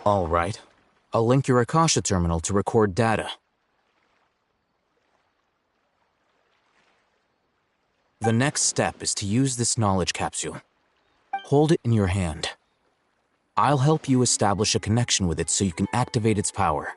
All right. I'll link your Akasha terminal to record data. The next step is to use this knowledge capsule. Hold it in your hand. I'll help you establish a connection with it so you can activate its power.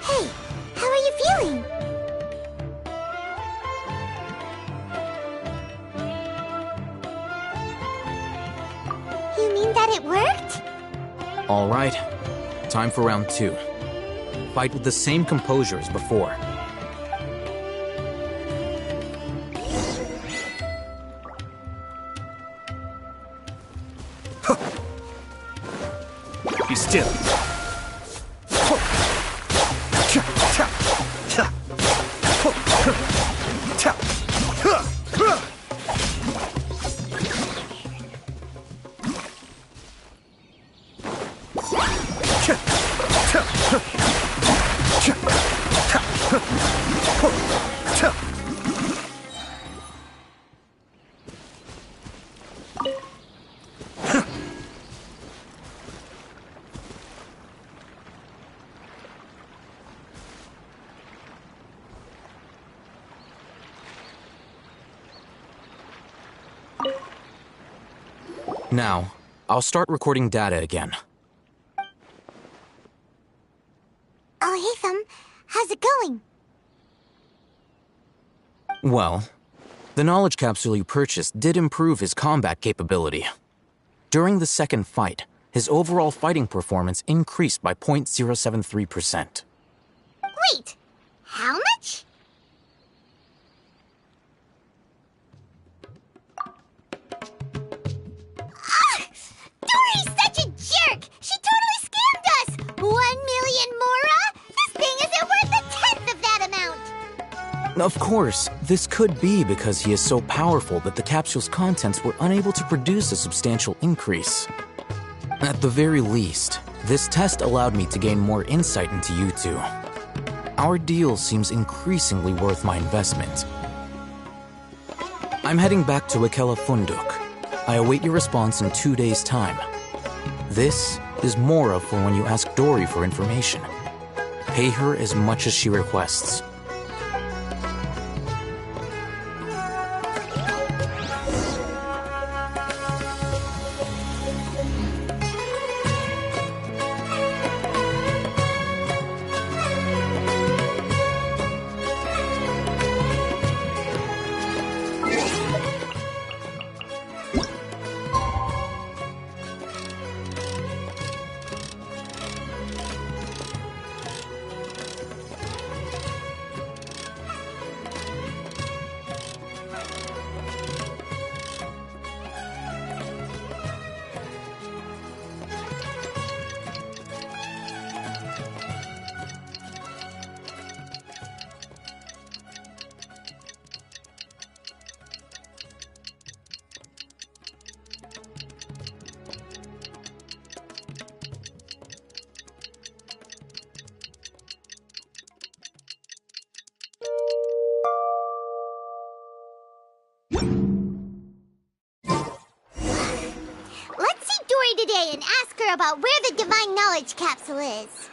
Hey, how are you feeling? You mean that it worked? All right. Time for round 2. Fight with the same composure as before. Be still. Now, I'll start recording data again. Oh, hey, Thumb. How's it going? Well, the knowledge capsule you purchased did improve his combat capability. During the second fight, his overall fighting performance increased by 0.073%. Wait, how much? Dory's such a jerk! She totally scammed us! 1 million mora? This thing isn't worth a tenth of that amount! Of course, this could be because he is so powerful that the capsule's contents were unable to produce a substantial increase. At the very least, this test allowed me to gain more insight into you two. Our deal seems increasingly worth my investment. I'm heading back to Ikela Funduk. I await your response in 2 days' time. This is Mora for when you ask Dory for information. Pay her as much as she requests. Today and ask her about where the Divine Knowledge Capsule is.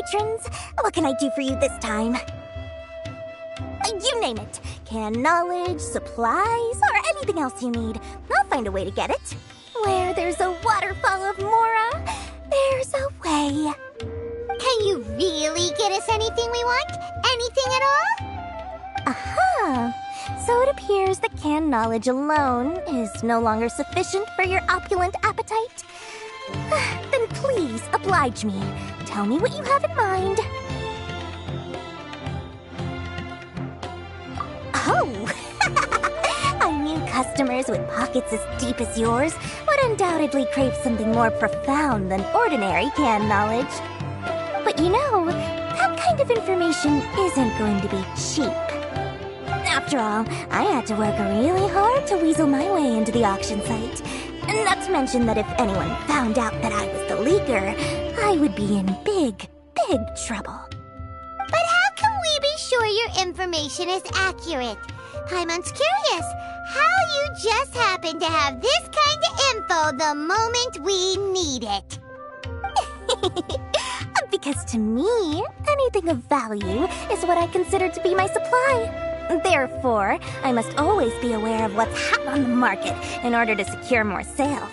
patrons. What can I do for you this time? You name it. Canned knowledge, supplies, or anything else you need. I'll find a way to get it. Where there's a waterfall of Mora, there's a way. Can you really get us anything we want? Anything at all? Aha! So it appears that canned knowledge alone is no longer sufficient for your opulent appetite? Then please, oblige me. Tell me what you have in mind. Oh! I knew customers with pockets as deep as yours would undoubtedly crave something more profound than ordinary canned knowledge. But you know, that kind of information isn't going to be cheap. After all, I had to work really hard to weasel my way into the auction site. Not to mention that if anyone found out that I was the leaker, I would be in big, big trouble. But how can we be sure your information is accurate? Paimon's curious how you just happen to have this kind of info the moment we need it. Because to me, anything of value is what I consider to be my supply. Therefore, I must always be aware of what's hot on the market in order to secure more sales.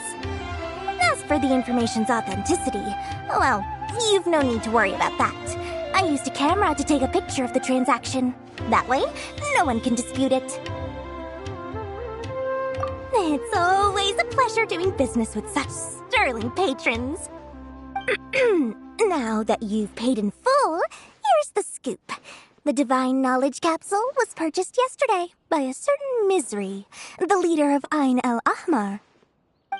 As for the information's authenticity, well, you've no need to worry about that. I used a camera to take a picture of the transaction. That way, no one can dispute it. It's always a pleasure doing business with such sterling patrons. Now that you've paid in full, here's the scoop. The Divine Knowledge Capsule was purchased yesterday by a certain Misery, the leader of Ain el-Ahmar.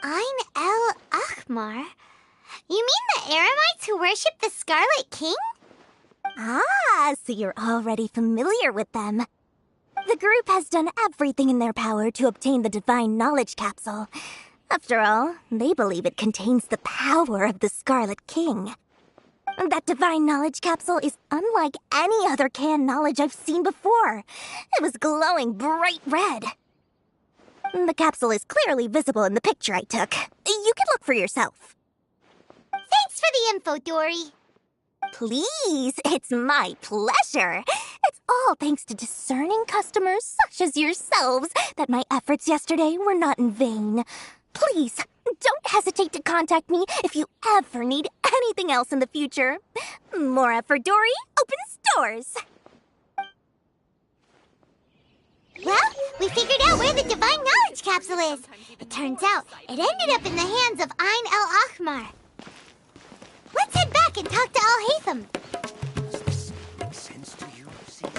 Ain el-Ahmar? You mean the Eremites who worship the Scarlet King? Ah, so you're already familiar with them. The group has done everything in their power to obtain the Divine Knowledge Capsule. After all, they believe it contains the power of the Scarlet King. That Divine Knowledge Capsule is unlike any other canned knowledge I've seen before. It was glowing bright red. The capsule is clearly visible in the picture I took. You can look for yourself. Thanks for the info, Dory. Please, it's my pleasure. It's all thanks to discerning customers such as yourselves that my efforts yesterday were not in vain. Please, don't hesitate to contact me if you ever need anything else in the future. Mora for Dory opens doors. Well, we figured out where the Divine Knowledge Capsule is. It turns out it ended up in the hands of Ain el-Ahmar. Let's head back and talk to Al-Haytham. Does this make sense to you, Caesar?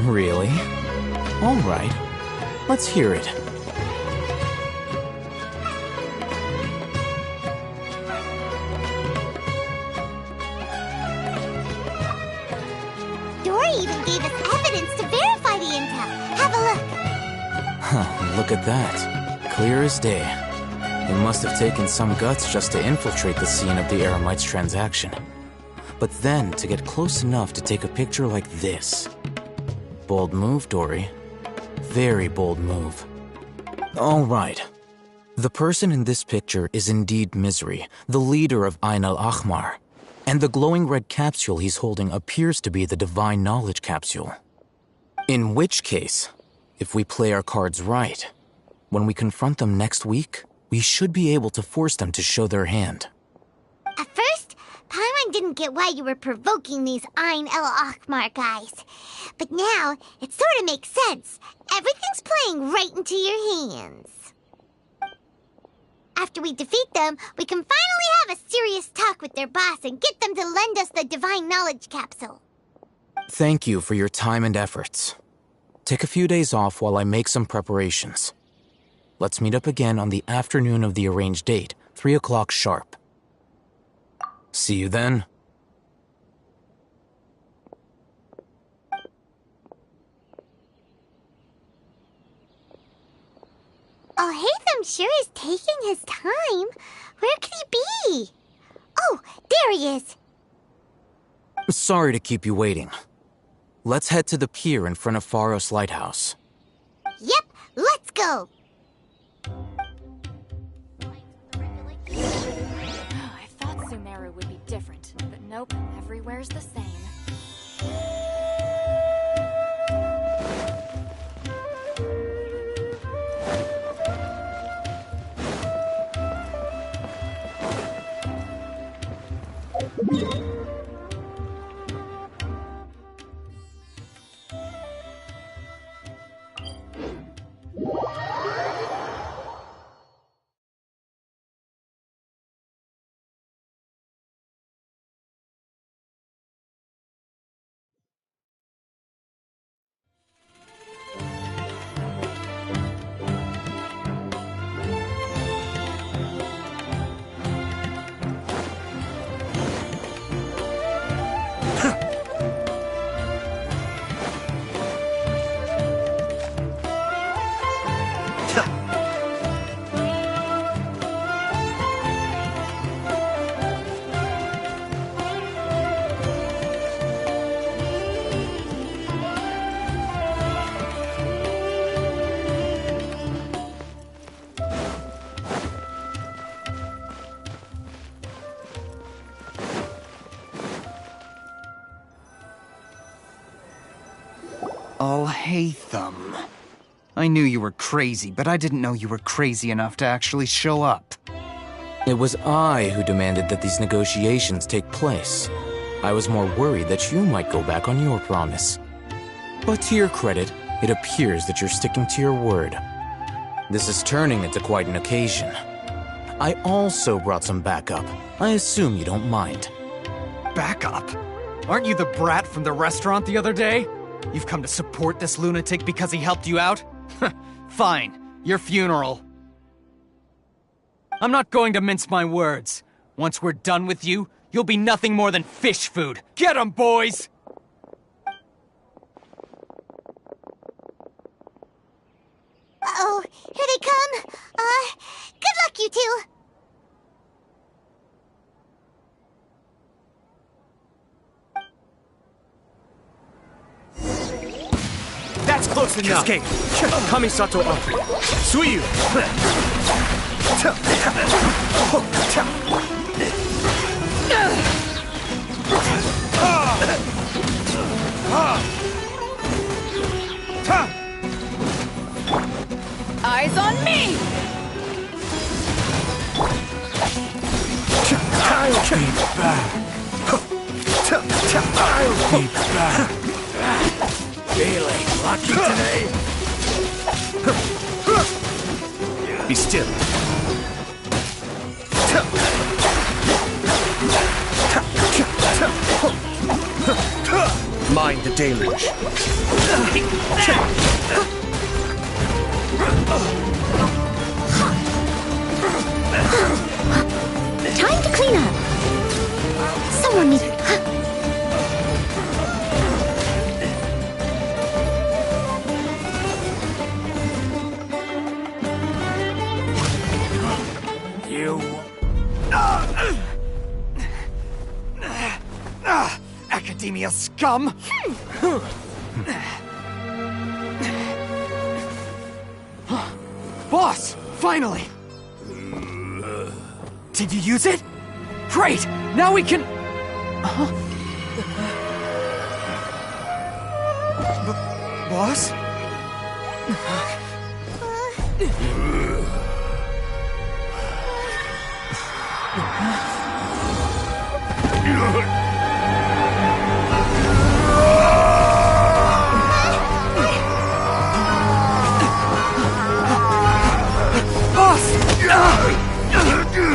Really? All right. Let's hear it. Dory even gave us evidence to verify the intel. Have a look. Huh, look at that. Clear as day. It must have taken some guts just to infiltrate the scene of the Eremites transaction. But then to get close enough to take a picture like this. Bold move, Dory. Very bold move. All right. The person in this picture is indeed Misery, the leader of Ain el-Ahmar. And the glowing red capsule he's holding appears to be the Divine Knowledge Capsule. In which case, if we play our cards right, when we confront them next week, we should be able to force them to show their hand. At first, Paimon didn't get why you were provoking these Ein El Akhmar guys. But now, it sort of makes sense. Everything's playing right into your hands. After we defeat them, we can finally have a serious talk with their boss and get them to lend us the Divine Knowledge Capsule. Thank you for your time and efforts. Take a few days off while I make some preparations. Let's meet up again on the afternoon of the arranged date, 3 o'clock sharp. See you then. Oh, Hatham sure is taking his time. Where could he be? Oh, there he is. Sorry to keep you waiting. Let's head to the pier in front of Pharos Lighthouse. Yep, let's go. I thought Sumeru would be different, but nope, everywhere's the same. Oh, Hatham. I knew you were crazy, but I didn't know you were crazy enough to actually show up. It was I who demanded that these negotiations take place. I was more worried that you might go back on your promise. But to your credit, it appears that you're sticking to your word. This is turning into quite an occasion. I also brought some backup. I assume you don't mind. Backup? Aren't you the brat from the restaurant the other day? You've come to support this lunatic because he helped you out? Fine, your funeral. I'm not going to mince my words. Once we're done with you, you'll be nothing more than fish food. Get 'em, boys! Uh-oh, here they come. Good luck, you two. That's close enough. Cascade. Kamisato up. Suyu. Eyes on me! I'll be back. I'll be back. Feeling lucky today? Be still. Mind the deluge. Time to clean up. Someone needs... You. Academia scum! Boss! Finally! Did you use it? Great! Now we can... Boss?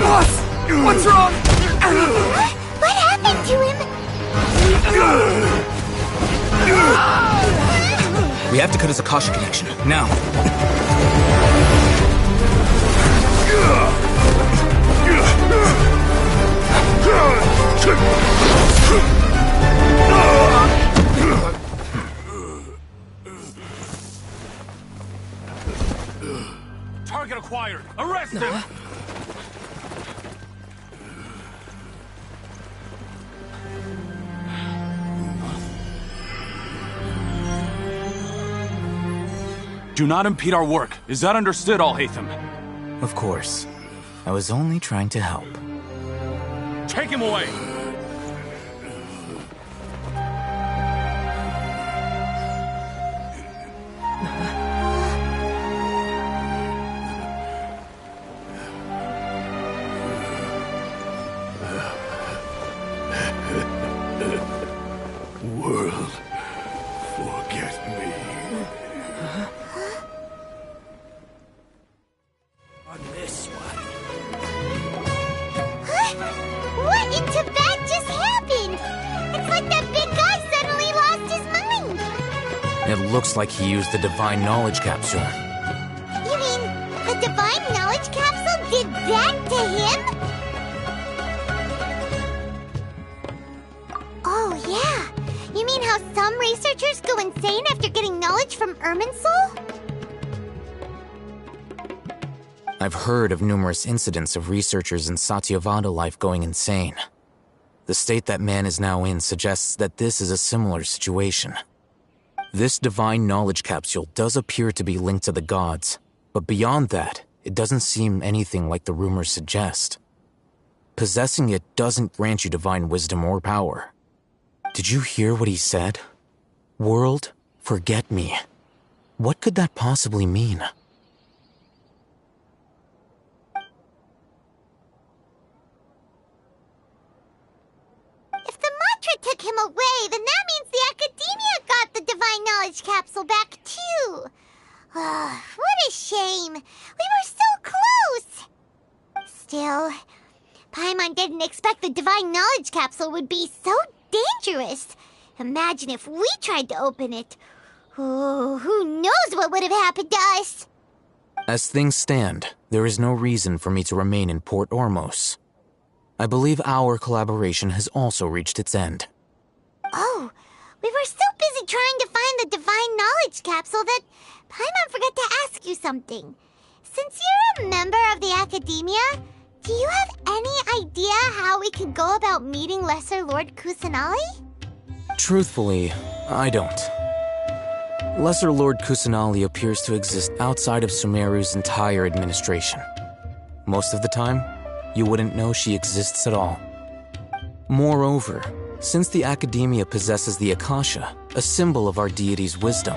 Boss! What's wrong? What happened to him? We have to cut his Akasha connection, now. Target acquired! Arrest him! Do not impede our work. Is that understood, Al-Haytham? Of course. I was only trying to help. Take him away! World, forget me. On this one. What in Tibet just happened? It's like that big guy suddenly lost his mind. It looks like he used the Divine Knowledge Capsule. You mean the Divine Knowledge Capsule did that to him? Oh, yeah. You mean how some researchers go insane after getting knowledge from Irminsul? I've heard of numerous incidents of researchers in Satyavada life going insane. The state that man is now in suggests that this is a similar situation. This Divine Knowledge Capsule does appear to be linked to the gods, but beyond that, it doesn't seem anything like the rumors suggest. Possessing it doesn't grant you divine wisdom or power. Did you hear what he said? World, forget me. What could that possibly mean? If the mantra took him away, then that means the Academia got the Divine Knowledge Capsule back, too. What a shame. We were so close. Still, Paimon didn't expect the Divine Knowledge Capsule would be so dangerous. Imagine if we tried to open it. Oh, who knows what would have happened to us? As things stand, there is no reason for me to remain in Port Ormos. I believe our collaboration has also reached its end. Oh, we were so busy trying to find the Divine Knowledge Capsule that Paimon forgot to ask you something. Since you're a member of the Academia, do you have any idea how we could go about meeting Lesser Lord Kusanali? Truthfully, I don't. Lesser Lord Kusanali appears to exist outside of Sumeru's entire administration. Most of the time, you wouldn't know she exists at all. Moreover, since the Academia possesses the Akasha, a symbol of our deity's wisdom,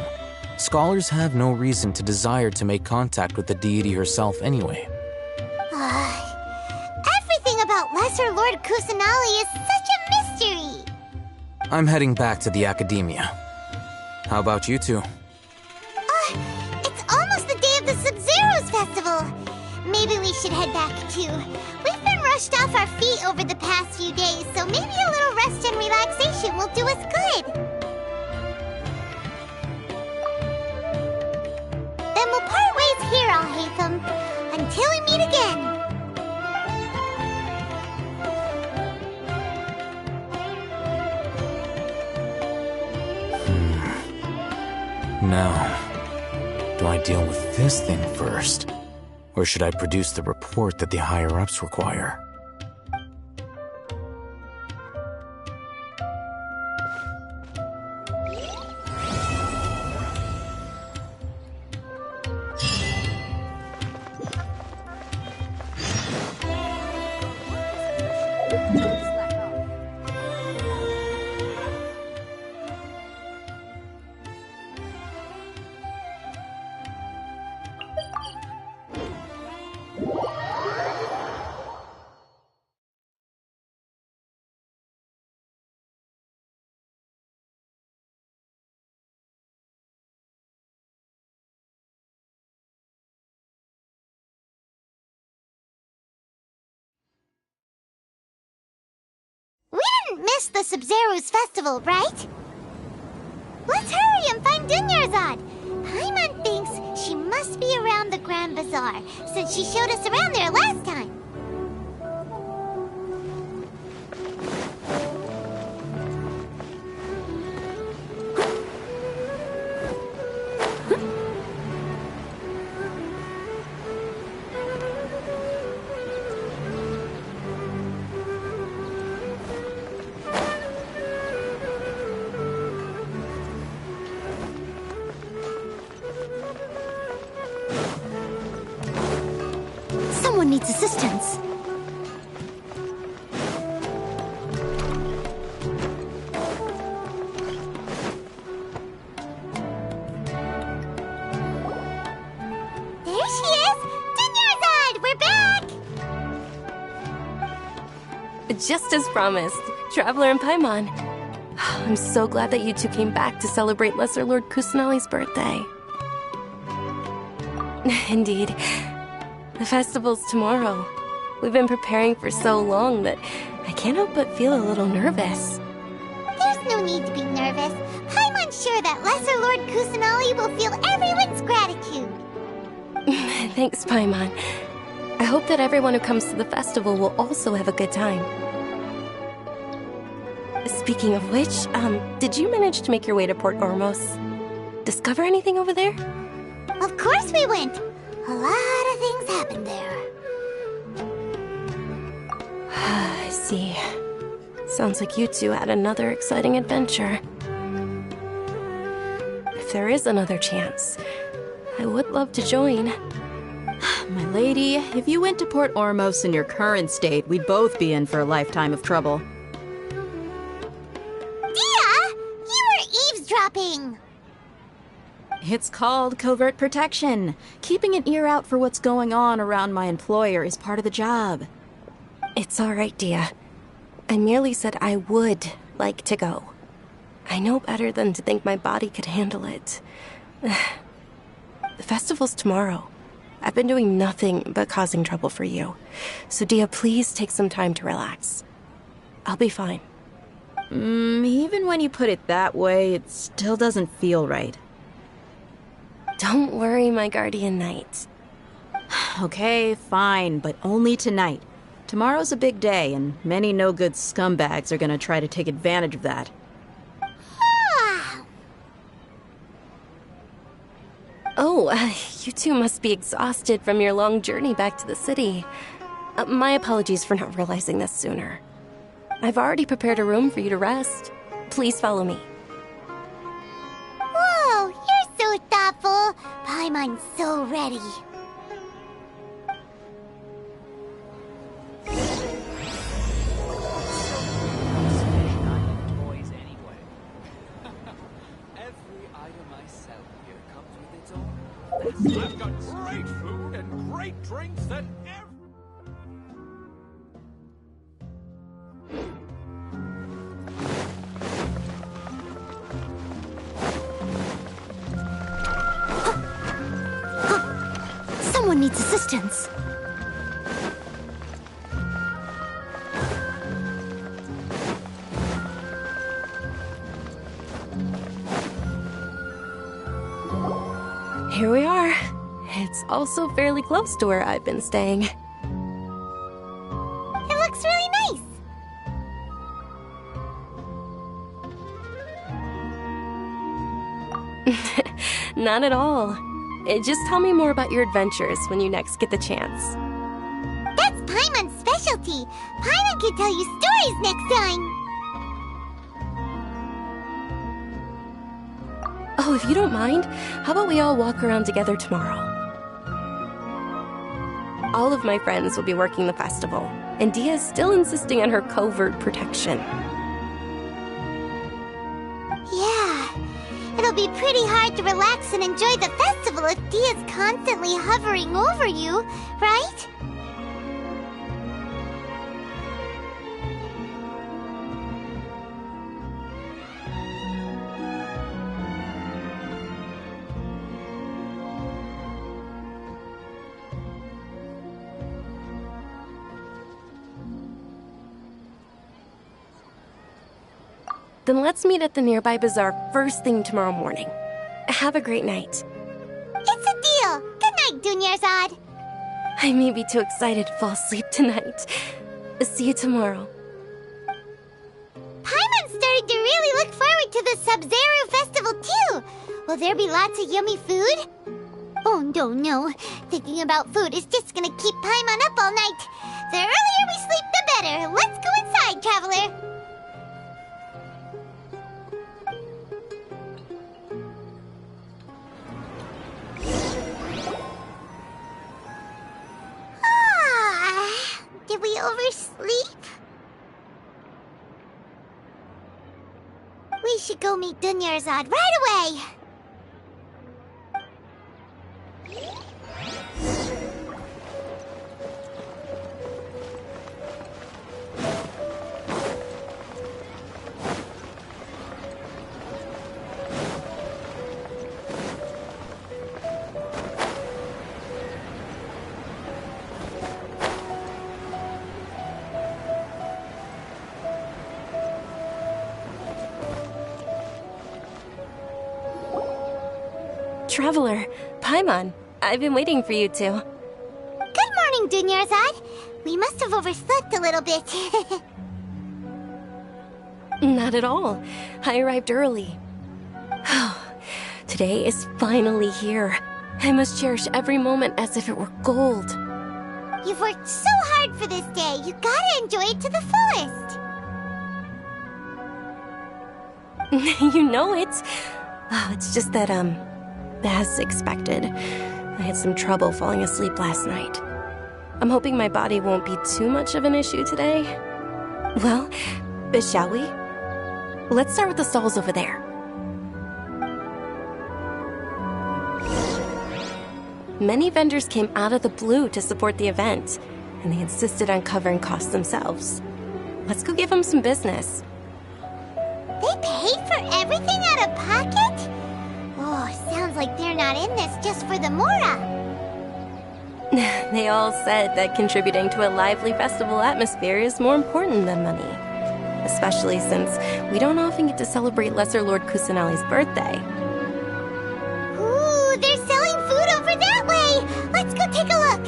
scholars have no reason to desire to make contact with the deity herself anyway. Everything about Lesser Lord Kusanali is such a mystery! I'm heading back to the Academia. How about you two? It's almost the day of the Sub-Zeros Festival. Maybe we should head back too. We've been rushed off our feet over the past few days, so maybe a little rest and relaxation will do us good. Then we'll part ways here, Al-Haytham, until we meet again. Now, do I deal with this thing first? Or should I produce the report that the higher-ups require? miss the Sub-Zero's festival, right? Let's hurry and find Dunyarzad. Paimon thinks she must be around the Grand Bazaar, since she showed us around there last time. Someone needs assistance. There she is! Dunyarzad! We're back! Just as promised, Traveler and Paimon. I'm so glad that you two came back to celebrate Lesser Lord Kusanali's birthday. Indeed. The festival's tomorrow. We've been preparing for so long that I can't help but feel a little nervous. There's no need to be nervous. Paimon's sure that Lesser Lord Kusanali will feel everyone's gratitude. Thanks, Paimon. I hope that everyone who comes to the festival will also have a good time. Speaking of which, did you manage to make your way to Port Ormos? Discover anything over there? Of course we went. A lot of things happened there. I see. Sounds like you two had another exciting adventure. If there is another chance, I would love to join. My lady, if you went to Port Ormos in your current state, we'd both be in for a lifetime of trouble. Dia! You were eavesdropping! It's called covert protection. Keeping an ear out for what's going on around my employer is part of the job. It's all right, Dia. I merely said I would like to go. I know better than to think my body could handle it. The festival's tomorrow. I've been doing nothing but causing trouble for you. So, Dia, please take some time to relax. I'll be fine. Even when you put it that way, it still doesn't feel right. Don't worry, my guardian knight. Okay, fine, but only tonight. Tomorrow's a big day, and many no-good scumbags are gonna try to take advantage of that. Oh, you two must be exhausted from your long journey back to the city. My apologies for not realizing this sooner. I've already prepared a room for you to rest. Please follow me. Whoa, you're so thoughtful. Paimon's so ready. Toys anyway. Every item I sell here comes with its own. I've got great food and great drinks and Someone needs assistance. Here we are. It's also fairly close to where I've been staying. It looks really nice. Not at all. Just tell me more about your adventures when you next get the chance. That's Paimon's specialty. Paimon can tell you stories next time. Oh, if you don't mind, how about we all walk around together tomorrow? All of my friends will be working the festival, and Dia is still insisting on her covert protection. Yeah. It'll be pretty hard to relax and enjoy the festival if Dia's constantly hovering over you, right? Then let's meet at the nearby bazaar first thing tomorrow morning. Have a great night. It's a deal. Good night, Dunyarzad. I may be too excited to fall asleep tonight. See you tomorrow. Paimon's starting to really look forward to the Sub-Zero festival too. Will there be lots of yummy food? Oh, no. Thinking about food is just gonna keep Paimon up all night. The earlier we sleep, the better. Let's go inside, Traveler. Did we oversleep? We should go meet Dunyarzad right away. Traveler, Paimon, I've been waiting for you two. Good morning, Dunyarzad. We must have overslept a little bit. Not at all. I arrived early. Today is finally here. I must cherish every moment as if it were gold. You've worked so hard for this day. You gotta enjoy it to the fullest. You know it. Oh, it's just that, as expected, I had some trouble falling asleep last night. I'm hoping my body won't be too much of an issue today. Well, shall we? Let's start with the stalls over there. Many vendors came out of the blue to support the event, and they insisted on covering costs themselves. Let's go give them some business. They paid for everything out of pocket? Oh, sounds like they're not in this just for the Mora. They all said that contributing to a lively festival atmosphere is more important than money. Especially since we don't often get to celebrate Lesser Lord Kusanali's birthday. Ooh, they're selling food over that way! Let's go take a look!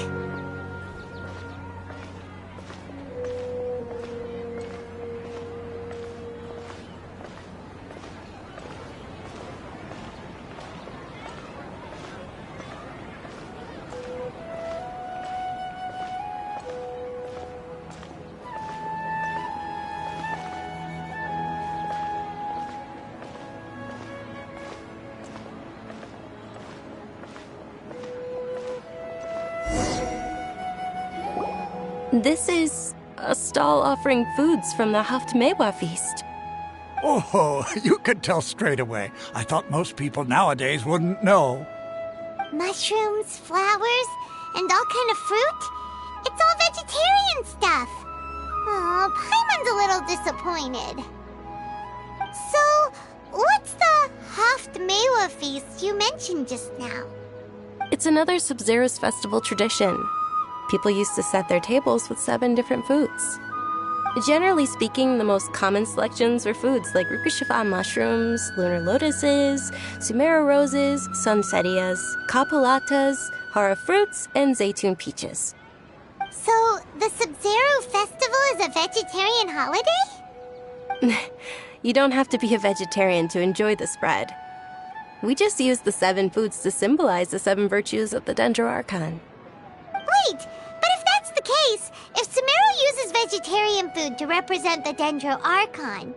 This is a stall offering foods from the Haftmewa feast. Oh, you could tell straight away. I thought most people nowadays wouldn't know. Mushrooms, flowers, and all kind of fruit? It's all vegetarian stuff. Oh, Paimon's a little disappointed. So, what's the Haftmewa feast you mentioned just now? It's another Sub-Zero's festival tradition. People used to set their tables with 7 different foods. Generally speaking, the most common selections were foods like Rukushifa mushrooms, lunar lotuses, Sumeru roses, sunsetias, kapalatas, hara fruits, and zaytun peaches. So, the Sub-Zero festival is a vegetarian holiday? You don't have to be a vegetarian to enjoy the spread. We just use the 7 foods to symbolize the 7 virtues of the Dendro Archon. Wait, but if that's the case, if Sumeru uses vegetarian food to represent the Dendro Archon,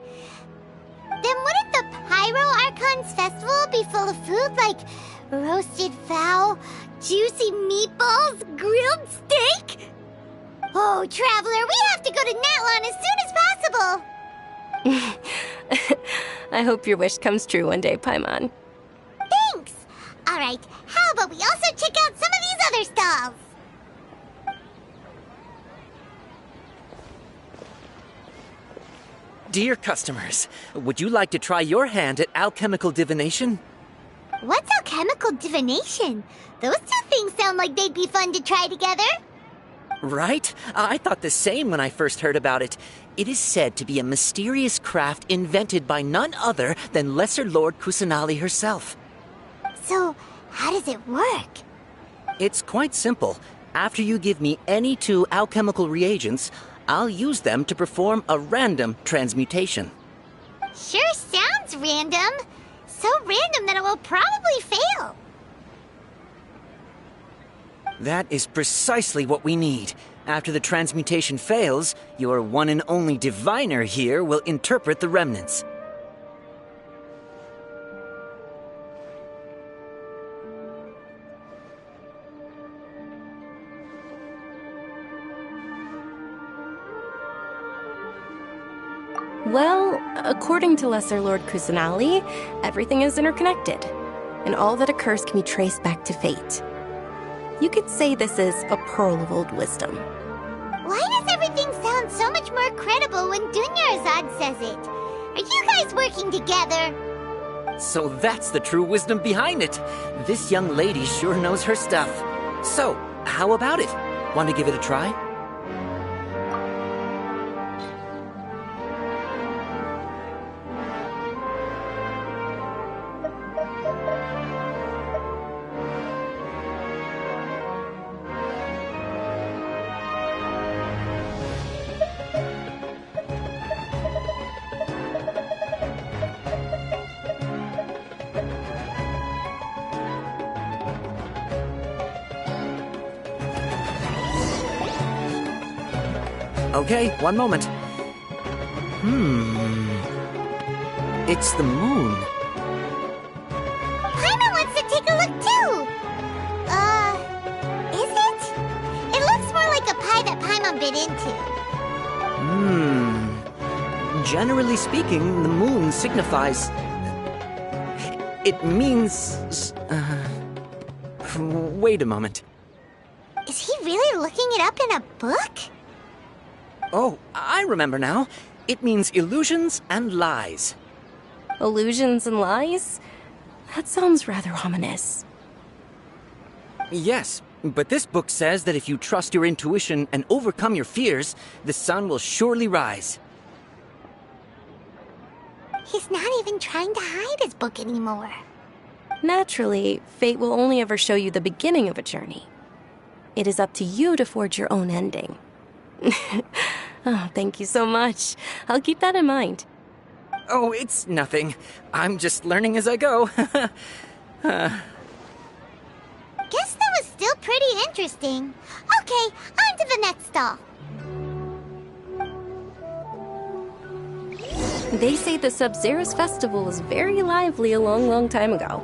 then wouldn't the Pyro Archon's festival be full of food like roasted fowl, juicy meatballs, grilled steak? Oh, Traveler, we have to go to Natlan as soon as possible! I hope your wish comes true one day, Paimon. Thanks! Alright, how about we also check out some of these other stalls? Dear customers, would you like to try your hand at alchemical divination? What's alchemical divination? Those two things sound like they'd be fun to try together. Right? I thought the same when I first heard about it. It is said to be a mysterious craft invented by none other than Lesser Lord Kusanali herself. So, how does it work? It's quite simple. After you give me any 2 alchemical reagents, I'll use them to perform a random transmutation. Sure sounds random. So random that it will probably fail. That is precisely what we need. After the transmutation fails, your one and only diviner here will interpret the remnants. Well, according to Lesser Lord Kusanali, everything is interconnected, and all that occurs can be traced back to fate. You could say this is a pearl of old wisdom. Why does everything sound so much more credible when Dunyarzad says it? Are you guys working together? So that's the true wisdom behind it. This young lady sure knows her stuff. So, how about it? Want to give it a try? Okay, one moment. It's the moon. Paimon wants to take a look too! Is it? It looks more like a pie that Paimon bit into. Generally speaking, the moon signifies... It means... Wait a moment. Is he really looking it up in a book? Oh, I remember now. It means illusions and lies. Illusions and lies? That sounds rather ominous. Yes, but this book says that if you trust your intuition and overcome your fears, the sun will surely rise. He's not even trying to hide his book anymore. Naturally, fate will only ever show you the beginning of a journey. It is up to you to forge your own ending. Oh, thank you so much. I'll keep that in mind. Oh, it's nothing. I'm just learning as I go. Guess that was still pretty interesting. Okay, on to the next stall. They say the Sub-Zero's festival was very lively a long, long time ago.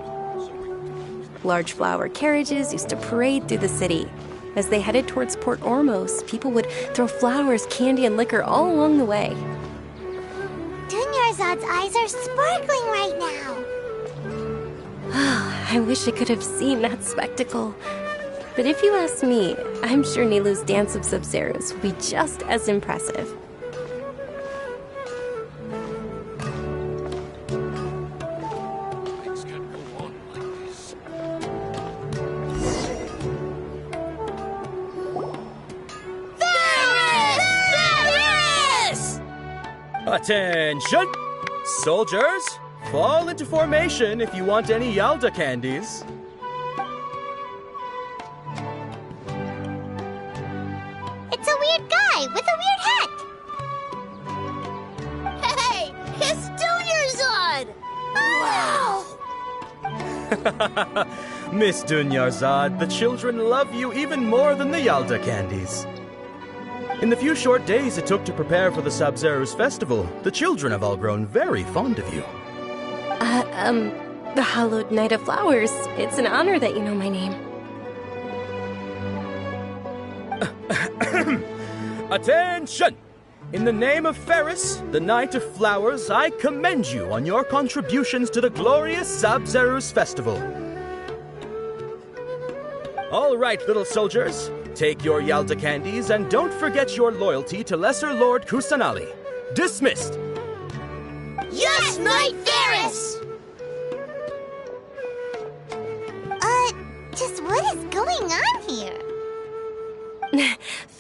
Large flower carriages used to parade through the city. As they headed towards Port Ormos, people would throw flowers, candy, and liquor all along the way. Dunyarzad's eyes are sparkling right now. I wish I could have seen that spectacle. But if you ask me, I'm sure Nilou's dance of Sub-Zeros will be just as impressive. Attention! Soldiers, fall into formation if you want any Yalda candies. It's a weird guy with a weird hat. Hey, it's Dunyarzad! Wow! Miss Dunyarzad, the children love you even more than the Yalda candies. In the few short days it took to prepare for the Sub-Zero's festival, the children have all grown very fond of you. The Hallowed Night of Flowers. It's an honor that you know my name. Attention! In the name of Ferris, the Knight of Flowers, I commend you on your contributions to the glorious Sub-Zero's festival. All right, little soldiers. Take your Yalda candies and don't forget your loyalty to Lesser Lord Kusanali. Dismissed! Yes, Knight Ferris! Just what is going on here?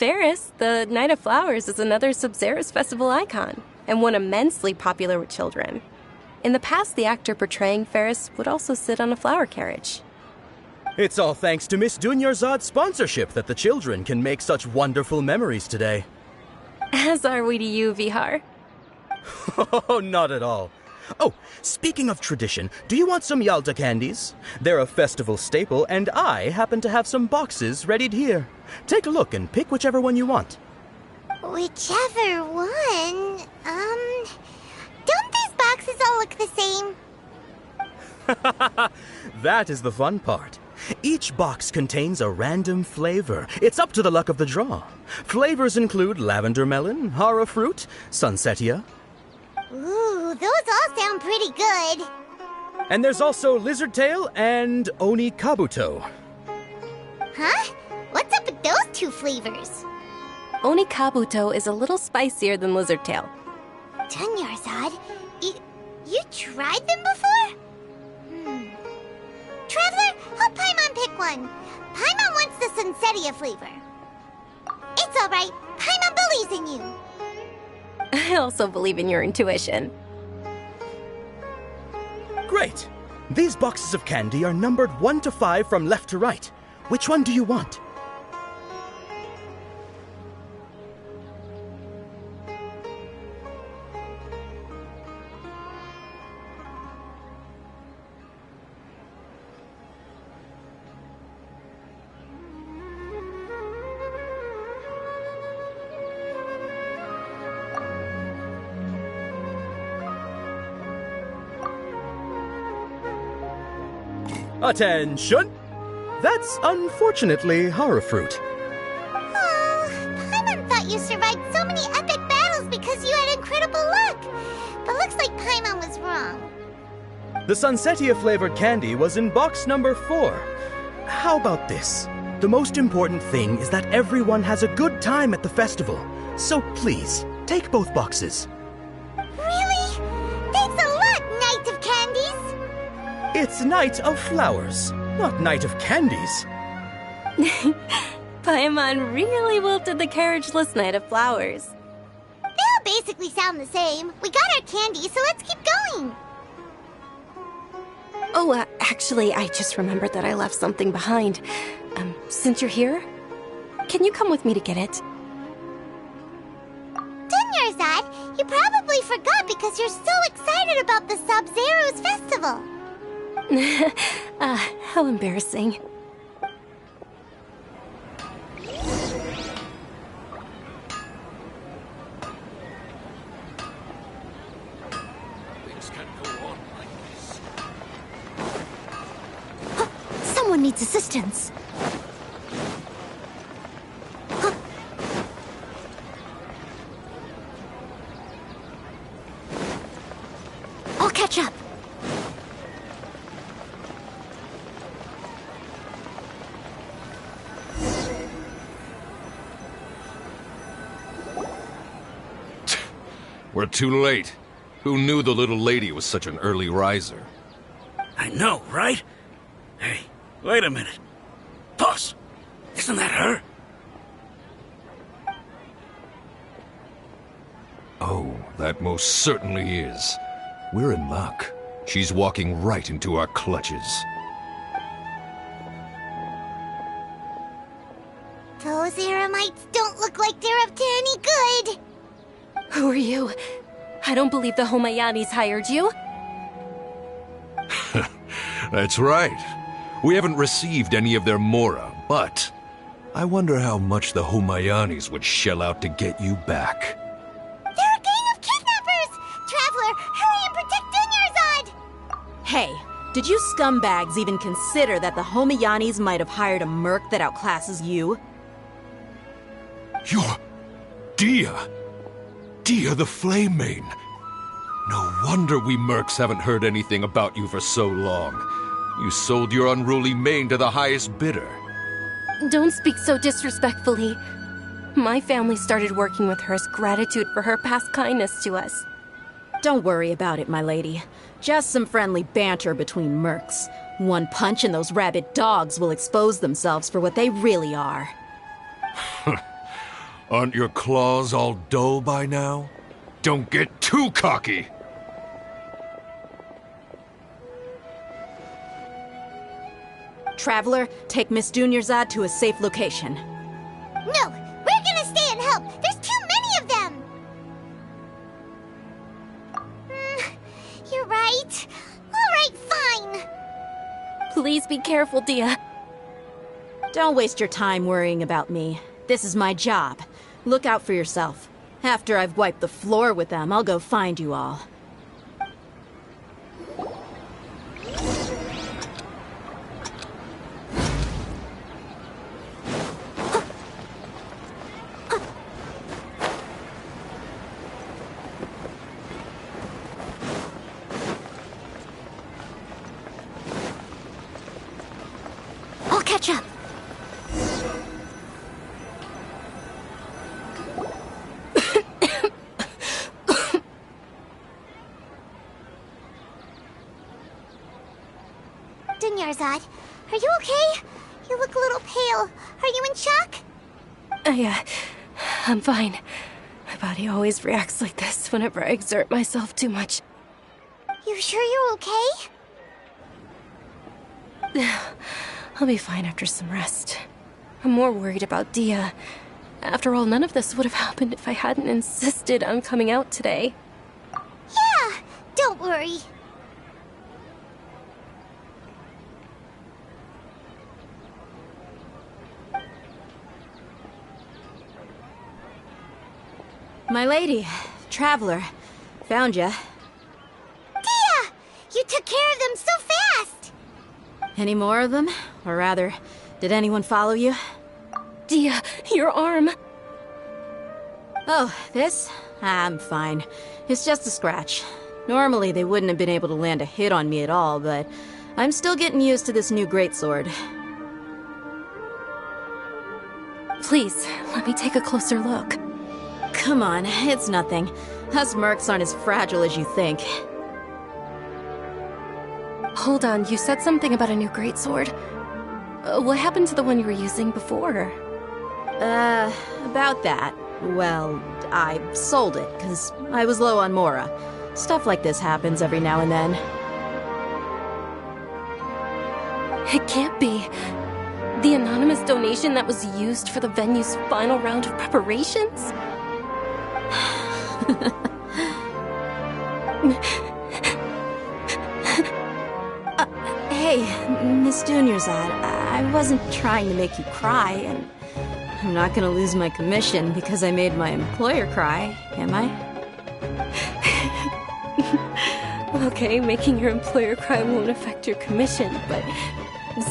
Ferris, the Night of Flowers, is another Sub-Zerus festival icon, and one immensely popular with children. In the past, the actor portraying Ferris would also sit on a flower carriage. It's all thanks to Miss Dunyarzad's sponsorship that the children can make such wonderful memories today. As are we to you, Vihar. Oh, not at all. Oh, speaking of tradition, do you want some Yalta candies? They're a festival staple, and I happen to have some boxes readied here. Take a look and pick whichever one you want. Whichever one? Don't these boxes all look the same? That is the fun part. Each box contains a random flavor. It's up to the luck of the draw. Flavors include lavender melon, hara fruit, sunsetia. Ooh, those all sound pretty good. And there's also lizard tail and oni kabuto. Huh? What's up with those two flavors? Oni kabuto is a little spicier than lizard tail. Dunyarzad, you tried them before? Traveler, help Paimon pick one. Paimon wants the sunsetia flavor. It's all right. Paimon believes in you. I also believe in your intuition. Great! These boxes of candy are numbered 1 to 5 from left to right. Which one do you want? Attention! That's unfortunately hara fruit. Oh, Paimon thought you survived so many epic battles because you had incredible luck. But looks like Paimon was wrong. The sunsetia flavored candy was in box number 4. How about this? The most important thing is that everyone has a good time at the festival. So please, take both boxes. Really? Thanks a lot, Knight of Candies! It's Night of Flowers, not Night of Candies. Paimon really wilted the carriageless Night of Flowers. They all basically sound the same. We got our candy, so let's keep going. Oh, actually, I just remembered that I left something behind. Since you're here, can you come with me to get it? Dunyarzad, you probably forgot because you're so excited about the Sub-Zero's festival. How embarrassing. Things can't go on like this. Someone needs assistance. I'll catch up. We're too late. Who knew the little lady was such an early riser? I know, right? Hey, wait a minute. Boss, isn't that her? Oh, that most certainly is. We're in luck. She's walking right into our clutches. Those Eremites don't look like they're up to any good. Who are you? I don't believe the Homayanis hired you. That's right. We haven't received any of their mora, but I wonder how much the Homayanis would shell out to get you back. They're a gang of kidnappers! Traveler, hurry and protect Dunyarzad! Hey, did you scumbags even consider that the Homayanis might have hired a merc that outclasses you? You're... Dia! Dia the Flame Mane! No wonder we mercs haven't heard anything about you for so long. You sold your unruly mane to the highest bidder. Don't speak so disrespectfully. My family started working with her as gratitude for her past kindness to us. Don't worry about it, my lady. Just some friendly banter between mercs. One punch and those rabid dogs will expose themselves for what they really are. Aren't your claws all dull by now? Don't get too cocky! Traveler, take Miss Dunyarzad to a safe location. No! We're gonna stay and help! There's too many of them! You're right. Alright, fine. Please be careful, Dia. Don't waste your time worrying about me. This is my job. Look out for yourself. After I've wiped the floor with them, I'll go find you all. I'll catch up. Dunyarzad, are you okay? You look a little pale. Are you in shock? I'm fine. My body always reacts like this whenever I exert myself too much. You sure you're okay? I'll be fine after some rest. I'm more worried about Dia. After all, none of this would have happened if I hadn't insisted on coming out today. Yeah, don't worry. My lady, Traveler, found ya. Dia! You took care of them so fast! Any more of them? Or rather, did anyone follow you? Dia, your arm! Oh, this? I'm fine. It's just a scratch. Normally, they wouldn't have been able to land a hit on me at all, but I'm still getting used to this new greatsword. Please, let me take a closer look. Come on, it's nothing. Us mercs aren't as fragile as you think. Hold on, you said something about a new greatsword. What happened to the one you were using before? About that. Well, I sold it, because I was low on Mora. Stuff like this happens every now and then. It can't be. The anonymous donation that was used for the venue's final round of preparations? Hey, Miss Dunyarzad, I wasn't trying to make you cry, and I'm not gonna lose my commission because I made my employer cry, am I? Okay, making your employer cry won't affect your commission, but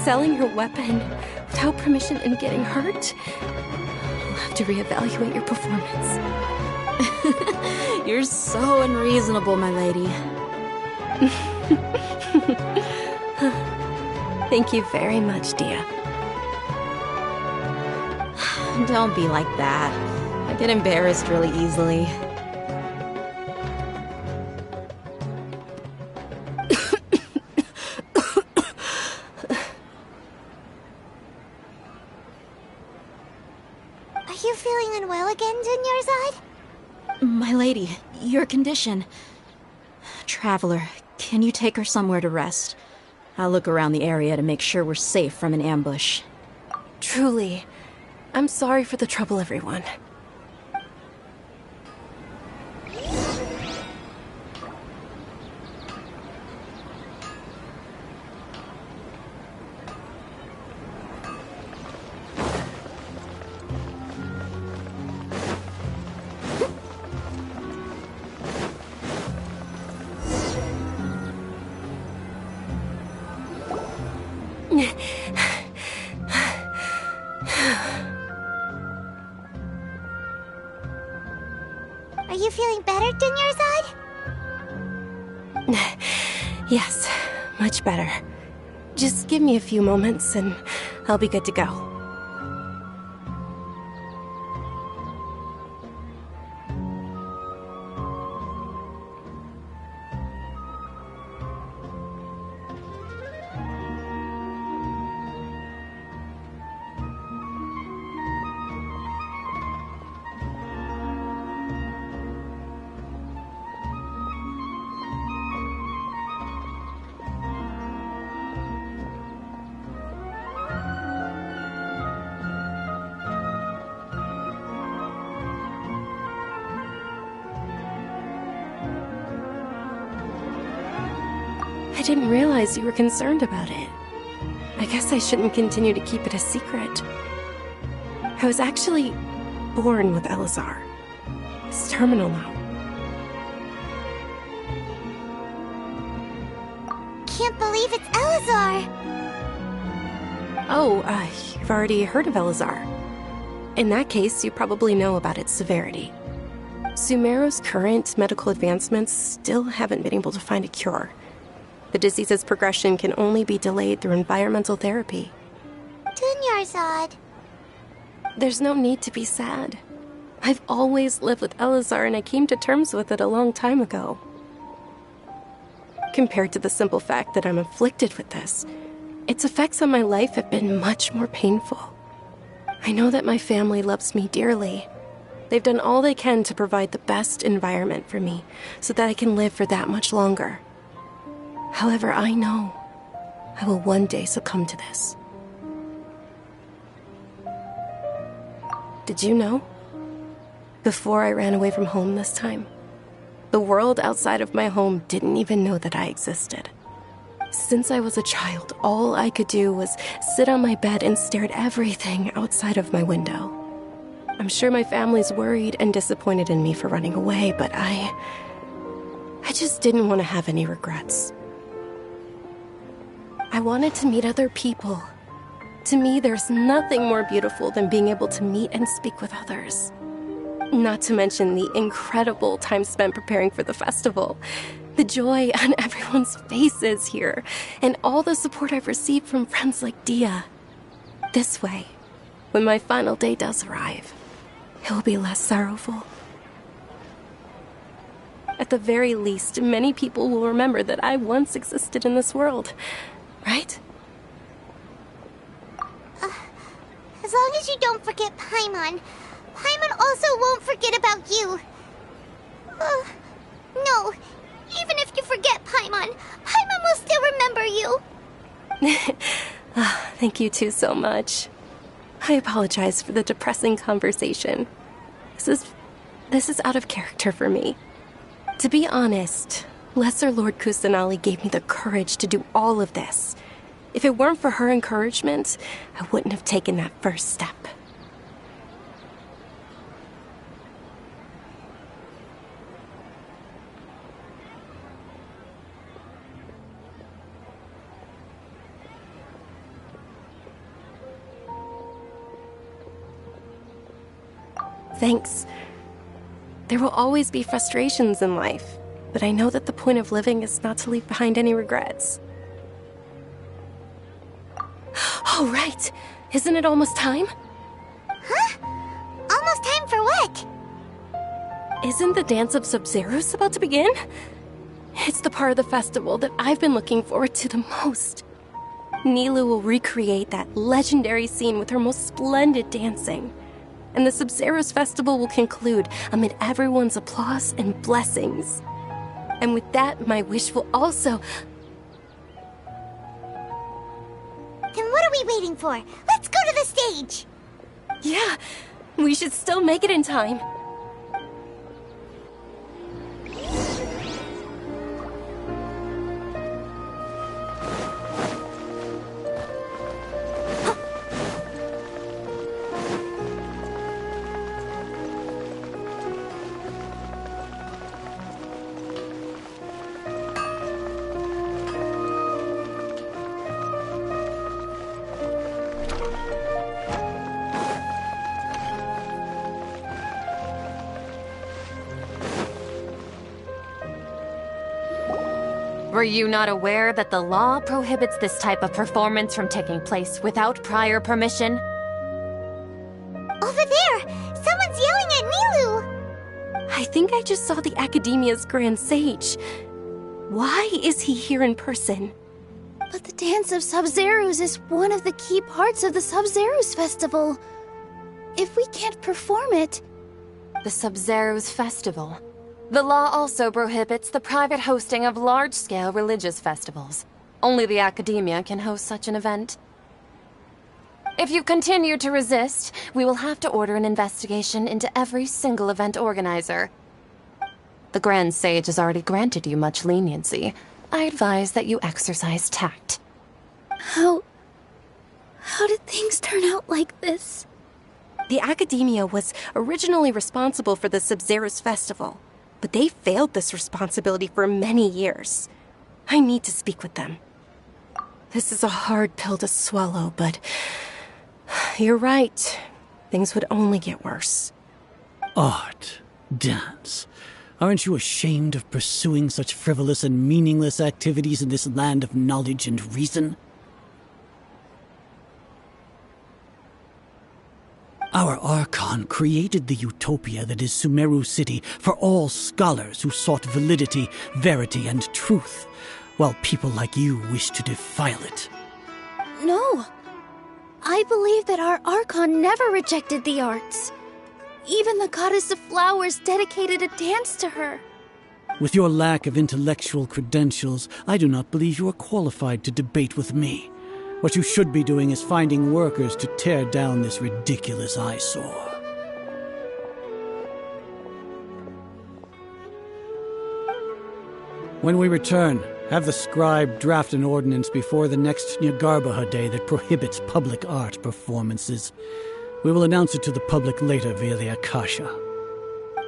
selling your weapon without permission and getting hurt? I'll have to reevaluate your performance. You're so unreasonable, my lady. Thank you very much, Dia. Don't be like that. I get embarrassed really easily. Are you feeling unwell again, Dunyarzad? My lady, your condition. Traveler, can you take her somewhere to rest? I'll look around the area to make sure we're safe from an ambush. Truly. I'm sorry for the trouble, everyone. Are you feeling better, Dunyarzad? Yes, much better. Just give me a few moments and I'll be good to go. I didn't realize you were concerned about it. I guess I shouldn't continue to keep it a secret. I was actually born with Elazar. It's terminal now. Can't believe it's Elazar! Oh, you've already heard of Elazar. In that case, you probably know about its severity. Sumeru's current medical advancements still haven't been able to find a cure. The disease's progression can only be delayed through environmental therapy. Dunyarzad. There's no need to be sad. I've always lived with Elazar, and I came to terms with it a long time ago. Compared to the simple fact that I'm afflicted with this, its effects on my life have been much more painful. I know that my family loves me dearly. They've done all they can to provide the best environment for me so that I can live for that much longer. However, I know I will one day succumb to this. Did you know? Before I ran away from home this time, the world outside of my home didn't even know that I existed. Since I was a child, all I could do was sit on my bed and stare at everything outside of my window. I'm sure my family's worried and disappointed in me for running away, but I just didn't want to have any regrets. I wanted to meet other people. To me, there's nothing more beautiful than being able to meet and speak with others. Not to mention the incredible time spent preparing for the festival. The joy on everyone's faces here, and all the support I've received from friends like Dia. This way, when my final day does arrive, it will be less sorrowful. At the very least, many people will remember that I once existed in this world, right? As long as you don't forget Paimon. Paimon also won't forget about you. No, even if you forget Paimon, Paimon will still remember you. Thank you two so much. I apologize for the depressing conversation. This is out of character for me. To be honest, Lesser Lord Kusanali gave me the courage to do all of this. If it weren't for her encouragement, I wouldn't have taken that first step. Thanks. There will always be frustrations in life, but I know that the point of living is not to leave behind any regrets. Oh, right! Isn't it almost time? Huh? Almost time for what? Isn't the Dance of Sub-Zeros about to begin? It's the part of the festival that I've been looking forward to the most. Nilu will recreate that legendary scene with her most splendid dancing. And the Sub-Zeros festival will conclude amid everyone's applause and blessings. And with that, my wish will also... Then what are we waiting for? Let's go to the stage! Yeah, we should still make it in time. Were you not aware that the law prohibits this type of performance from taking place without prior permission? Over there! Someone's yelling at Nilu! I think I just saw the Academia's Grand Sage. Why is he here in person? But the Dance of Sub-Zeros is one of the key parts of the Sub-Zeros festival. If we can't perform it... The Sub-Zeros festival. The law also prohibits the private hosting of large-scale religious festivals. Only the Academia can host such an event. If you continue to resist, we will have to order an investigation into every single event organizer. The Grand Sage has already granted you much leniency, I advise that you exercise tact. How did things turn out like this? The Academia was originally responsible for the Sub-Zero's festival, but they failed this responsibility for many years. I need to speak with them. This is a hard pill to swallow, but you're right. Things would only get worse. Art, dance. Aren't you ashamed of pursuing such frivolous and meaningless activities in this land of knowledge and reason? Our Archon created the utopia that is Sumeru City for all scholars who sought validity, verity, and truth, while people like you wish to defile it. No! I believe that our Archon never rejected the arts. Even the goddess of flowers dedicated a dance to her. With your lack of intellectual credentials, I do not believe you are qualified to debate with me. What you should be doing is finding workers to tear down this ridiculous eyesore. When we return, have the scribe draft an ordinance before the next Nyagarbha Day that prohibits public art performances. We will announce it to the public later via the Akasha.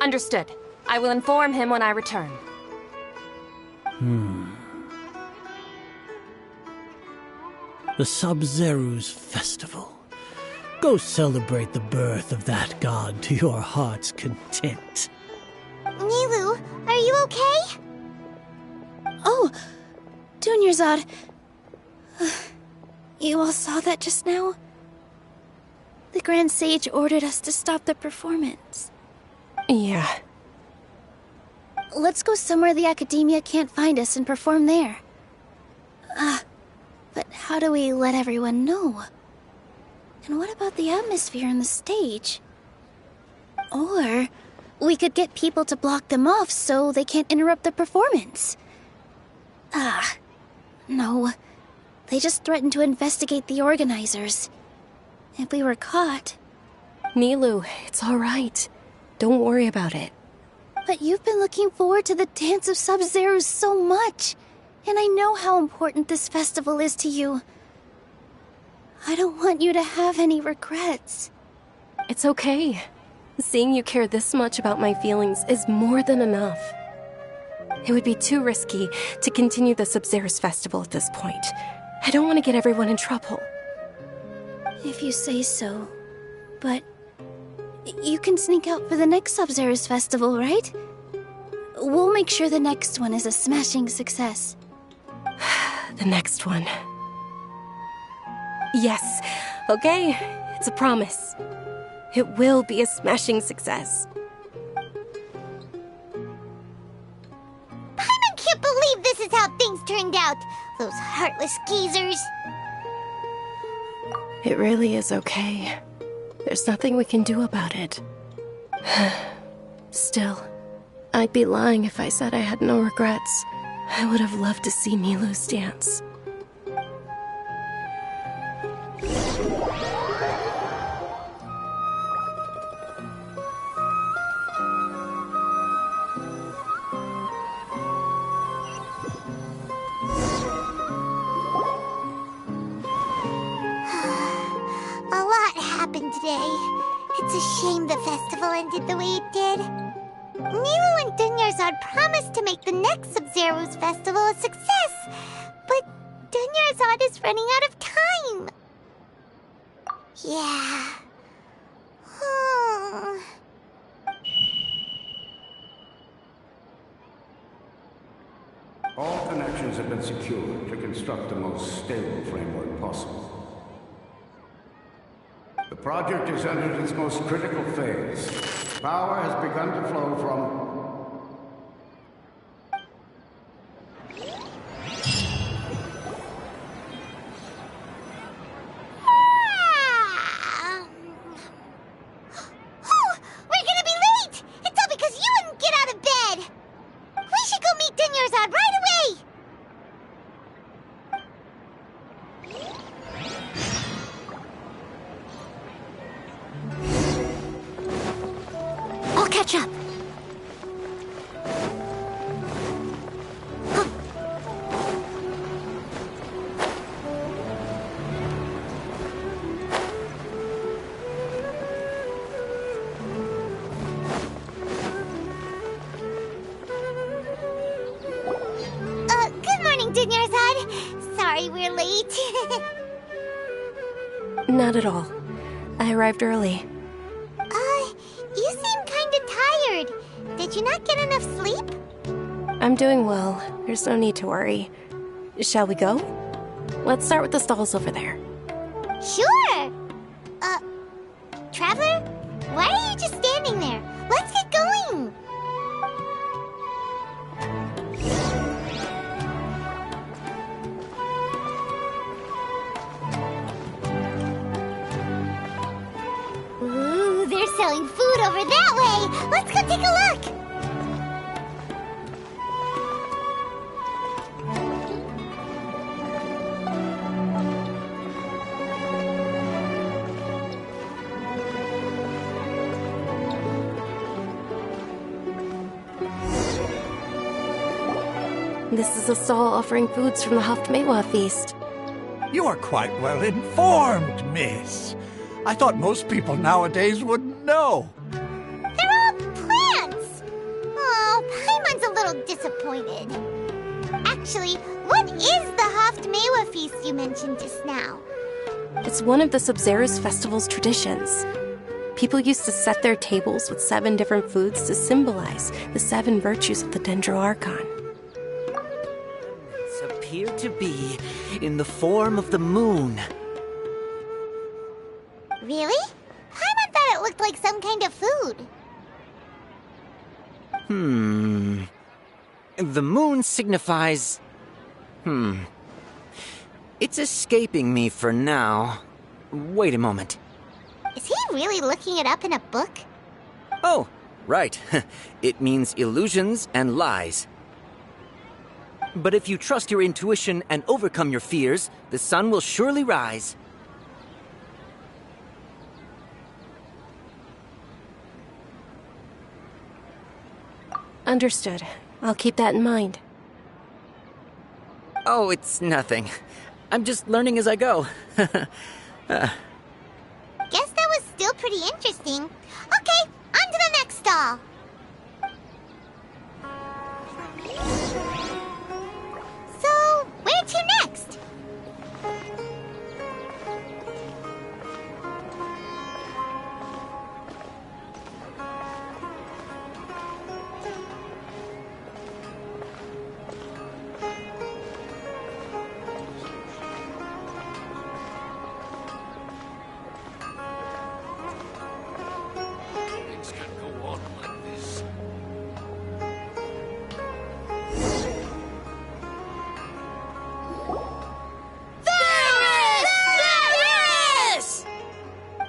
Understood. I will inform him when I return. The Sub-Zeru's festival. Go celebrate the birth of that god to your heart's content. Nilou, are you okay? Oh, Dunyarzad. You all saw that just now? The Grand Sage ordered us to stop the performance. Yeah. Let's go somewhere the Academia can't find us and perform there. But how do we let everyone know? And what about the atmosphere on the stage? Or we could get people to block them off so they can't interrupt the performance. No. They just threatened to investigate the organizers. If we were caught... Nilou, it's all right. Don't worry about it. But you've been looking forward to the Dance of Sub-Zero so much. And I know how important this festival is to you. I don't want you to have any regrets. It's okay. Seeing you care this much about my feelings is more than enough. It would be too risky to continue the Sub-Zero's festival at this point. I don't want to get everyone in trouble. If you say so. But you can sneak out for the next Sub-Zero's festival, right? We'll make sure the next one is a smashing success. The next one. Yes. Okay. It's a promise. It will be a smashing success. Paimon can't believe this is how things turned out. Those heartless geezers. It really is okay. There's nothing we can do about it. Still, I'd be lying if I said I had no regrets. I would have loved to see Nilou's dance. A lot happened today. It's a shame the festival ended the way it did. Nilou and Dunyarzad promised to make the next Sub-Zero's festival a success, but Dunyarzad is running out of time. Yeah. All connections have been secured to construct the most stable framework possible. The project has entered its most critical phase. Power has begun to flow from... We're gonna be late! It's all because you wouldn't get out of bed! We should go meet Dunyarzad right away! I'll catch up. late? Not at all. I arrived early. You seem kinda tired. Did you not get enough sleep? I'm doing well. There's no need to worry. Shall we go? Let's start with the stalls over there. Sure! Traveler? Why are you just standing there? Let's get going! Ooh, they're selling food over that way! Let's go take a look! This is a stall offering foods from the Haftmewa feast. You are quite well informed, miss. I thought most people nowadays wouldn't know. They're all plants! Oh, Paimon's a little disappointed. Actually, what is the Haftmewa feast you mentioned just now? It's one of the Sub-Zerus Festival's traditions. People used to set their tables with 7 different foods to symbolize the 7 virtues of the Dendro Archon. Appear to be in the form of the moon. Really? Paimon thought it looked like some kind of food. The moon signifies... It's escaping me for now. Wait a moment. Is he really looking it up in a book? Oh, right. It means illusions and lies. But if you trust your intuition and overcome your fears, the sun will surely rise. Understood. I'll keep that in mind. Oh, it's nothing. I'm just learning as I go. Guess that was still pretty interesting. Okay, on to the next stall. So, where to next? Things can't go on like this.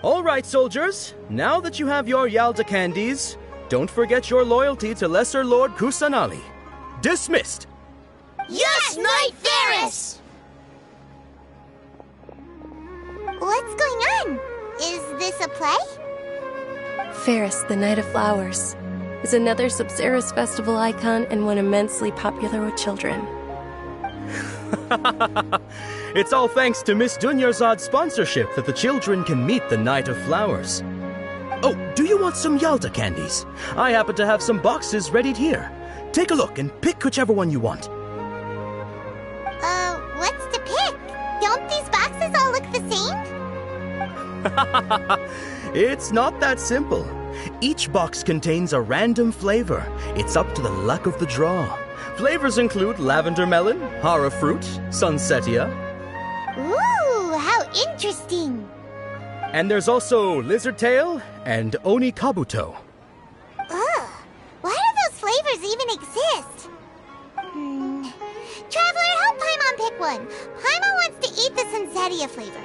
All right, soldiers. Now that you have your Yalda candies, don't forget your loyalty to Lesser Lord Kusanali. Dismissed! Yes, Knight Ferris! What's going on? Is this a play? Ferris, the Knight of Flowers, is another Sub-Zerus Festival icon and one immensely popular with children. It's all thanks to Miss Dunyarzad's sponsorship that the children can meet the Knight of Flowers. Oh, do you want some Yalda candies? I happen to have some boxes readied here. Take a look and pick whichever one you want. What's to pick? Don't these boxes all look the same? It's not that simple. Each box contains a random flavor. It's up to the luck of the draw. Flavors include lavender melon, hara fruit, sunsetia. Ooh, how interesting. And there's also lizard tail and oni kabuto. Ugh, why do those flavors even exist? Traveler, help Paimon pick one. Paimon wants to eat the sunsetia flavor.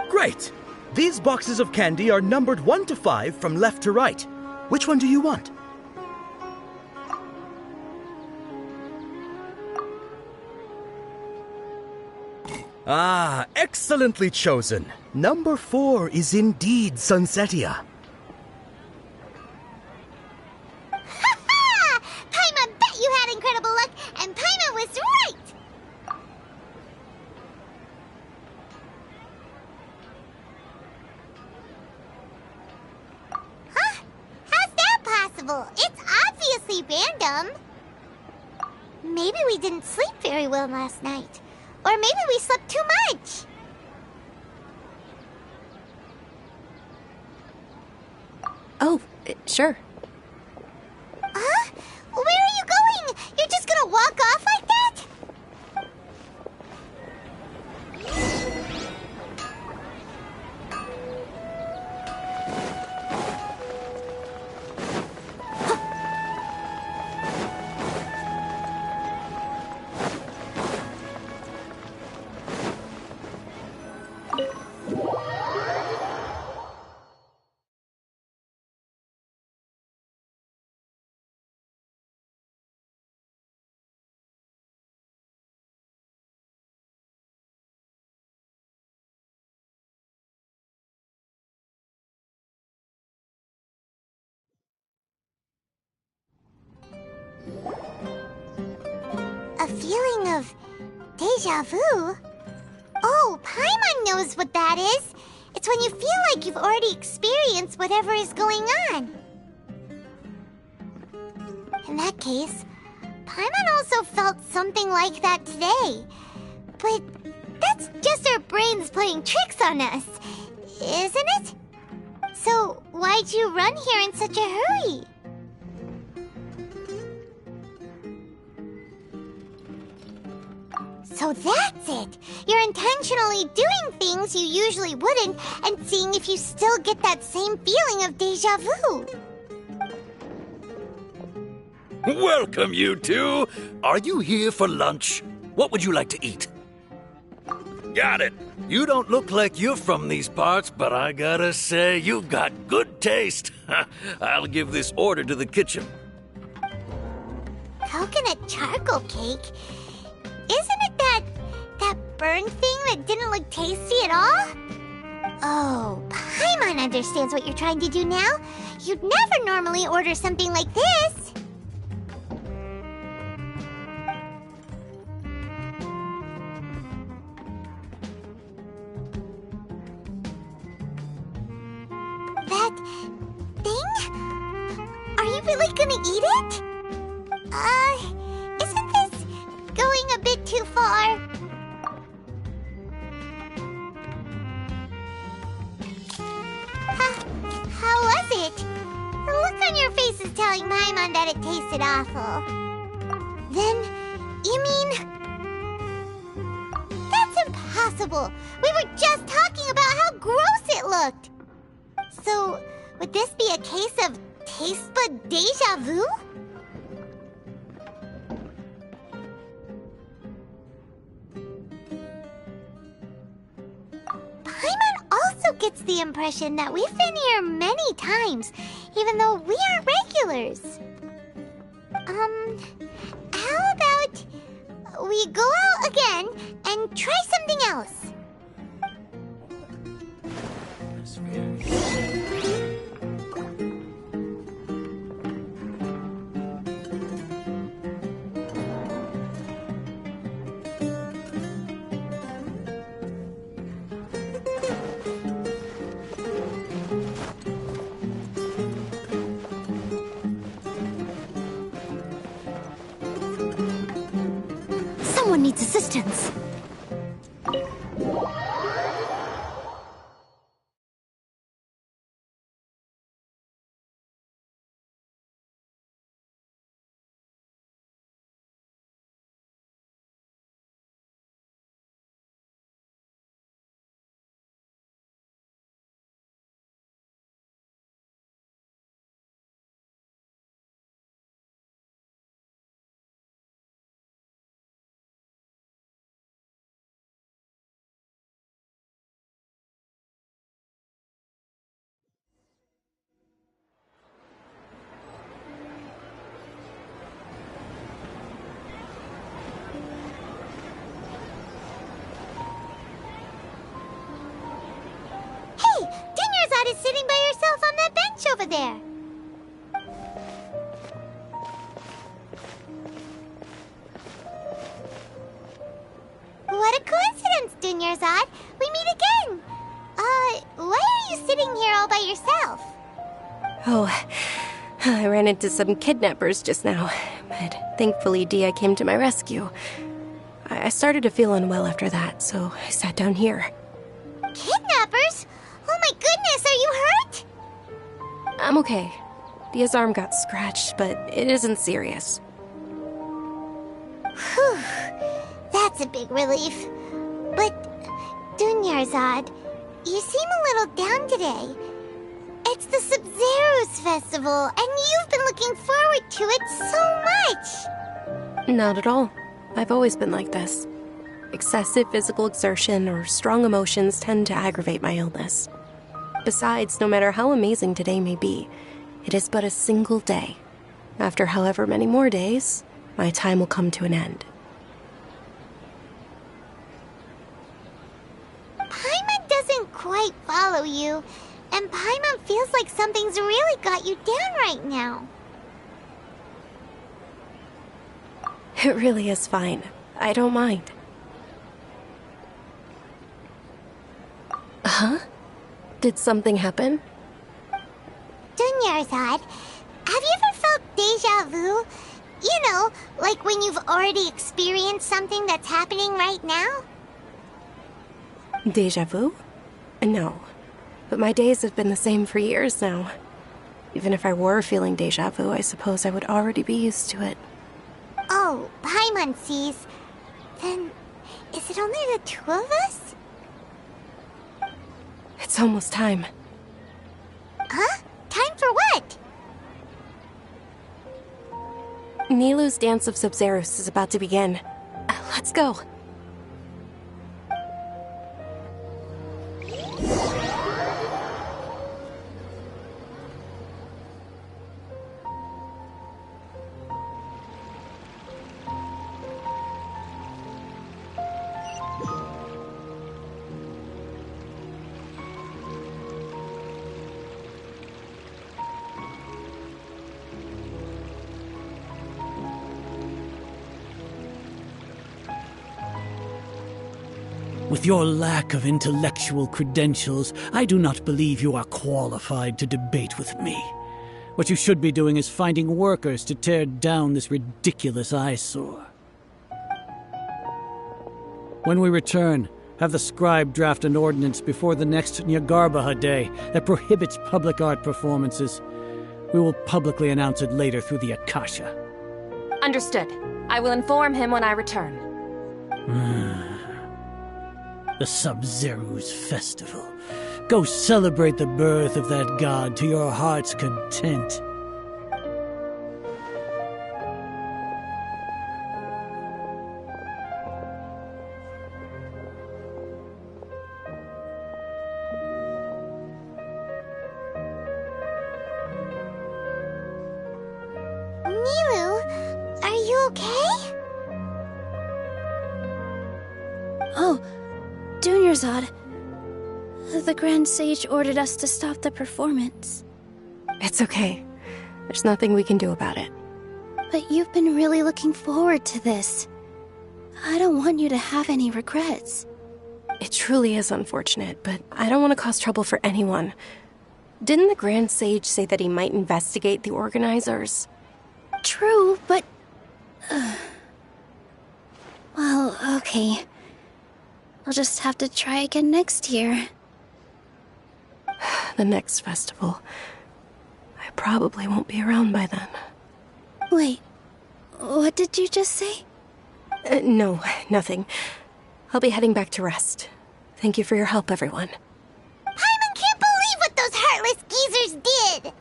Great! These boxes of candy are numbered 1 to 5 from left to right. Which one do you want? Ah, excellently chosen. Number 4 is indeed sunsetia. Ha-ha! Paimon bet you had incredible luck, and Paimon was right! Huh? How's that possible? It's obviously random. Maybe we didn't sleep very well last night. Or maybe we slept too much. Oh, sure. Huh? Where are you going? You're just gonna walk off like that? A feeling of deja vu? Oh, Paimon knows what that is. It's when you feel like you've already experienced whatever is going on. In that case, Paimon also felt something like that today. But that's just our brains playing tricks on us, isn't it? So why'd you run here in such a hurry? So that's it! You're intentionally doing things you usually wouldn't and seeing if you still get that same feeling of deja vu. Welcome, you two. Are you here for lunch? What would you like to eat? Got it. You don't look like you're from these parts, but I gotta say, you've got good taste. I'll give this order to the kitchen. Coconut charcoal cake? Isn't it that burn thing that didn't look tasty at all? Oh, Paimon understands what you're trying to do now. You'd never normally order something like this. That thing? Are you really gonna eat it? Isn't this going a bit too far? How was it? The look on your face is telling Paimon that it tasted awful. Then, you mean... That's impossible! We were just talking about how gross it looked! So, would this be a case of taste bud deja vu? Paimon also gets the impression that we've been here many times, even though we aren't regulars. How about we go out again and try something else? Someone needs assistance. Is sitting by yourself on that bench over there. What a coincidence, Dunyarzad. We meet again. Why are you sitting here all by yourself? Oh, I ran into some kidnappers just now, but thankfully Dia came to my rescue. I started to feel unwell after that, so I sat down here. Kidnappers? Oh my goodness, are you hurt? I'm okay. Dia's arm got scratched, but it isn't serious. Whew. That's a big relief. But, Dunyarzad, you seem a little down today. It's the Sub-Zero's festival, and you've been looking forward to it so much! Not at all. I've always been like this. Excessive physical exertion or strong emotions tend to aggravate my illness. Besides, no matter how amazing today may be, it is but a single day. After however many more days, my time will come to an end. Paimon doesn't quite follow you, and Paimon feels like something's really got you down right now. It really is fine. I don't mind. Huh? Did something happen? Dunyarzad, have you ever felt deja vu? You know, like when you've already experienced something that's happening right now? Deja vu? No. But my days have been the same for years now. Even if I were feeling deja vu, I suppose I would already be used to it. Oh, Paimon sees. Then, is it only the two of us? It's almost time. Huh? Time for what? Nilou's Dance of Sub-Zeros is about to begin. Let's go. With your lack of intellectual credentials, I do not believe you are qualified to debate with me. What you should be doing is finding workers to tear down this ridiculous eyesore. When we return, have the scribe draft an ordinance before the next Nyargarbaha Day that prohibits public art performances. We will publicly announce it later through the Akasha. Understood. I will inform him when I return. The Sub-Zero's festival. Go celebrate the birth of that god to your heart's content. Nilou, are you okay? Oh, Dunyarzad. The Grand Sage ordered us to stop the performance. It's okay. There's nothing we can do about it. But you've been really looking forward to this. I don't want you to have any regrets. It truly is unfortunate, but I don't want to cause trouble for anyone. Didn't the Grand Sage say that he might investigate the organizers? True, but... Well, okay. I'll just have to try again next year. The next festival. I probably won't be around by then. Wait, what did you just say? No, nothing. I'll be heading back to rest. Thank you for your help, everyone. Paimon can't believe what those heartless geezers did!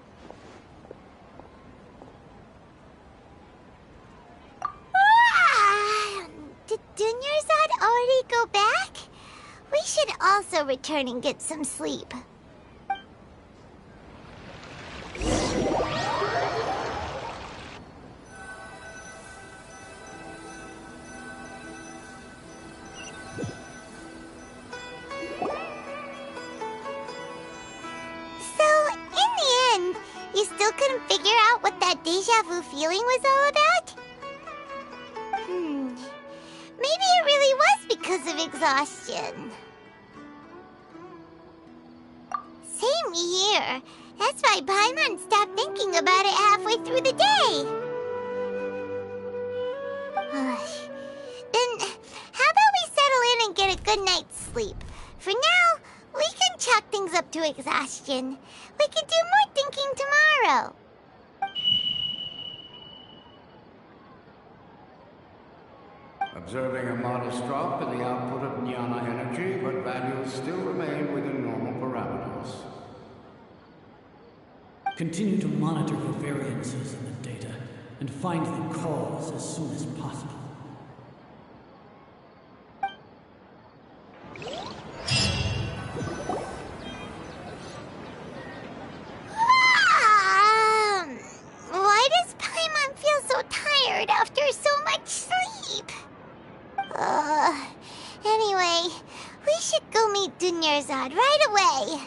Did Dunyarzad already go back? We should also return and get some sleep. You still couldn't figure out what that deja vu feeling was all about? Maybe it really was because of exhaustion. Same here. That's why Paimon stopped thinking about it halfway through the day. Then sleep. For now, we can chalk things up to exhaustion. We can do more thinking tomorrow. Observing a modest drop in the output of jnana energy, but values still remain within normal parameters. Continue to monitor for variances in the data and find the cause as soon as possible. Why does Paimon feel so tired after so much sleep? Anyway, we should go meet Dunyarzad right away.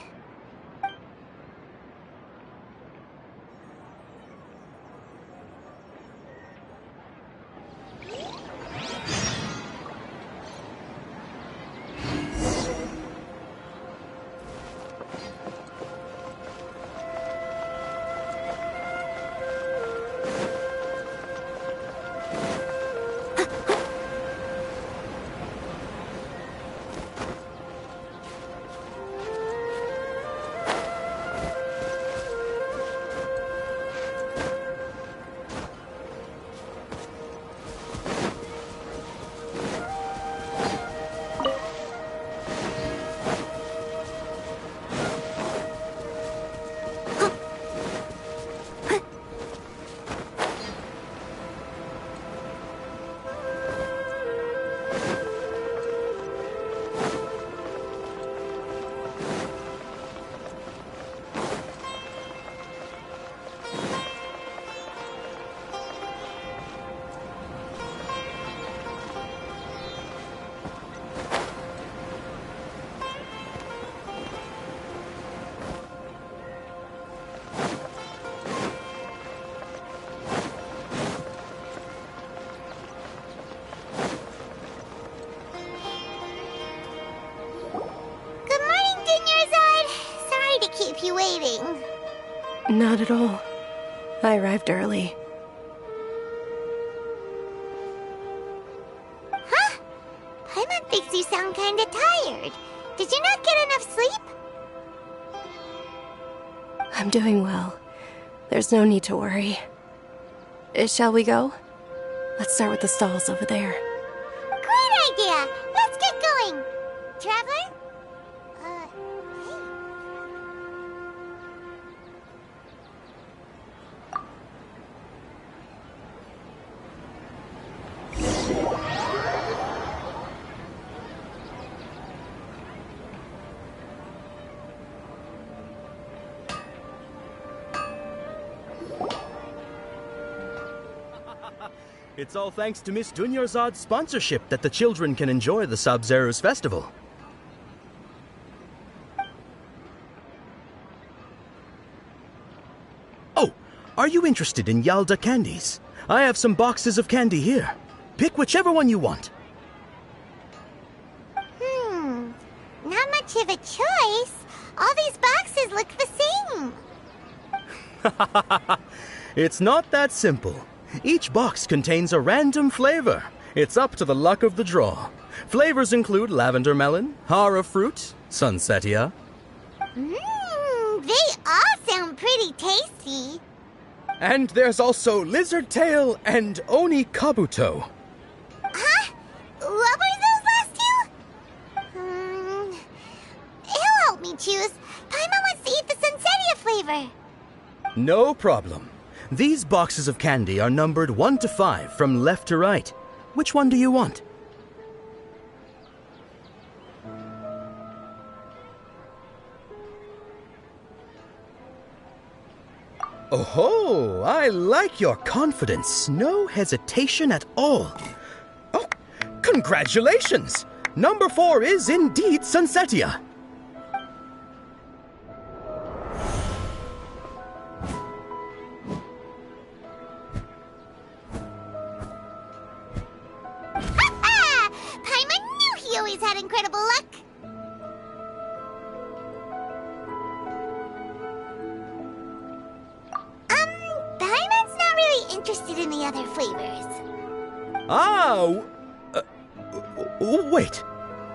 You waiting? Not at all. I arrived early. Huh? Paimon thinks you sound kinda tired. Did you not get enough sleep? I'm doing well. There's no need to worry. Shall we go? Let's start with the stalls over there. Great idea! Let's get going! Traveler? It's all thanks to Miss Dunyarzad's sponsorship that the children can enjoy the Sub-Zero's festival. Oh, are you interested in Yalda candies? I have some boxes of candy here. Pick whichever one you want. Not much of a choice. All these boxes look the same. It's not that simple. Each box contains a random flavor. It's up to the luck of the draw. Flavors include lavender melon, hara fruit, sunsetia. They all sound pretty tasty. And there's also lizard tail and oni kabuto. Huh? What were those last two? He'll help me choose. Paimon wants to eat the sunsetia flavor. No problem. These boxes of candy are numbered 1 to 5 from left to right. Which one do you want? Oh, I like your confidence. No hesitation at all. Oh, congratulations! Number 4 is indeed sunsetia. Had incredible luck. Paimon's not really interested in the other flavors. Wait.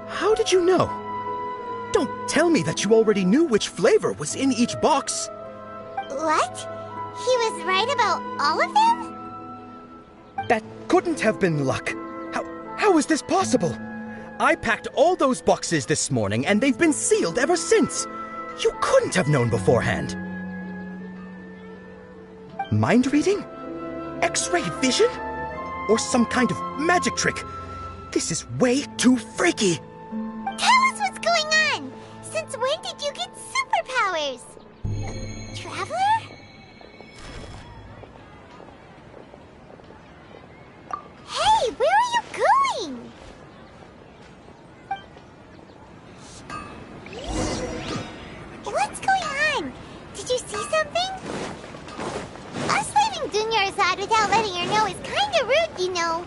How did you know? Don't tell me that you already knew which flavor was in each box. What? He was right about all of them? That couldn't have been luck. How is this possible? I packed all those boxes this morning, and they've been sealed ever since. You couldn't have known beforehand. Mind reading? X-ray vision? Or some kind of magic trick? This is way too freaky. Tell us what's going on! Since when did you get superpowers? Traveler? Hey, where are you going? What's going on? Did you see something? Us leaving Dunyarzad without letting her know is kinda rude, you know.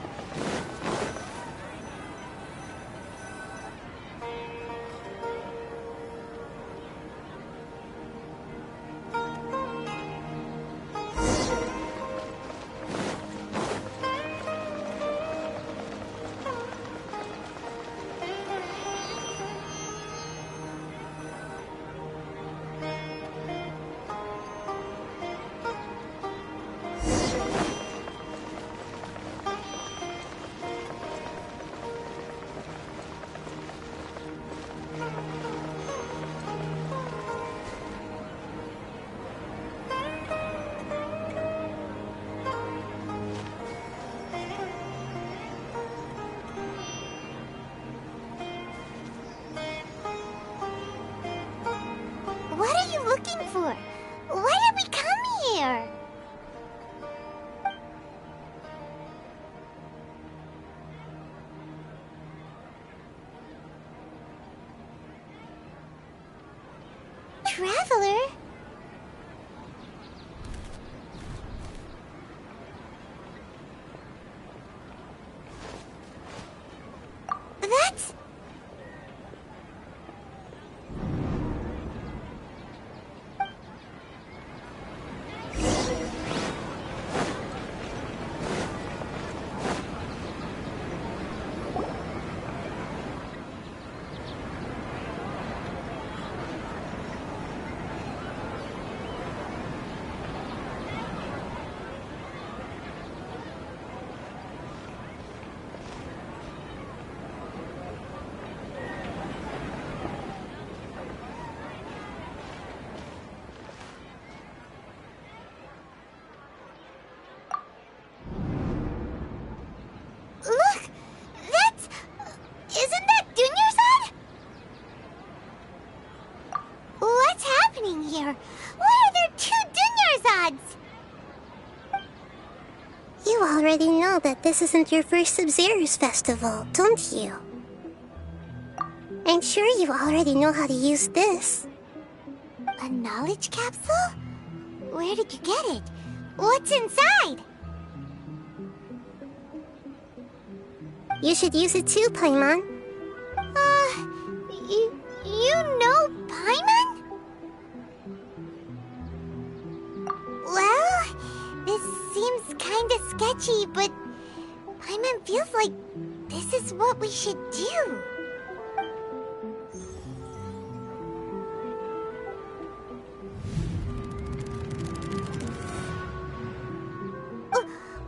What are you looking for? Why did we come here? Traveler? That's... Look! That's... Isn't that Dunyarzad? What's happening here? Why are there two Dunyarzads? You already know that this isn't your first Sub-Zero's festival, don't you? I'm sure you already know how to use this. A knowledge capsule? Where did you get it? What's inside? You should use it too, Paimon. You know Paimon? Well, this seems kinda sketchy, but Paimon feels like this is what we should do.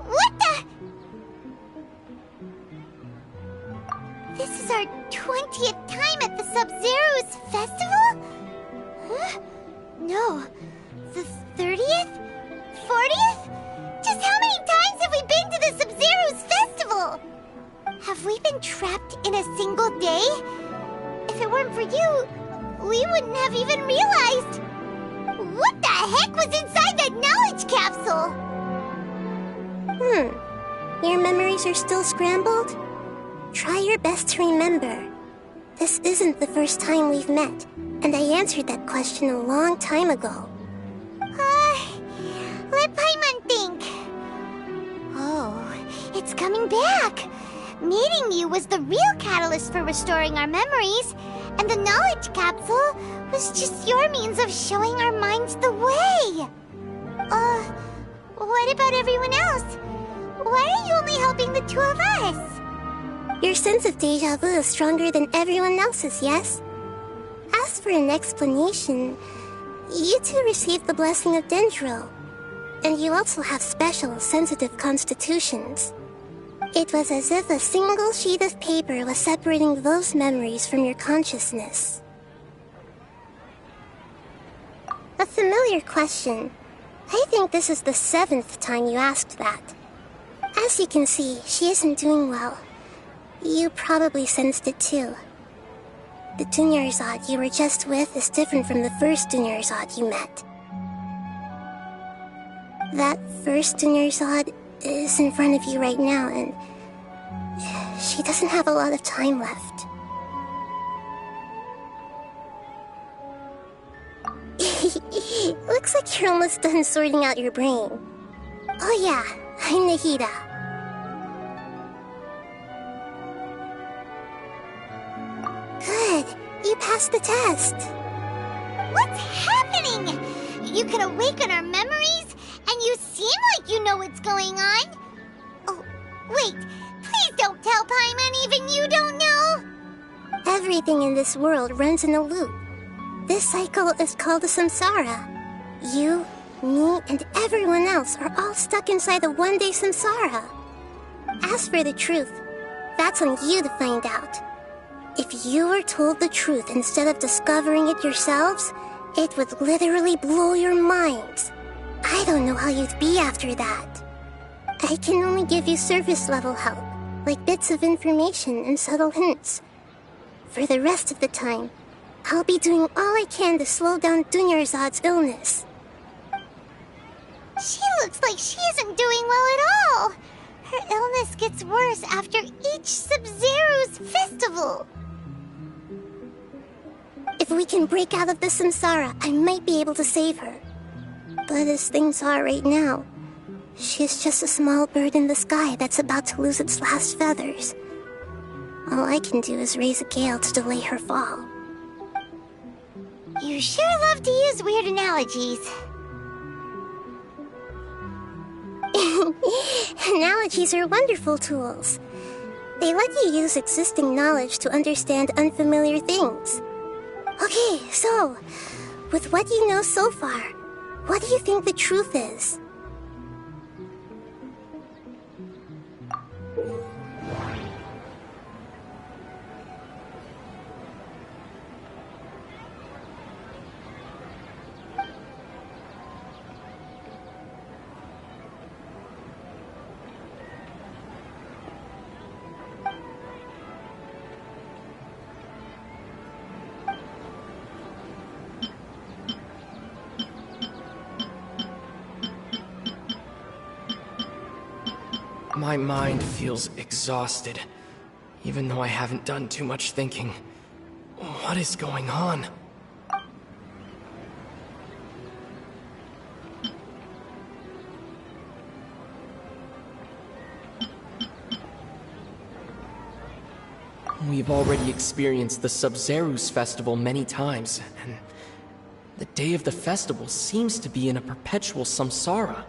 What the? This is our 20th time at the Sub-Zero's festival? Huh? No. The 30th? 40th? Just how many times have we been to the Sub-Zero's festival? Have we been trapped in a single day? If it weren't for you, we wouldn't have even realized. What the heck was inside that knowledge capsule? Your memories are still scrambled? Try your best to remember. This isn't the first time we've met, and I answered that question a long time ago. Let Paimon think. Oh, it's coming back. Meeting you was the real catalyst for restoring our memories, and the knowledge capsule was just your means of showing our minds the way. What about everyone else? Why are you only helping the two of us? Your sense of deja vu is stronger than everyone else's, yes? for an explanation, you two received the blessing of Dendro. And you also have special, sensitive constitutions. It was as if a single sheet of paper was separating those memories from your consciousness. A familiar question. I think this is the 7th time you asked that. As you can see, she isn't doing well. You probably sensed it too. The Dunyarzad you were just with is different from the first Dunyarzad you met. That first Dunyarzad is in front of you right now, and she doesn't have a lot of time left. Looks like you're almost done sorting out your brain. Oh yeah, I'm Nahida. Good, you passed the test. What's happening? You can awaken our memories, and you seem like you know what's going on. Oh, wait, please don't tell Paimon even you don't know. Everything in this world runs in a loop. This cycle is called a samsara. You, me, and everyone else are all stuck inside a one-day samsara. As for the truth, that's on you to find out. If you were told the truth instead of discovering it yourselves, it would literally blow your minds. I don't know how you'd be after that. I can only give you surface-level help, like bits of information and subtle hints. For the rest of the time, I'll be doing all I can to slow down Dunyarzad's illness. She looks like she isn't doing well at all. Her illness gets worse after each Sub-Zero's festival. If we can break out of the samsara, I might be able to save her. But as things are right now, she's just a small bird in the sky that's about to lose its last feathers. All I can do is raise a gale to delay her fall. You sure love to use weird analogies. Analogies are wonderful tools. They let you use existing knowledge to understand unfamiliar things. Okay, so, with what you know so far, what do you think the truth is? My mind feels exhausted, even though I haven't done too much thinking. What is going on? We've already experienced the Sub-Zeru's festival many times, and the day of the festival seems to be in a perpetual samsara.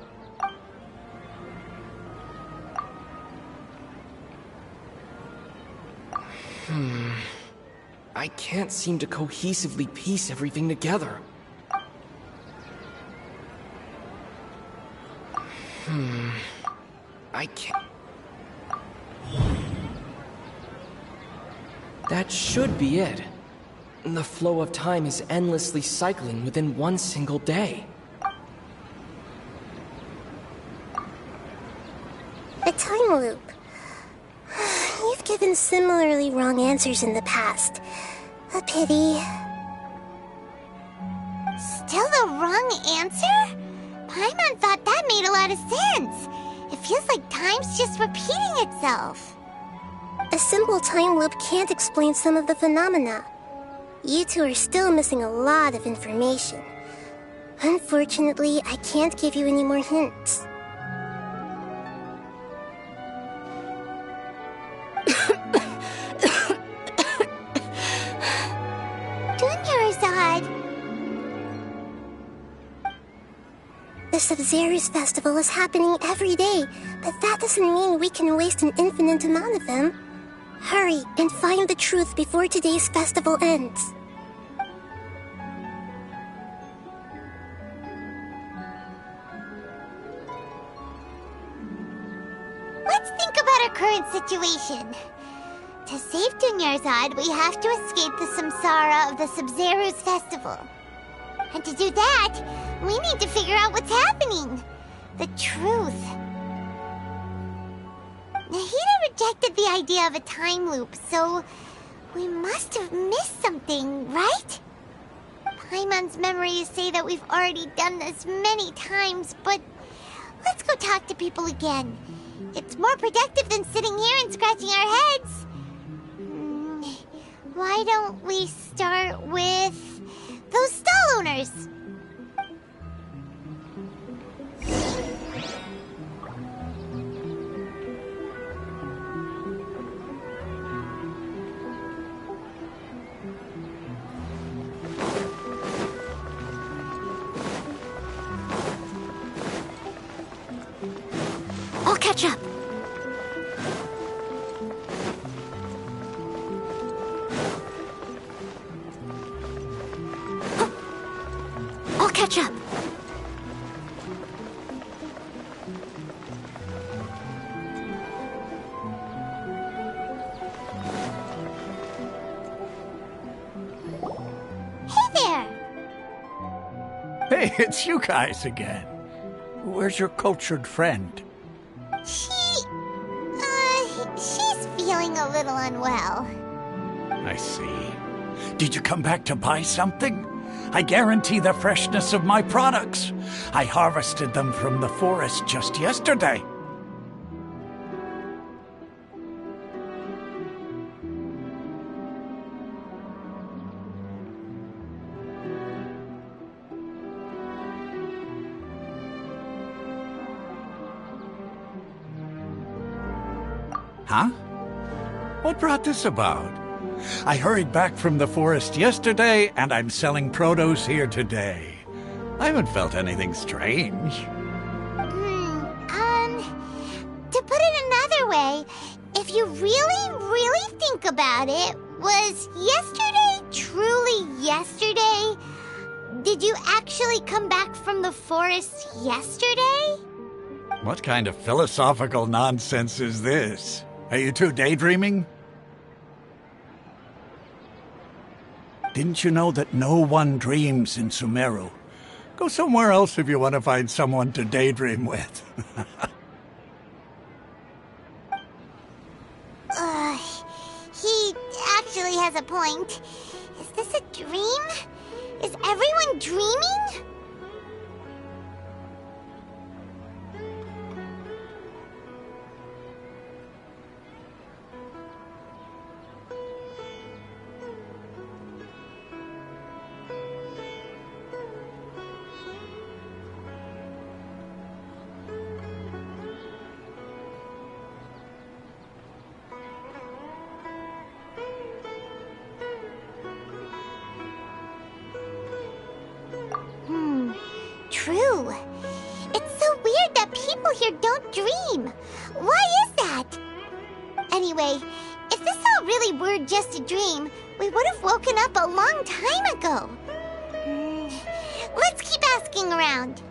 I can't seem to cohesively piece everything together. I can't... That should be it. The flow of time is endlessly cycling within one single day. A time loop. You've given similarly wrong answers in the past. A pity. Still the wrong answer? Paimon thought that made a lot of sense. It feels like time's just repeating itself. A simple time loop can't explain some of the phenomena. You two are still missing a lot of information. Unfortunately, I can't give you any more hints. Dunyarzad! The Sub-Zeru's festival is happening every day, but that doesn't mean we can waste an infinite amount of them. Hurry and find the truth before today's festival ends. current situation. To save Dunyarzad, we have to escape the samsara of the Sub-Zeru's festival. And to do that, we need to figure out what's happening. The truth. Nahida rejected the idea of a time loop, so we must have missed something, right? Paimon's memories say that we've already done this many times, but let's go talk to people again. It's more productive than sitting here and scratching our heads. Why don't we start with those stall owners? I'll catch up. I'll catch up. Hey there! Hey, it's you guys again. Where's your cultured friend? She's feeling a little unwell. I see. Did you come back to buy something? I guarantee the freshness of my products. I harvested them from the forest just yesterday. Huh? What brought this about? I hurried back from the forest yesterday, and I'm selling produce here today. I haven't felt anything strange. To put it another way, if you really think about it, was yesterday truly yesterday? Did you actually come back from the forest yesterday? What kind of philosophical nonsense is this? Are you two daydreaming? Didn't you know that no one dreams in Sumeru? Go somewhere else if you want to find someone to daydream with. He actually has a point. Is this a dream? Is everyone dreaming? True. It's so weird that people here don't dream. Why is that? Anyway, if this all really were just a dream, we would have woken up a long time ago. Let's keep asking around.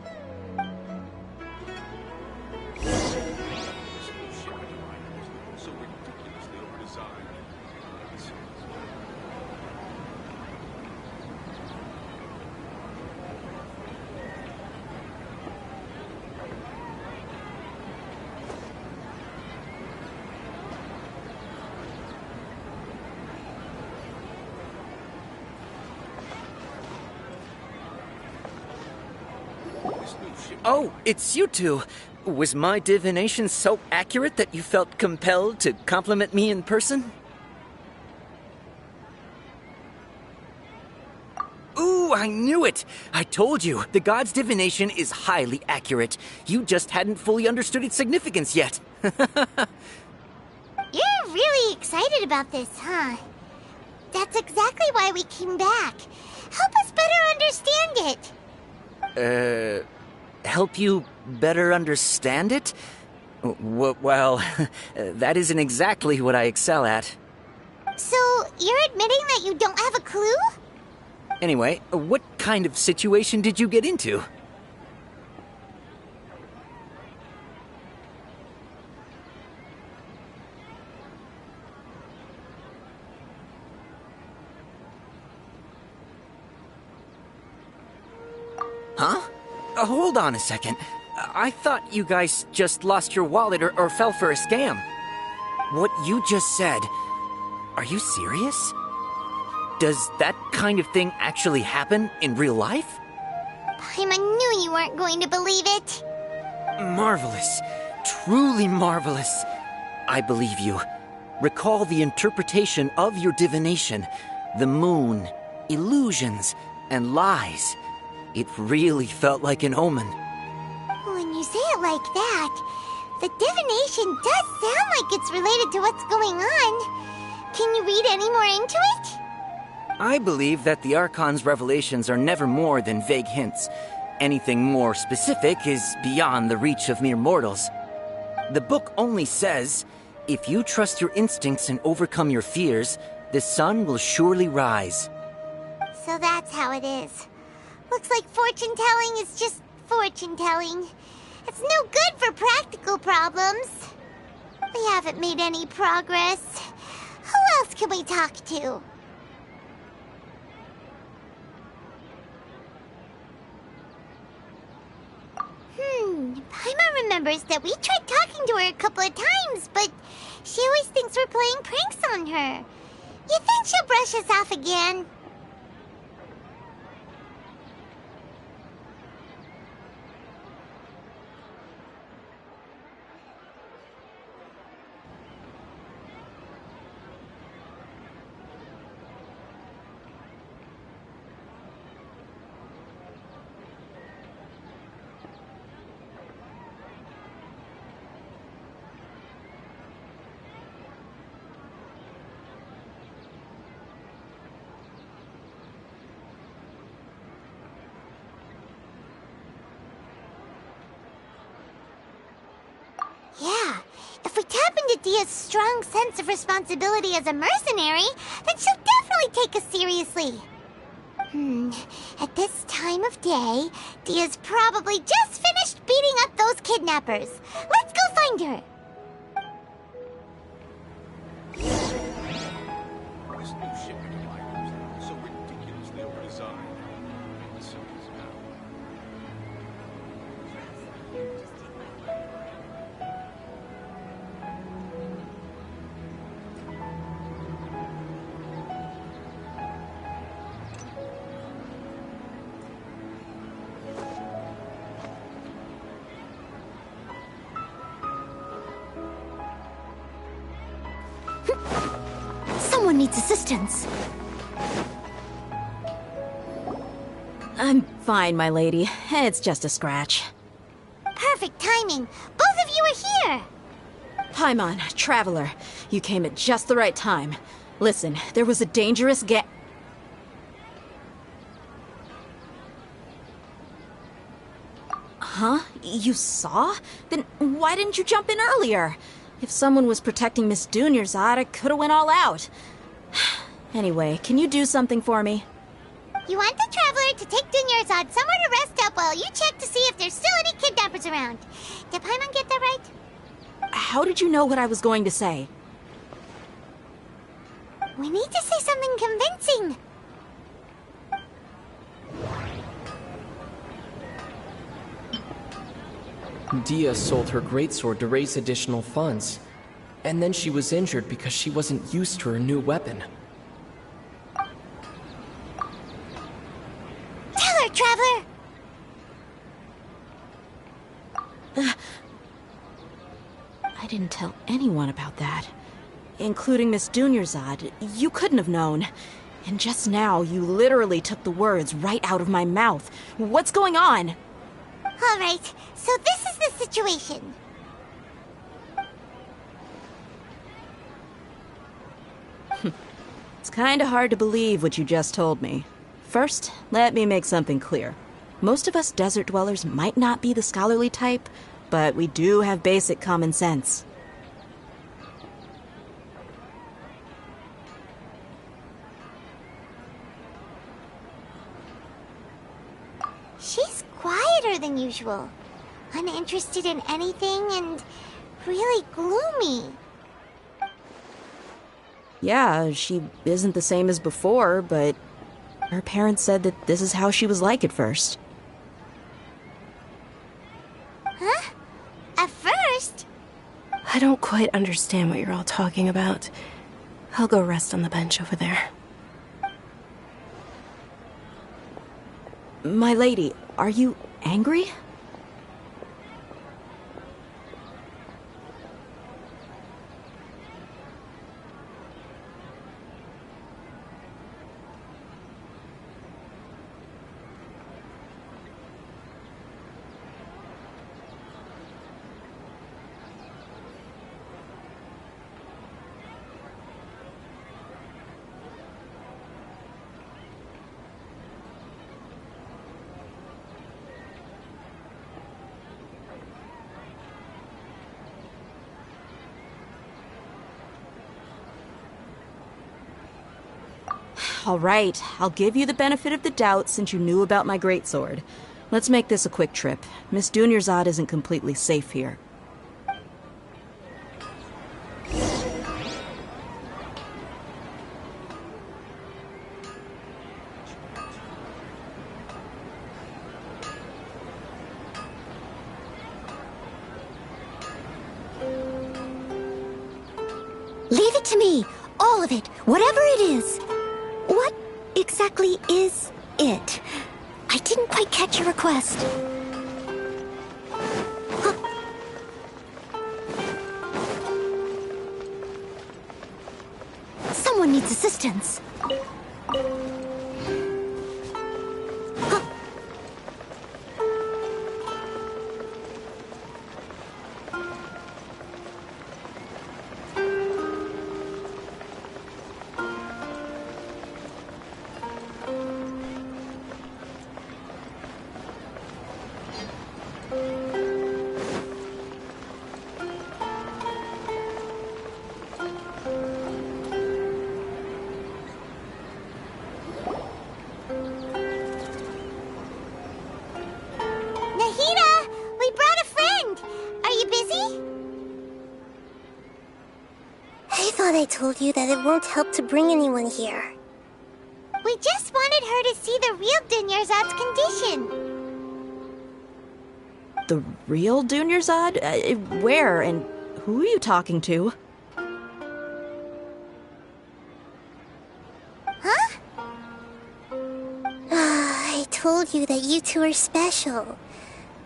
Oh, it's you two. Was my divination so accurate that you felt compelled to compliment me in person? Ooh, I knew it! I told you, the god's divination is highly accurate. You just hadn't fully understood its significance yet. You're really excited about this, huh? That's exactly why we came back. Help us better understand it. Help you better understand it? Well, that isn't exactly what I excel at. So, you're admitting that you don't have a clue? Anyway, what kind of situation did you get into? Huh? Hold on a second. I thought you guys just lost your wallet or fell for a scam. What you just said, are you serious? Does that kind of thing actually happen in real life? Paimon knew you weren't going to believe it. Marvelous. Truly marvelous. I believe you. Recall the interpretation of your divination. The moon, illusions, and lies. It really felt like an omen. When you say it like that, the divination does sound like it's related to what's going on. Can you read any more into it? I believe that the Archon's revelations are never more than vague hints. Anything more specific is beyond the reach of mere mortals. The book only says, if you trust your instincts and overcome your fears, the sun will surely rise. So that's how it is. Looks like fortune-telling is just fortune-telling. It's no good for practical problems. We haven't made any progress. Who else can we talk to? Paimon remembers that we tried talking to her a couple of times, but she always thinks we're playing pranks on her. You think she'll brush us off again? Yeah, if we tap into Dia's strong sense of responsibility as a mercenary, then she'll definitely take us seriously. At this time of day, Dia's probably just finished beating up those kidnappers. Let's go find her. This new shipping device is so ridiculously overdesigned. So is now. Someone needs assistance. I'm fine, my lady. It's just a scratch. Perfect timing. Both of you are here. Paimon, Traveler, you came at just the right time. Listen, there was a dangerous Huh? You saw? Then why didn't you jump in earlier? If someone was protecting Miss Dunyarzad, I could have went all out. Anyway, can you do something for me? You want the Traveler to take Dunyarzad somewhere to rest up while you check to see if there's still any kidnappers around. Did Paimon get that right? How did you know what I was going to say? We need to say something convincing. Dia sold her greatsword to raise additional funds. And then she was injured because she wasn't used to her new weapon. Tell her, Traveler! I didn't tell anyone about that. Including Miss Dunyarzad. You couldn't have known. And just now, you literally took the words right out of my mouth. What's going on? All right, so this is the situation. It's kinda hard to believe what you just told me. First, let me make something clear. Most of us desert dwellers might not be the scholarly type, but we do have basic common sense. She's quieter than usual. Uninterested in anything and really gloomy. Yeah, she isn't the same as before, but her parents said that this is how she was like at first. I don't quite understand what you're all talking about. I'll go rest on the bench over there. My lady, are you angry? All right, I'll give you the benefit of the doubt since you knew about my greatsword. Let's make this a quick trip. Miss Dunyarzad isn't completely safe here. Leave it to me! All of it! Whatever it is! What exactly is it? I didn't quite catch your request. Huh. Someone needs assistance. I told you that it won't help to bring anyone here. We just wanted her to see the real Dunyarzad's condition. The real Dunyarzad? Where and who are you talking to? Huh? I told you that you two are special.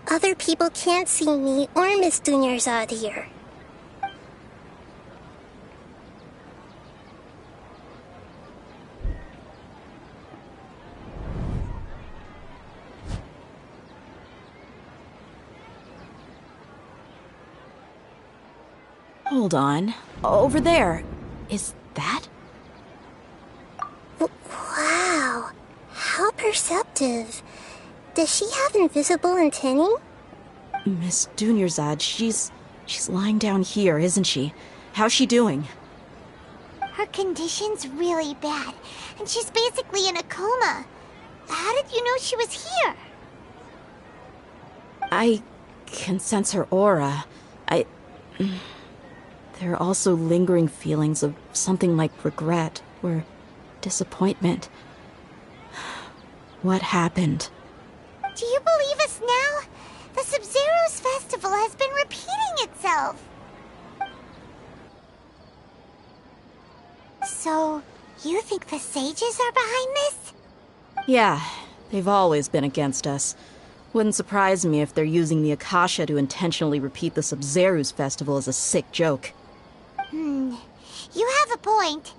Other people can't see me or Miss Dunyarzad here. Hold on. Over there. Is that? Wow. How perceptive. Does she have invisible antennae? Miss Dunyarzad, she's lying down here, isn't she? How's she doing? Her condition's really bad, and she's basically in a coma. How did you know she was here? I can sense her aura. There are also lingering feelings of something like regret or disappointment. What happened? Do you believe us now? The Sumeru's festival has been repeating itself. So, you think the sages are behind this? Yeah, they've always been against us. Wouldn't surprise me if they're using the Akasha to intentionally repeat the Sumeru's festival as a sick joke. You have a point.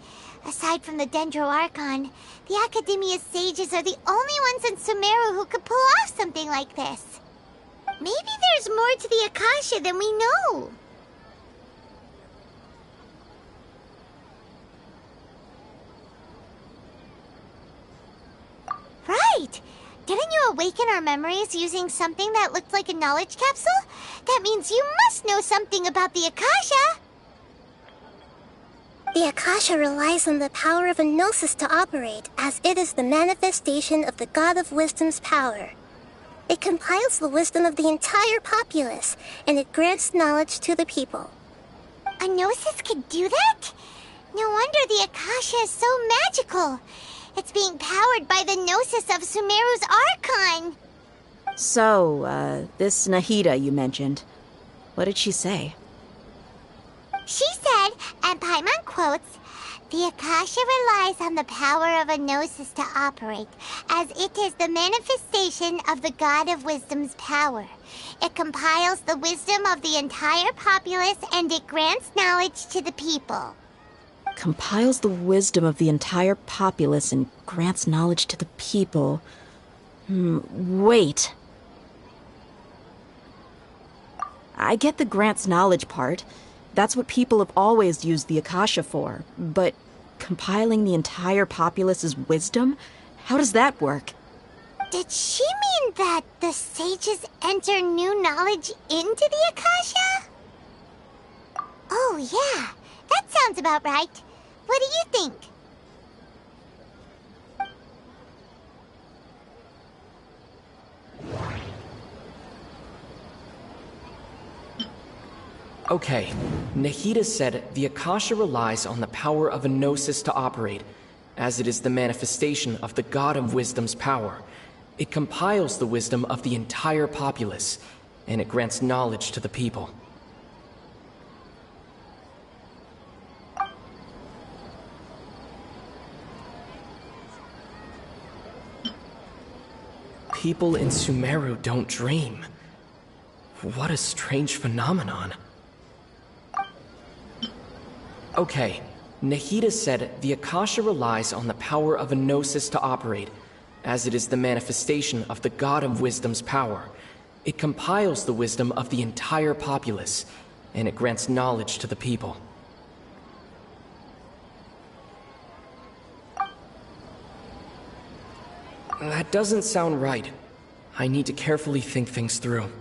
Aside from the Dendro Archon, the Academia's sages are the only ones in Sumeru who could pull off something like this. Maybe there's more to the Akasha than we know. Right! Didn't you awaken our memories using something that looked like a knowledge capsule? That means you must know something about the Akasha! The Akasha relies on the power of a gnosis to operate, as it is the manifestation of the God of Wisdom's power. It compiles the wisdom of the entire populace, and it grants knowledge to the people. A gnosis could do that? No wonder the Akasha is so magical. It's being powered by the gnosis of Sumeru's Archon. So, this Nahida you mentioned, what did she say? She said, and Paimon quotes, "The Akasha relies on the power of a gnosis to operate, as it is the manifestation of the God of Wisdom's power. It compiles the wisdom of the entire populace and it grants knowledge to the people." Compiles the wisdom of the entire populace and grants knowledge to the people. Wait. I get the grants knowledge part. That's what people have always used the Akasha for. But compiling the entire populace's wisdom? How does that work? Did she mean that the sages enter new knowledge into the Akasha? Oh, yeah. That sounds about right. What do you think? Okay, Nahida said the Akasha relies on the power of a gnosis to operate, as it is the manifestation of the God of Wisdom's power. It compiles the wisdom of the entire populace, and it grants knowledge to the people. People in Sumeru don't dream. What a strange phenomenon. Okay, Nahida said the Akasha relies on the power of a gnosis to operate, as it is the manifestation of the God of Wisdom's power. It compiles the wisdom of the entire populace, and it grants knowledge to the people. That doesn't sound right. I need to carefully think things through.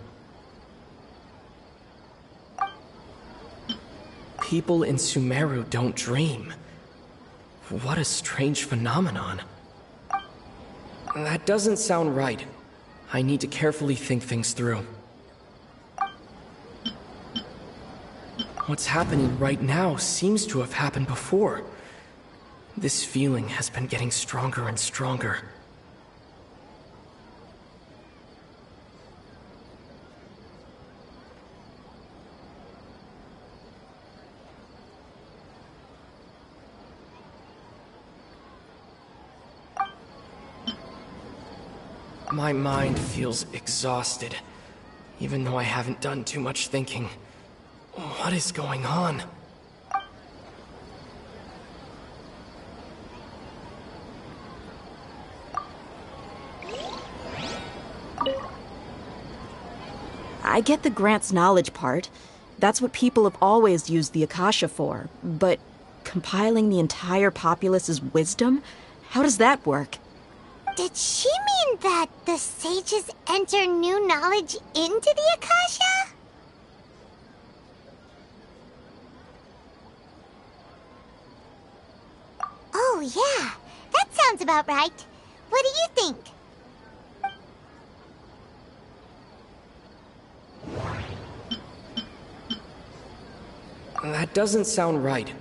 People in Sumeru don't dream. What a strange phenomenon. That doesn't sound right. I need to carefully think things through. What's happening right now seems to have happened before. This feeling has been getting stronger and stronger. My mind feels exhausted, even though I haven't done too much thinking. What is going on? I get the grants knowledge part. That's what people have always used the Akasha for. But compiling the entire populace's wisdom? How does that work? Did she mean that the sages enter new knowledge into the Akasha? Oh, yeah. That sounds about right. What do you think? That doesn't sound right.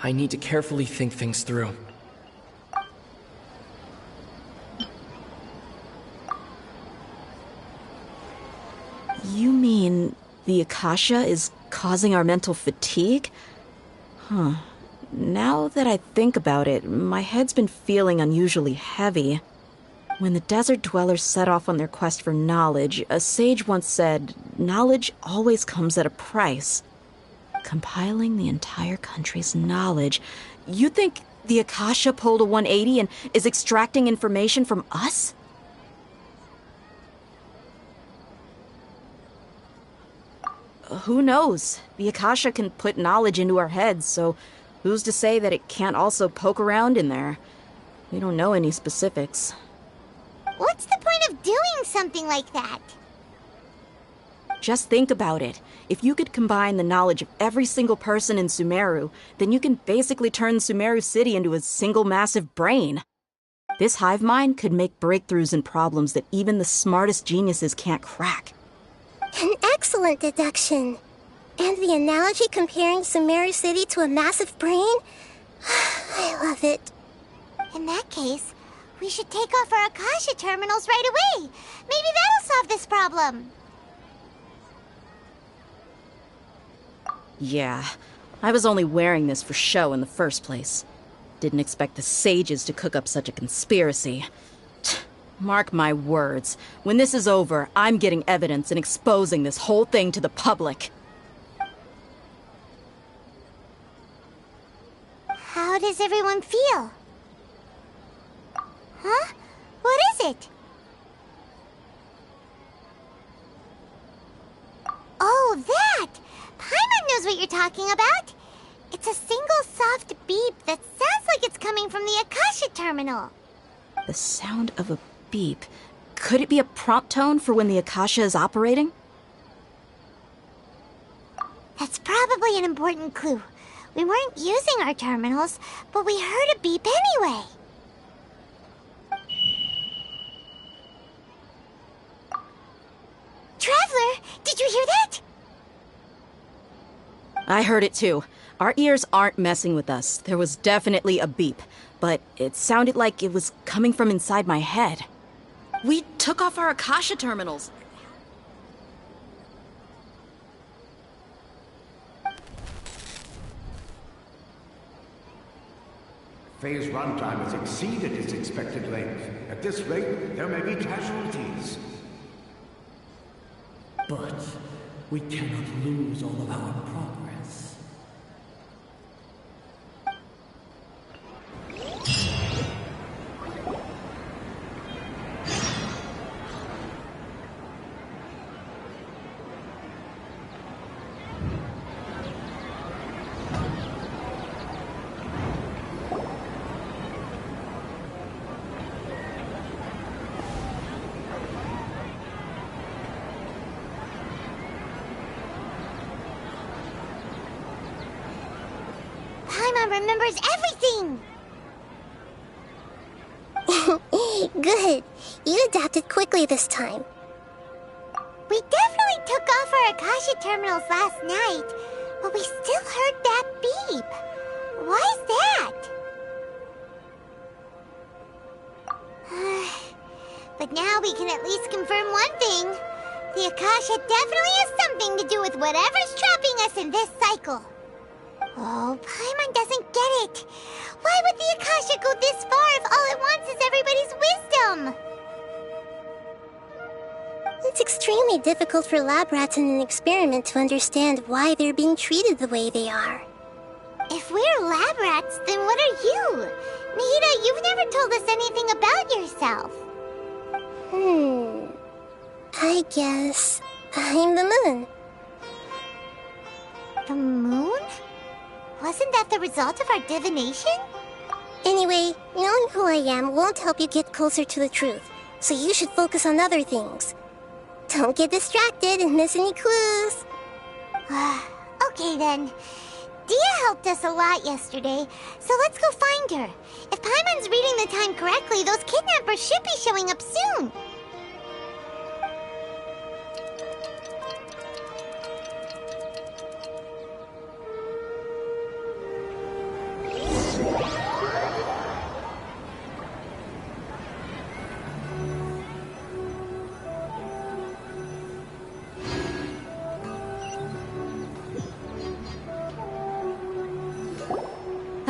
I need to carefully think things through. You mean the Akasha is causing our mental fatigue? Huh. Now that I think about it, my head's been feeling unusually heavy. When the desert dwellers set off on their quest for knowledge, a sage once said, "Knowledge always comes at a price." Compiling the entire country's knowledge. You think the Akasha pulled a 180 and is extracting information from us? Who knows? The Akasha can put knowledge into our heads, so who's to say that it can't also poke around in there? We don't know any specifics. What's the point of doing something like that? Just think about it. If you could combine the knowledge of every single person in Sumeru, then you can basically turn Sumeru City into a single massive brain. This hive mind could make breakthroughs in problems that even the smartest geniuses can't crack. An excellent deduction. And the analogy comparing Sumeru City to a massive brain? I love it. In that case, we should take off our Akasha terminals right away. Maybe that'll solve this problem. Yeah. I was only wearing this for show in the first place. Didn't expect the sages to cook up such a conspiracy. Mark my words. When this is over, I'm getting evidence and exposing this whole thing to the public. How does everyone feel? Huh? What is it? Oh, that! Paimon knows what you're talking about. It's a single soft beep that sounds like it's coming from the Akasha terminal. The sound of a beep. Could it be a prompt tone for when the Akasha is operating? That's probably an important clue. We weren't using our terminals, but we heard a beep anyway. Traveler, did you hear that? I heard it too. Our ears aren't messing with us. There was definitely a beep, but it sounded like it was coming from inside my head. We took off our Akasha terminals. Phase runtime has exceeded its expected length. At this rate, there may be casualties. But we cannot lose all of our progress. Paimon remembers everything! Good. You adapted quickly this time. We definitely took off our Akasha terminals last night, but we still heard that beep. Why is that? But now we can at least confirm one thing. The Akasha definitely has something to do with whatever's trapping us in this cycle. Oh, Paimon doesn't get it. Why would the Akasha go this far if all it wants is everybody's wisdom? It's extremely difficult for lab rats in an experiment to understand why they're being treated the way they are. If we're lab rats, then what are you? Nahida, you've never told us anything about yourself. I guess I'm the moon. The moon? Wasn't that the result of our divination? Anyway, knowing who I am won't help you get closer to the truth, so you should focus on other things. Don't get distracted and miss any clues. Okay then. Dia helped us a lot yesterday, so let's go find her. If Paimon's reading the time correctly, those kidnappers should be showing up soon.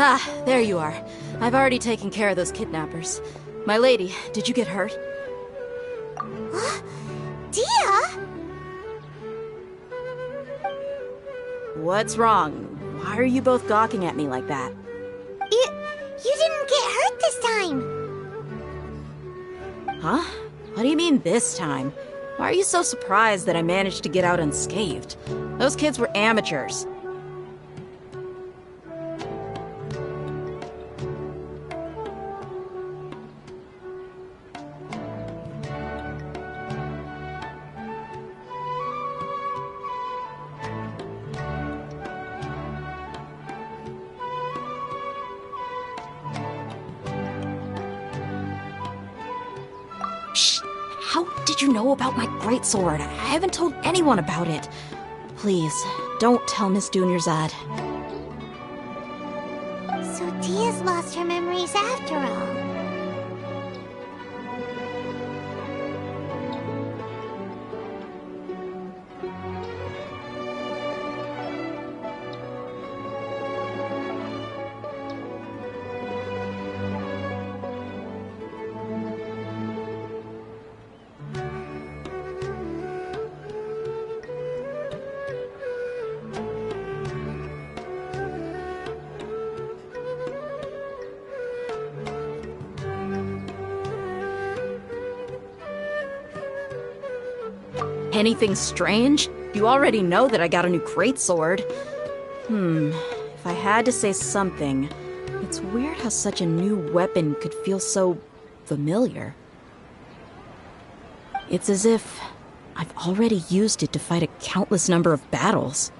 Ah, there you are. I've already taken care of those kidnappers. My lady, did you get hurt? Dia? What's wrong? Why are you both gawking at me like that? You didn't get hurt this time. Huh? What do you mean this time? Why are you so surprised that I managed to get out unscathed? Those kids were amateurs. How did you know about my greatsword? I haven't told anyone about it. Please, don't tell Miss Dunyarzad. So Dia's lost her memories after all. Anything strange? You already know that I got a new greatsword. If I had to say something, it's weird how such a new weapon could feel so familiar. It's as if I've already used it to fight a countless number of battles.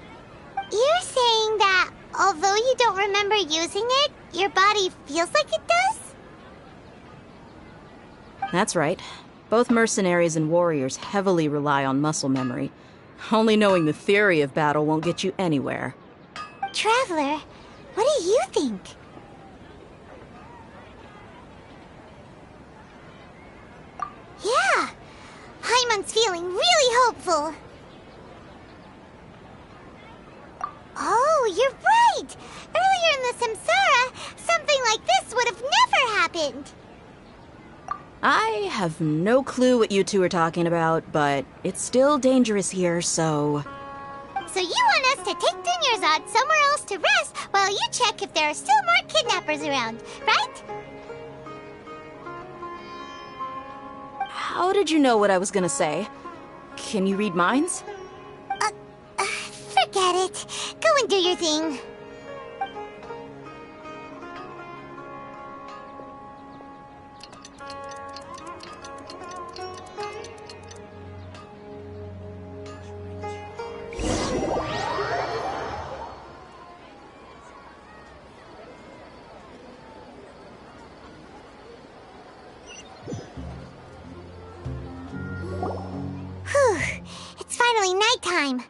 You're saying that although you don't remember using it, your body feels like it does? That's right. Both mercenaries and warriors heavily rely on muscle memory. Only knowing the theory of battle won't get you anywhere. Traveler, what do you think? Yeah, Paimon's feeling really hopeful. Oh, you're right! Earlier in the Samsara, something like this would have never happened. I have no clue what you two are talking about, but it's still dangerous here, so... So you want us to take Dunyarzad somewhere else to rest while you check if there are still more kidnappers around, right? How did you know what I was gonna say? Can you read minds? Forget it. Go and do your thing. It's finally nighttime.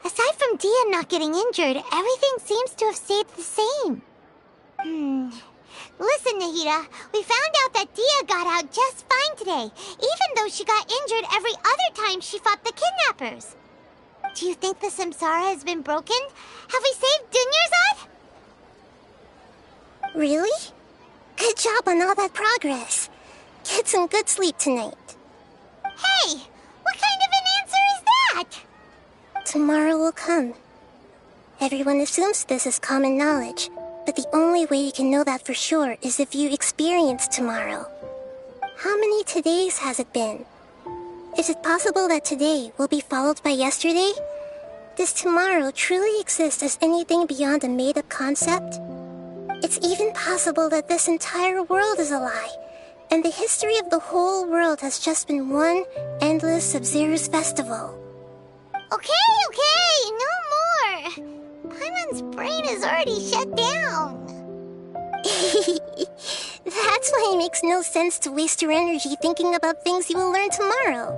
Aside from Dia not getting injured, everything seems to have stayed the same. Listen, Nahida, we found out that Dia got out just fine today, even though she got injured every other time she fought the kidnappers. Do you think the Samsara has been broken? Have we saved Dunyarzad? Really? Good job on all that progress. Get some good sleep tonight. Hey, what kind of an answer is that? Tomorrow will come. Everyone assumes this is common knowledge, but the only way you can know that for sure is if you experience tomorrow. How many todays has it been? Is it possible that today will be followed by yesterday? Does tomorrow truly exist as anything beyond a made-up concept? It's even possible that this entire world is a lie, and the history of the whole world has just been one endless Sub-Zero's festival. Okay, no more. Paimon's brain is already shut down. That's why it makes no sense to waste your energy thinking about things you will learn tomorrow.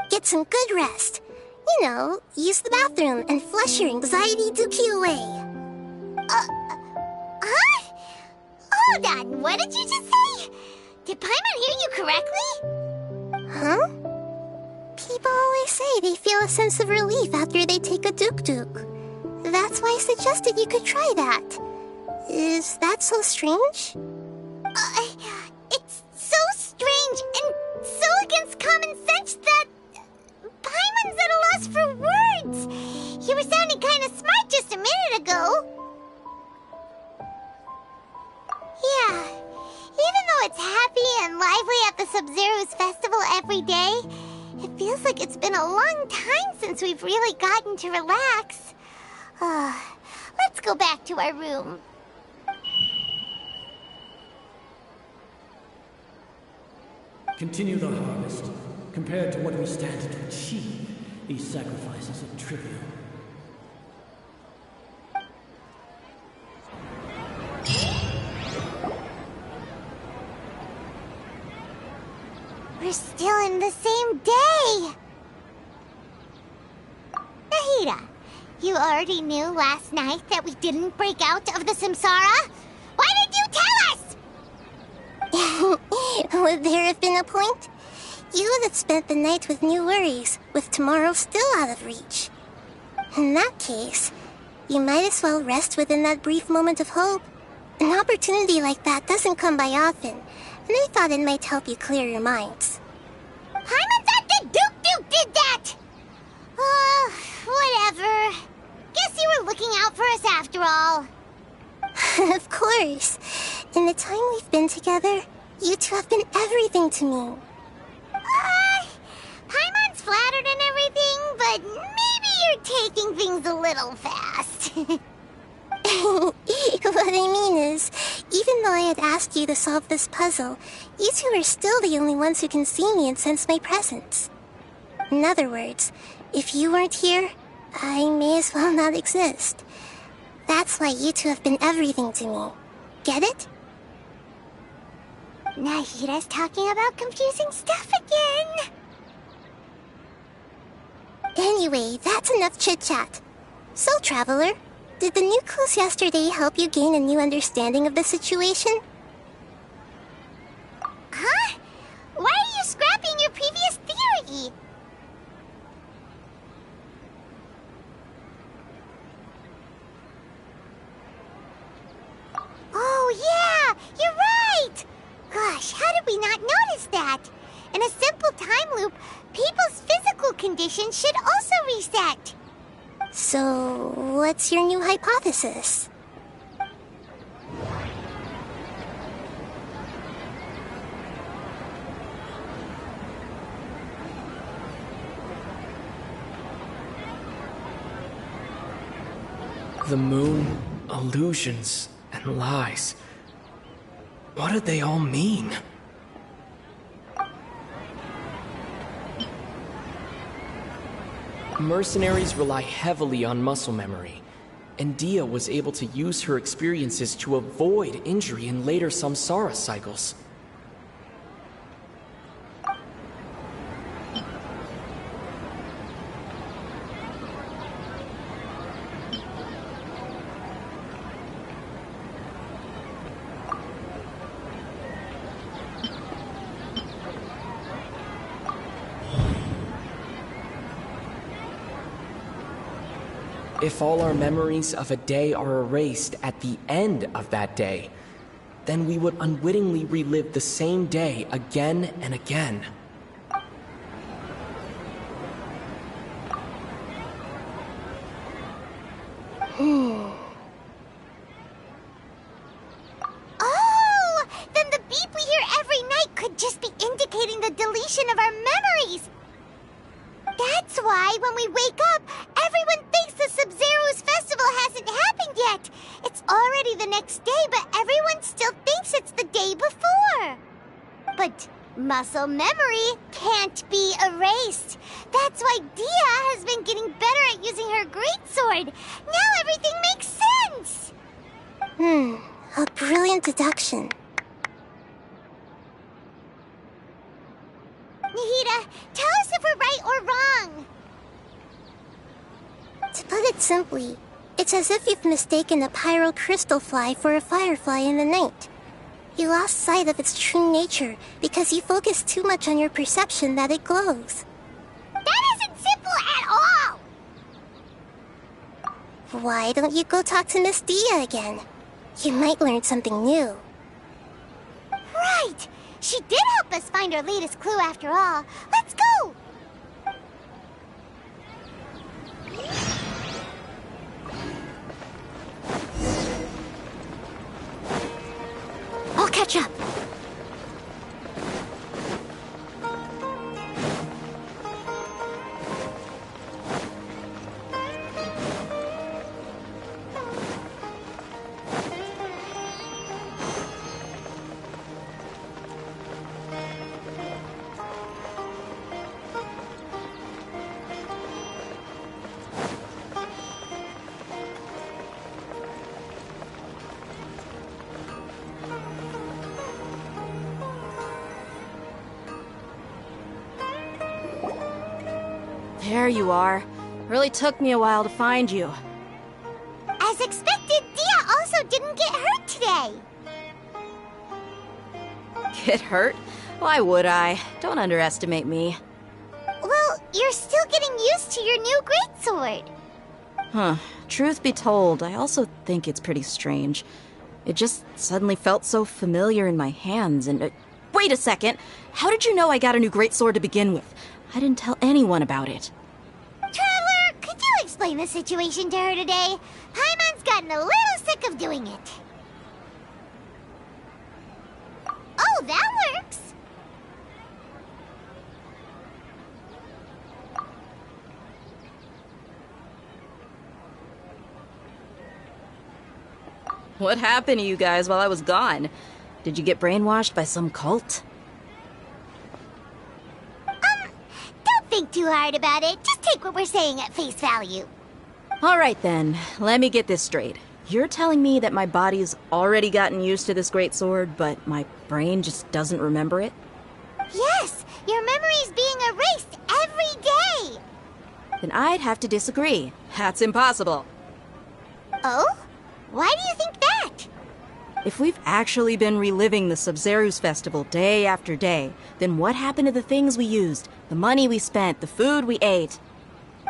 Get some good rest. You know, use the bathroom and flush your anxiety dookie away. Huh? Hold on, what did you just say? Did Paimon hear you correctly? Huh? People always say they feel a sense of relief after they take a duk-duk. That's why I suggested you could try that. Is that so strange? It's so strange and so against common sense that Paimon's at a loss for words. You were sounding kind of smart just a minute ago. Yeah, even though it's happy and lively at the Sub-Zero's festival every day, it feels like it's been a long time since we've really gotten to relax. Let's go back to our room. Continue the harvest. Compared to what we stand to achieve, these sacrifices are trivial. We're still in the same day! Nahida, you already knew last night that we didn't break out of the Samsara? Why did you tell us? Would there have been a point? You would have spent the night with new worries, with tomorrow still out of reach. In that case, you might as well rest within that brief moment of hope. An opportunity like that doesn't come by often, and I thought it might help you clear your minds. Paimon thought the Duke did that! Whatever. Guess you were looking out for us after all. Of course. In the time we've been together, you two have been everything to me. but maybe you're taking things a little fast. What I mean is, even though I had asked you to solve this puzzle, you two are still the only ones who can see me and sense my presence. In other words, if you weren't here, I may as well not exist. That's why you two have been everything to me. Get it? Nahita's talking about confusing stuff again. Anyway, that's enough chit-chat. So, Traveler, did the new clues yesterday help you gain a new understanding of the situation? Huh? Why are you scrapping your previous theory? Oh, yeah! You're right! Gosh, how did we not notice that? In a simple time loop, people's physical conditions should also reset. So, what's your new hypothesis? The moon, illusions, and lies. What do they all mean? Mercenaries rely heavily on muscle memory, and Dia was able to use her experiences to avoid injury in later samsara cycles. If all our memories of a day are erased at the end of that day, then we would unwittingly relive the same day again and again. Oh! Then the beep we hear every night could just be indicating the deletion of our memories! That's why when we wake up, everyone thinks the Sub-Zero's festival hasn't happened yet. It's already the next day, but everyone still thinks it's the day before. But muscle memory can't be erased. That's why Dia has been getting better at using her greatsword. Now everything makes sense. A brilliant deduction. Nahita, tell us if we're right or wrong. To put it simply, it's as if you've mistaken a pyro crystal fly for a firefly in the night. You lost sight of its true nature because you focused too much on your perception that it glows. That isn't simple at all! Why don't you go talk to Miss Dia again? You might learn something new. Right! She did help us find our latest clue after all. Let's go! I'll catch up. There you are. Really took me a while to find you. As expected, Dia also didn't get hurt today. Get hurt? Why would I? Don't underestimate me. Well, you're still getting used to your new greatsword. Huh. Truth be told, I also think it's pretty strange. It just suddenly felt so familiar in my hands and... wait a second! How did you know I got a new greatsword to begin with? I didn't tell anyone about it. Traveler, could you explain the situation to her today? Paimon's gotten a little sick of doing it. Oh, that works. What happened to you guys while I was gone? Did you get brainwashed by some cult? Don't think too hard about it. Just take what we're saying at face value. All right then, let me get this straight. You're telling me that my body's already gotten used to this great sword, but my brain just doesn't remember it? Yes, your memory's being erased every day. Then I'd have to disagree. That's impossible. Oh? Why do you think that? If we've actually been reliving the Sumeru's festival day after day, then what happened to the things we used, the money we spent, the food we ate?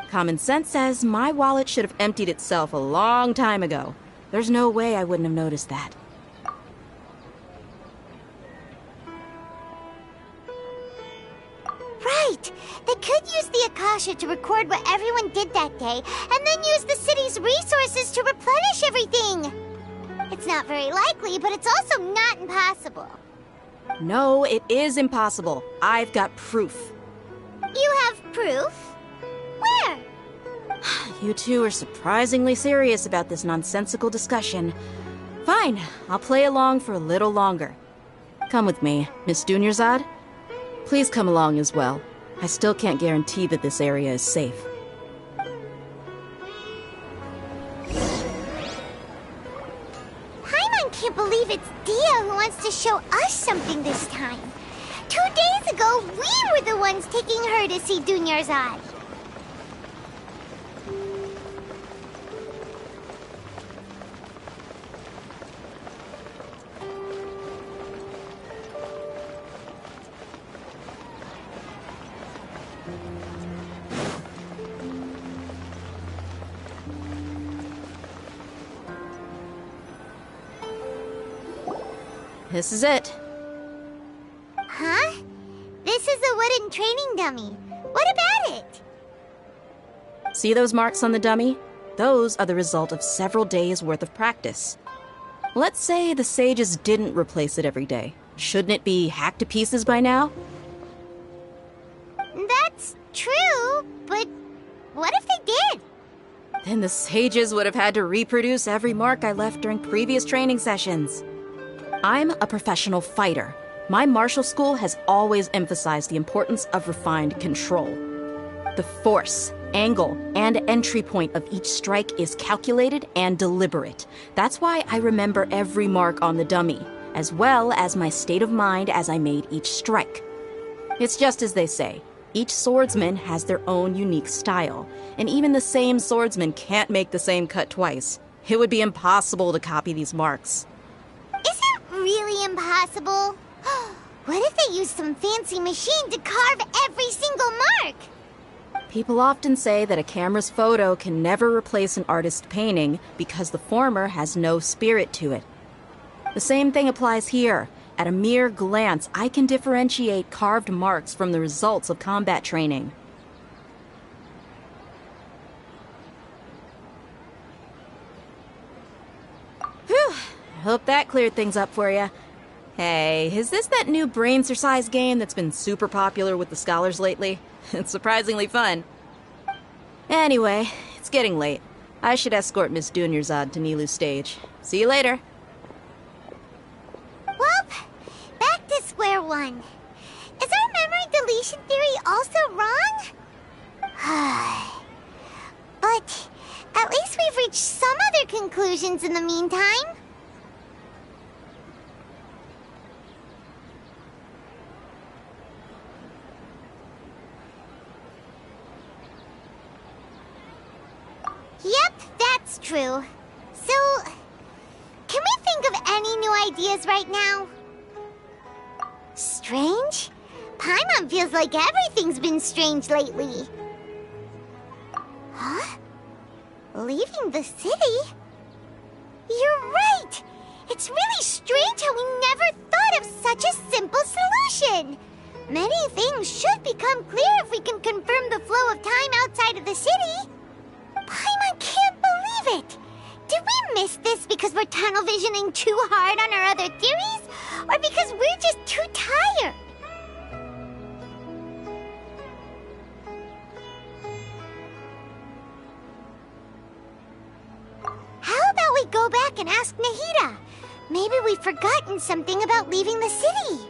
Common sense says my wallet should have emptied itself a long time ago. There's no way I wouldn't have noticed that. Right! They could use the Akasha to record what everyone did that day, and then use the city's resources to replenish everything! It's not very likely, but it's also not impossible. No, it is impossible. I've got proof. You have proof? Where? You two are surprisingly serious about this nonsensical discussion. Fine, I'll play along for a little longer. Come with me, Miss Dunyarzad. Please come along as well. I still can't guarantee that this area is safe. Paimon can't believe it's Dia who wants to show us something this time. 2 days ago, we were the ones taking her to see Dunyarzad. This is it. Huh? This is a wooden training dummy. What about it? See those marks on the dummy? Those are the result of several days' worth of practice. Let's say the sages didn't replace it every day. Shouldn't it be hacked to pieces by now? That's true, but what if they did? Then the sages would have had to reproduce every mark I left during previous training sessions. I'm a professional fighter. My martial school has always emphasized the importance of refined control. The force, angle, and entry point of each strike is calculated and deliberate. That's why I remember every mark on the dummy, as well as my state of mind as I made each strike. It's just as they say, each swordsman has their own unique style, and even the same swordsman can't make the same cut twice. It would be impossible to copy these marks. Is it really impossible? What if they used some fancy machine to carve every single mark? People often say that a camera's photo can never replace an artist's painting because the former has no spirit to it. The same thing applies here. At a mere glance, I can differentiate carved marks from the results of combat training. Whew! Hope that cleared things up for you. Hey, is this that new brain exercise game that's been super popular with the scholars lately? It's surprisingly fun. Anyway, it's getting late. I should escort Miss Dunyarzad to Nilu's stage. See you later. Well, back to square one. Is our memory deletion theory also wrong? But at least we've reached some other conclusions in the meantime. Yep, that's true. So, can we think of any new ideas right now? Strange? Paimon feels like everything's been strange lately. Huh? Leaving the city? You're right! It's really strange how we never thought of such a simple solution! Many things should become clear if we can confirm the flow of time outside of the city. Paimon can't believe it! Did we miss this because we're tunnel visioning too hard on our other theories? Or because we're just too tired? How about we go back and and ask Nahida. Maybe we've forgotten something about leaving the city.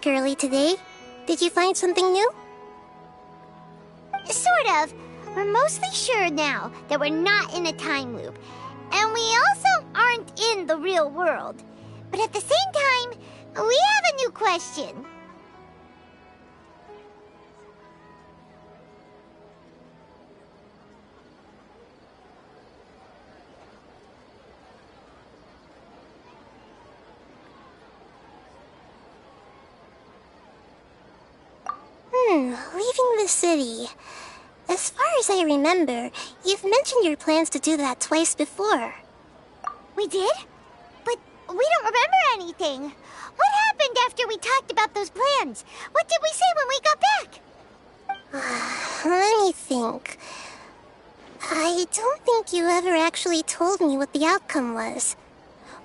Early today. Did you find something new? Sort of. We're mostly sure now that we're not in a time loop. And we also aren't in the real world. But at the same time, we have a new question. Leaving the city. As far as I remember, you've mentioned your plans to do that twice before. We did? But we don't remember anything. What happened after we talked about those plans? What did we say when we got back? Let me think. I don't think you ever actually told me what the outcome was.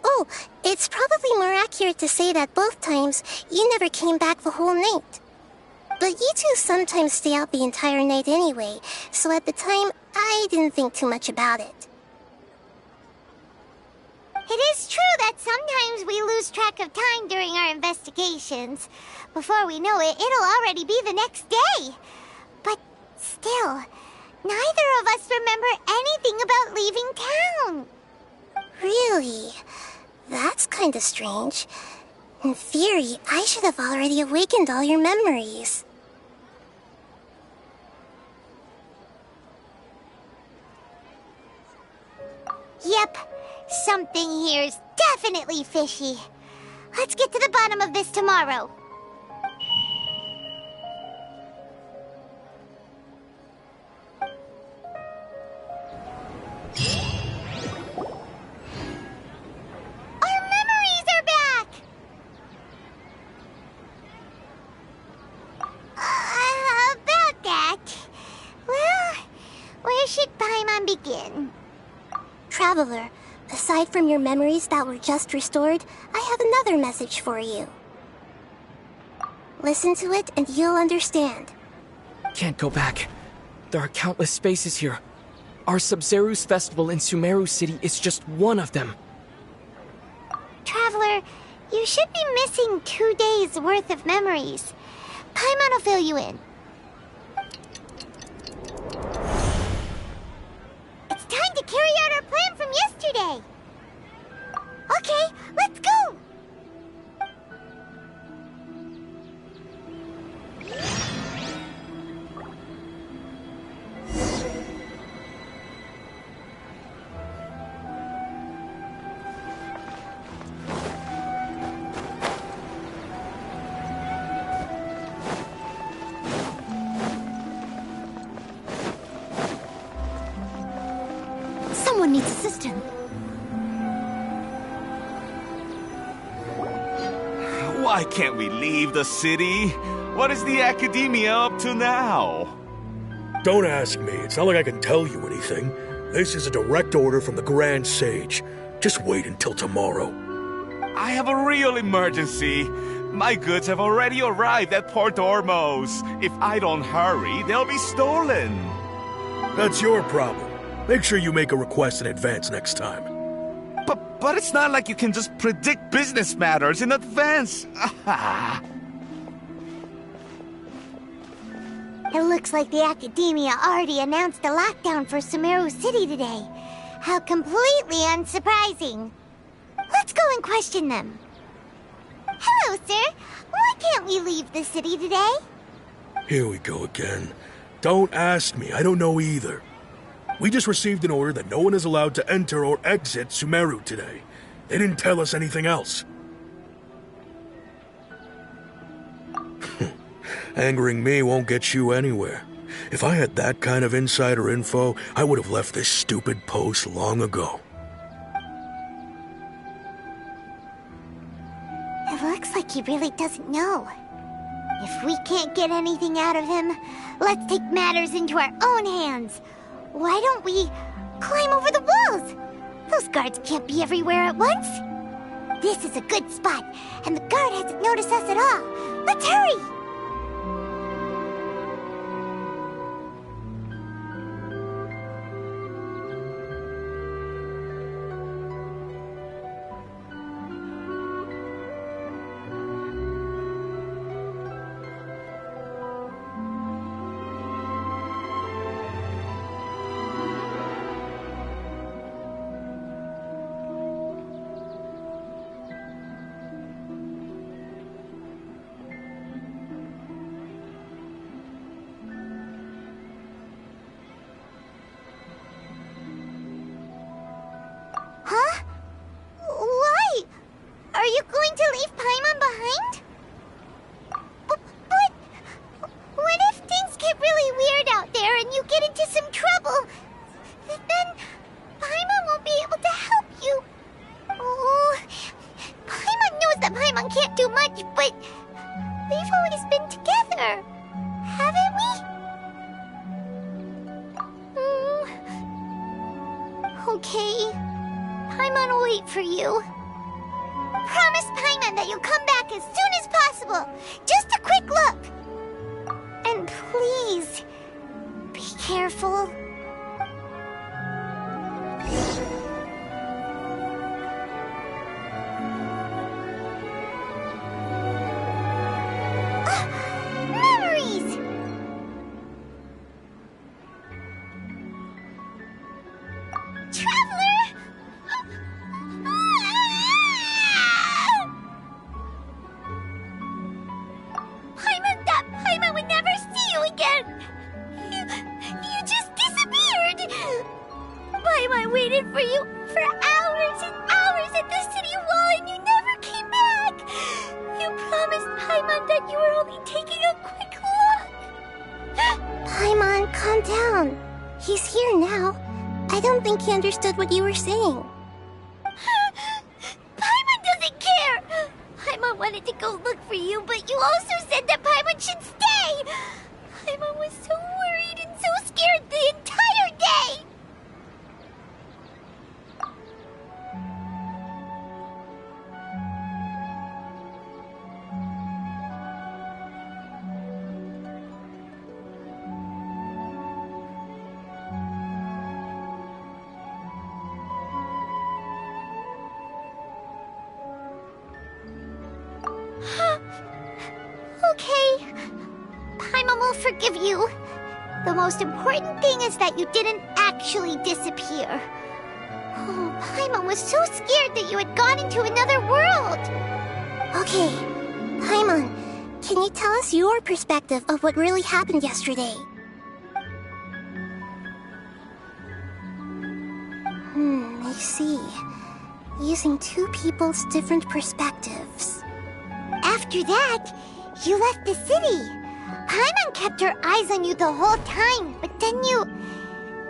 Oh, it's probably more accurate to say that both times you never came back the whole night. But you two sometimes stay out the entire night anyway, so at the time, I didn't think too much about it. It is true that sometimes we lose track of time during our investigations. Before we know it, it'll already be the next day. But still, neither of us remember anything about leaving town. Really? That's kinda strange. In theory, I should have already awakened all your memories. Yep, something here's definitely fishy. Let's get to the bottom of this tomorrow. Our memories are back! About that. Well, where should Paimon begin? Traveler, aside from your memories that were just restored, I have another message for you. Listen to it and you'll understand. Can't go back. There are countless spaces here. Our Sub-Zeru's festival in Sumeru City is just one of them. Traveler, you should be missing 2 days' worth of memories. Paimon will fill you in. It's time to carry out our plan from yesterday. Okay, let's go! Someone needs assistance. Why can't we leave the city? What is the Academia up to now? Don't ask me. It's not like I can tell you anything. This is a direct order from the Grand Sage. Just wait until tomorrow. I have a real emergency. My goods have already arrived at Port Ormos. If I don't hurry, they'll be stolen. That's your problem. Make sure you make a request in advance next time. But it's not like you can just predict business matters in advance. It looks like the Academia already announced a lockdown for Sumeru City today. How completely unsurprising. Let's go and question them. Hello, sir. Why can't we leave the city today? Here we go again. Don't ask me. I don't know either. We just received an order that no one is allowed to enter or exit Sumeru today. They didn't tell us anything else. Angering me won't get you anywhere. If I had that kind of insider info, I would have left this stupid post long ago. he really doesn't know. If we can't get anything out of him, let's take matters into our own hands. Why don't we climb over the walls? Those guards can't be everywhere at once. This is a good spot, and the guard hasn't noticed us at all. Let's hurry! Huh? Why? Are you going to leave Paimon behind? But what if things get really weird out there and you get into some trouble? Then Paimon won't be able to help you. Oh, Paimon knows that Paimon can't do much, but we've always been together, haven't we? Okay. Paimon will wait for you. Promise Paimon that you'll come back as soon as possible. Just a quick look. And please, be careful. Memories! Traveler! Paimon would never see you again! You just disappeared! Paimon waited for you for hours and hours at the city wall and you never came back! You promised Paimon that you were only taking a quick look! Paimon, calm down. He's here now. I don't think he understood what you were saying. Paimon doesn't care! Paimon wanted to go look for you, but you also said that Paimon should stay! Paimon was so worried and so scared the entire day! Okay. Paimon will forgive you. The most important thing is that you didn't actually disappear. Oh, Paimon was so scared that you had gone into another world. Okay, Paimon, can you tell us your perspective of what really happened yesterday? I see. Using two people's different perspectives. After that, you left the city. Paimon kept her eyes on you the whole time, but then you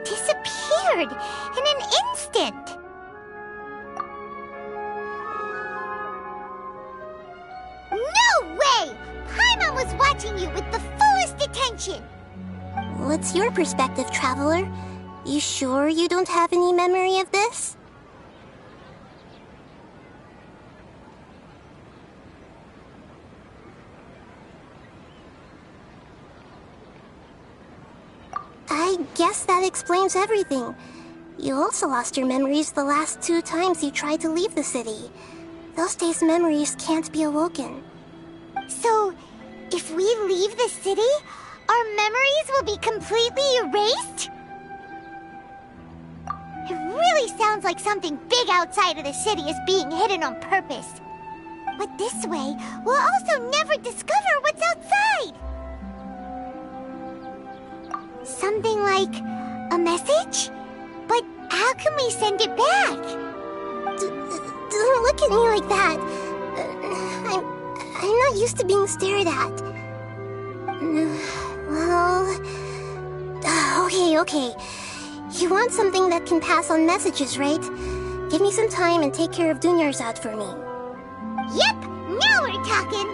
disappeared in an instant. No way! Paimon was watching you with the fullest attention. What's your perspective, Traveler? You sure you don't have any memory of this? I guess that explains everything. You also lost your memories the last 2 times you tried to leave the city. Those days' memories can't be awoken. So, if we leave the city, our memories will be completely erased? It really sounds like something big outside of the city is being hidden on purpose. But this way, we'll also never discover what's outside. Something like a message? But how can we send it back? Don't look at me like that. I'm not used to being stared at. Well... Okay. You want something that can pass on messages, right? Give me some time and take care of Dunyarzad for me. Yep! Now we're talking.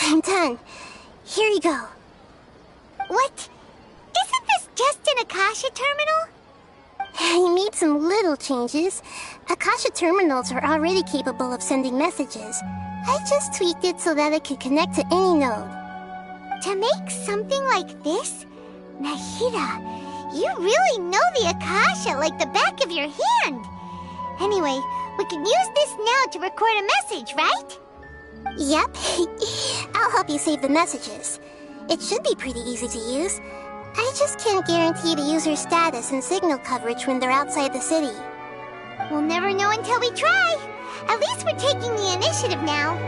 I'm done. Here you go. What? Isn't this just an Akasha terminal? I made some little changes. Akasha terminals are already capable of sending messages. I just tweaked it so that it could connect to any node. To make something like this? Nahida, you really know the Akasha like the back of your hand. Anyway, we can use this now to record a message, right? Yep. I'll help you save the messages. It should be pretty easy to use. I just can't guarantee the user's status and signal coverage when they're outside the city. We'll never know until we try. At least we're taking the initiative now.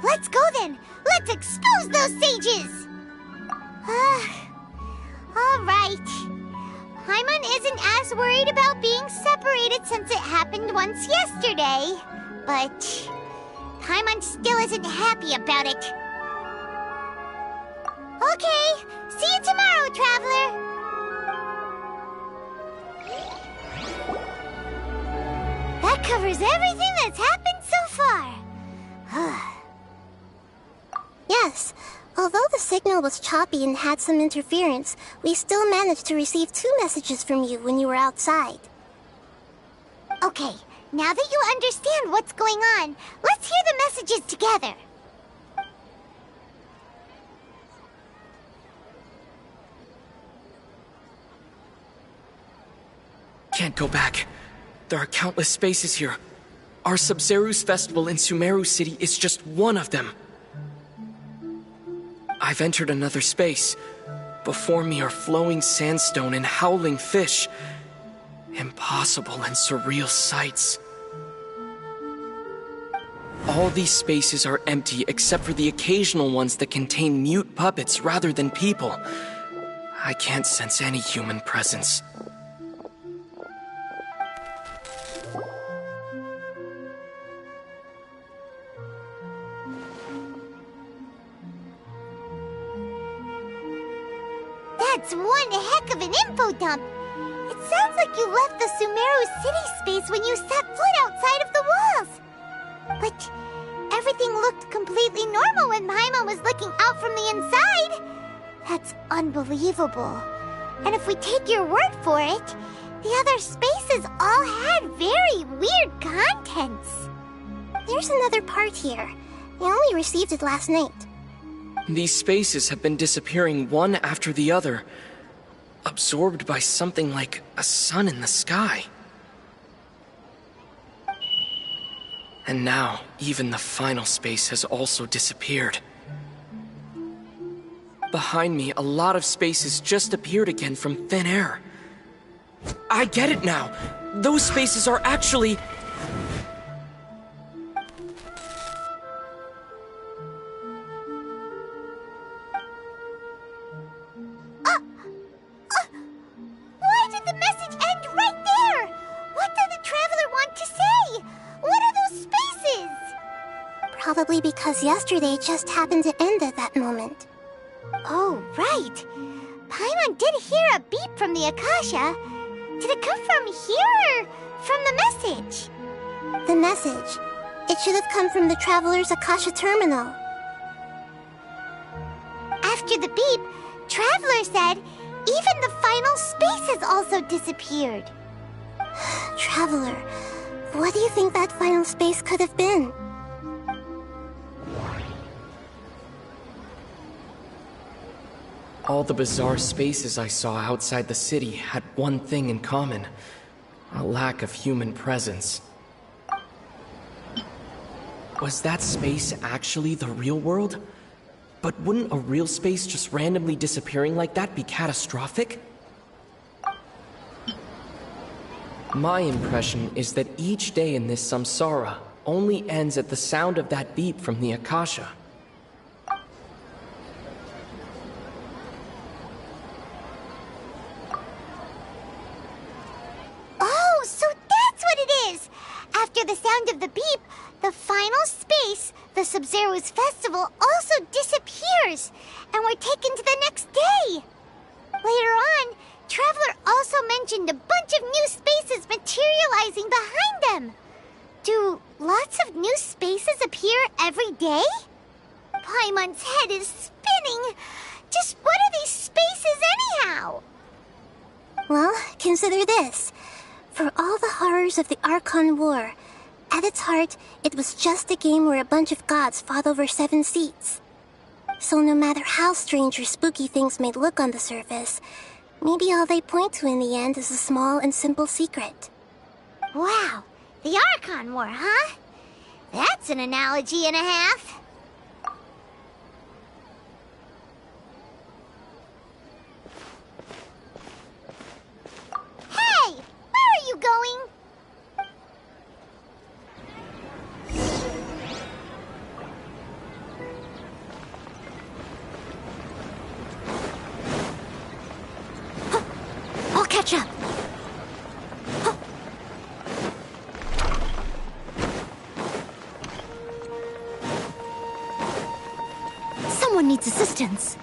Let's go then. Let's expose those sages. All right. Paimon isn't as worried about being separated since it happened once yesterday. But Paimon still isn't happy about it. Okay, see you tomorrow, Traveler. That covers everything that's happened so far. Yes. Although the signal was choppy and had some interference, we still managed to receive 2 messages from you when you were outside. Okay, now that you understand what's going on, let's hear the messages together. Can't go back. There are countless spaces here. Our Sub-Zeru's festival in Sumeru City is just one of them. I've entered another space. Before me are flowing sandstone and howling fish. Impossible and surreal sights. All these spaces are empty except for the occasional ones that contain mute puppets rather than people. I can't sense any human presence. That's one heck of an info dump. It sounds like you left the Sumeru city space when you set foot outside of the walls. But everything looked completely normal when Paimon was looking out from the inside. That's unbelievable. And if we take your word for it, the other spaces all had very weird contents. There's another part here. I only received it last night. These spaces have been disappearing one after the other, absorbed by something like a sun in the sky. And now, even the final space has also disappeared. Behind me, a lot of spaces just appeared again from thin air. I get it now! Those spaces are actually... Why did the message end right there? What did the Traveler want to say? What are those spaces? Probably because yesterday just happened to end at that moment. Oh, right. Paimon did hear a beep from the Akasha. Did it come from here or from the message? The message. It should have come from the Traveler's Akasha terminal. After the beep, Traveler said even the final space has also disappeared. Traveler, what do you think that final space could have been? All the bizarre spaces I saw outside the city had one thing in common: a lack of human presence. Was that space actually the real world? But wouldn't a real space just randomly disappearing like that be catastrophic? My impression is that each day in this samsara only ends at the sound of that beep from the Akasha. Oh, so that's what it is! After the sound of the beep, the final space, the Sub-Zero's festival, also disappears, and we're taken to the next day. Later on, Traveler also mentioned a bunch of new spaces materializing behind them. Do lots of new spaces appear every day? Paimon's head is spinning. Just what are these spaces anyhow? Well, consider this. For all the horrors of the Archon War, at its heart, it was just a game where a bunch of gods fought over 7 seats. So no matter how strange or spooky things may look on the surface, maybe all they point to in the end is a small and simple secret. Wow, the Archon War, huh? That's an analogy and a half. Hey, where are you going? I'll catch up. Someone needs assistance.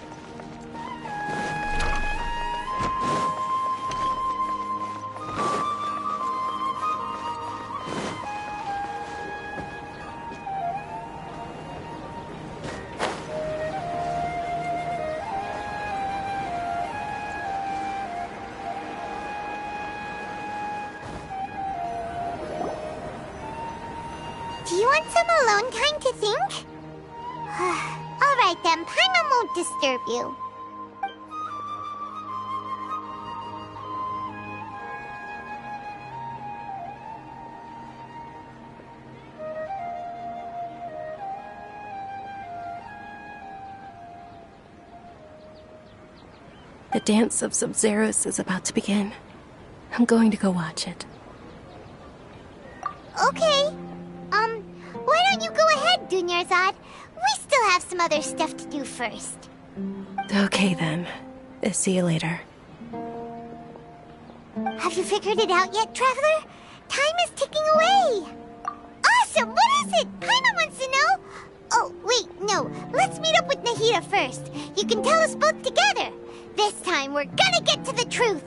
Do you want some alone time to think? All right then, Paimon won't disturb you. The dance of Sub-Zeros is about to begin. I'm going to go watch it. Okay. Why don't you go ahead, Dunyarzad? We still have some other stuff to do first. Okay then. See you later. Have you figured it out yet, Traveler? Time is ticking away. Awesome! What is it? Paimon wants to know. Oh, wait, no. Let's meet up with Nahida first. You can tell us both together. This time, we're gonna get to the truth.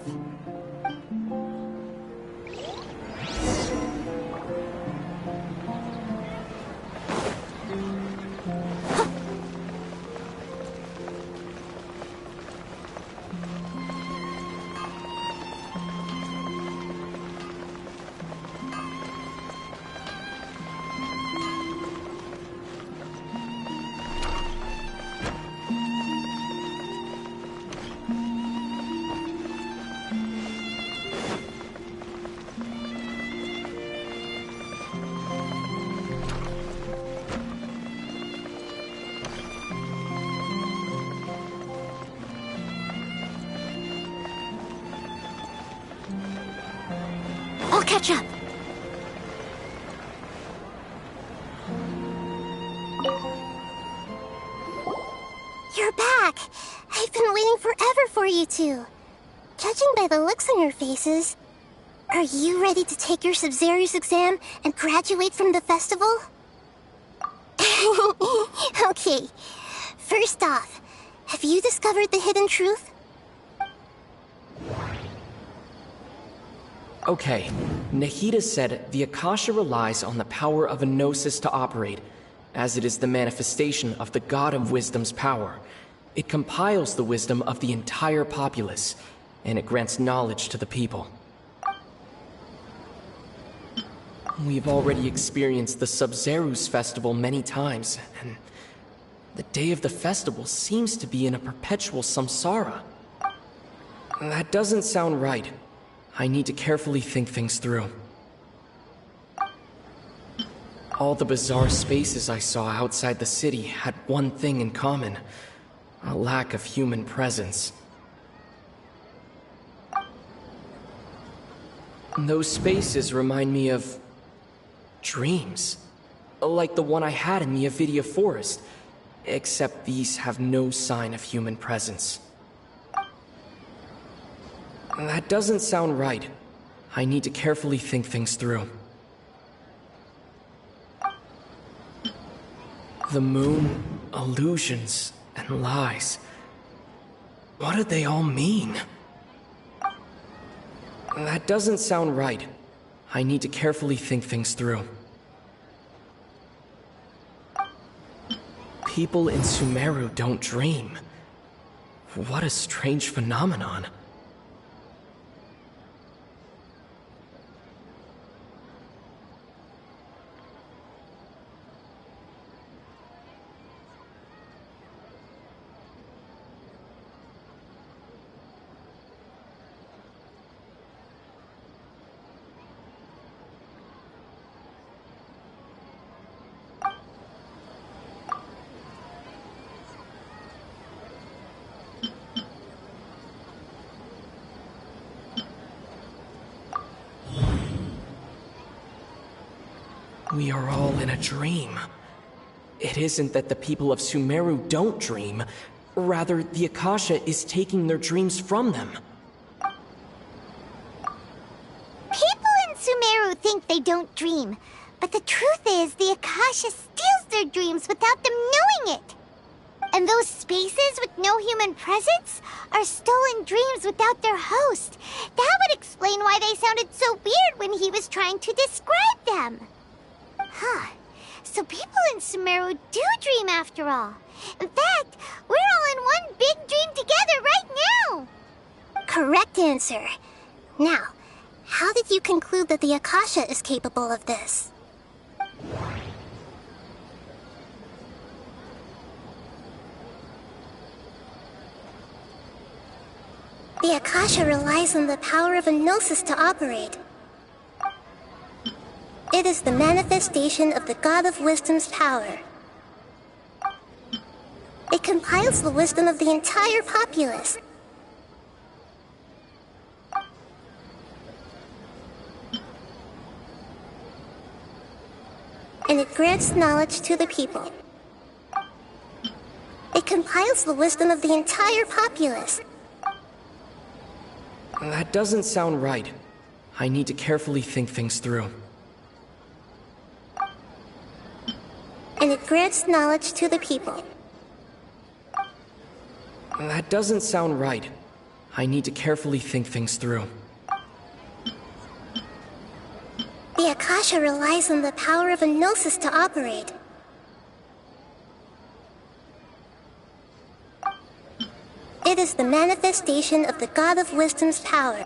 I'll catch up. You're back! I've been waiting forever for you two. Judging by the looks on your faces, are you ready to take your Sub-Zero's exam and graduate from the festival? Okay, first off, have you discovered the hidden truth? Okay, Nahida said the Akasha relies on the power of a gnosis to operate, as it is the manifestation of the God of Wisdom's power. It compiles the wisdom of the entire populace, and it grants knowledge to the people. We've already experienced the Sub-Zero's festival many times, and the day of the festival seems to be in a perpetual samsara. That doesn't sound right. I need to carefully think things through. All the bizarre spaces I saw outside the city had one thing in common: a lack of human presence. Those spaces remind me of dreams. Like the one I had in the Avidia Forest. Except these have no sign of human presence. That doesn't sound right. I need to carefully think things through. The moon, illusions, and lies. What do they all mean? That doesn't sound right. I need to carefully think things through. People in Sumeru don't dream. What a strange phenomenon. We are all in a dream. It isn't that the people of Sumeru don't dream. Rather, the Akasha is taking their dreams from them. People in Sumeru think they don't dream, but the truth is the Akasha steals their dreams without them knowing it. And those spaces with no human presence are stolen dreams without their host. That would explain why they sounded so weird when he was trying to describe them. Huh. So people in Sumeru do dream after all. In fact, we're all in one big dream together right now. Correct answer. Now, how did you conclude that the Akasha is capable of this? The Akasha relies on the power of a gnosis to operate. It is the manifestation of the God of Wisdom's power. It compiles the wisdom of the entire populace. And it grants knowledge to the people. It compiles the wisdom of the entire populace. That doesn't sound right. I need to carefully think things through. And it grants knowledge to the people. That doesn't sound right. I need to carefully think things through. The Akasha relies on the power of a gnosis to operate. It is the manifestation of the God of Wisdom's power.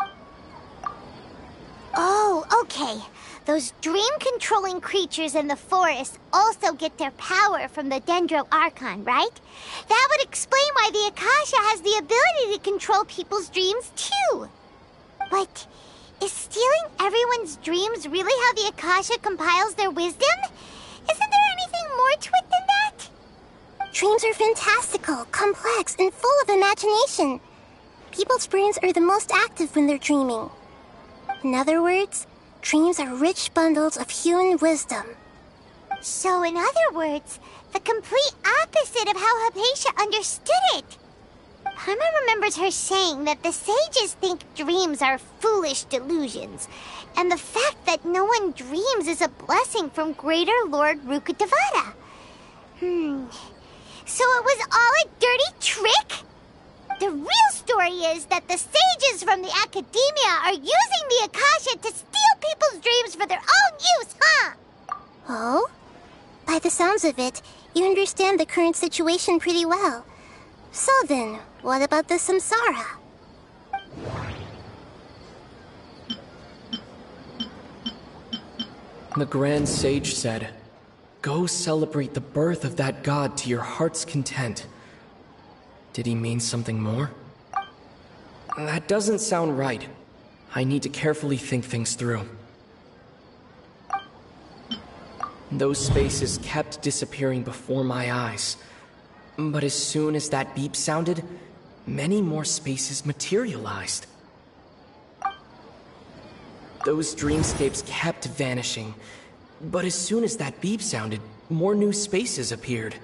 Oh, okay. Those dream-controlling creatures in the forest also get their power from the Dendro Archon, right? That would explain why the Akasha has the ability to control people's dreams, too. But is stealing everyone's dreams really how the Akasha compiles their wisdom? Isn't there anything more to it than that? Dreams are fantastical, complex, and full of imagination. People's brains are the most active when they're dreaming. In other words, dreams are rich bundles of human wisdom. So, in other words, the complete opposite of how Hypatia understood it. Paimon remembers her saying that the sages think dreams are foolish delusions, and the fact that no one dreams is a blessing from Greater Lord Rukkhadevata. So it was all a dirty trick? The real story is that the sages from the Academia are using the Akasha to steal people's dreams for their own use, huh? Oh? By the sounds of it, you understand the current situation pretty well. So then, what about the Samsara? The Grand Sage said, "Go celebrate the birth of that god to your heart's content." Did he mean something more? That doesn't sound right. I need to carefully think things through. Those spaces kept disappearing before my eyes. But as soon as that beep sounded, many more spaces materialized. Those dreamscapes kept vanishing. But as soon as that beep sounded, more new spaces appeared.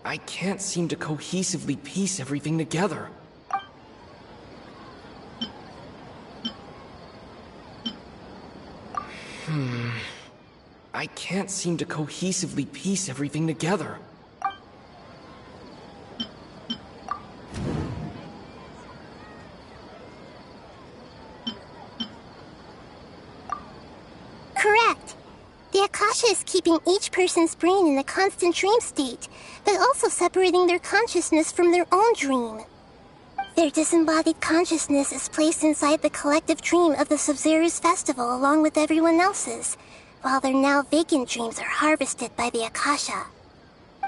I can't seem to cohesively piece everything together. I can't seem to cohesively piece everything together. Correct. The Akasha is keeping each person's brain in a constant dream state, but also separating their consciousness from their own dream. Their disembodied consciousness is placed inside the collective dream of the Sub-Zero's festival along with everyone else's, while their now vacant dreams are harvested by the Akasha.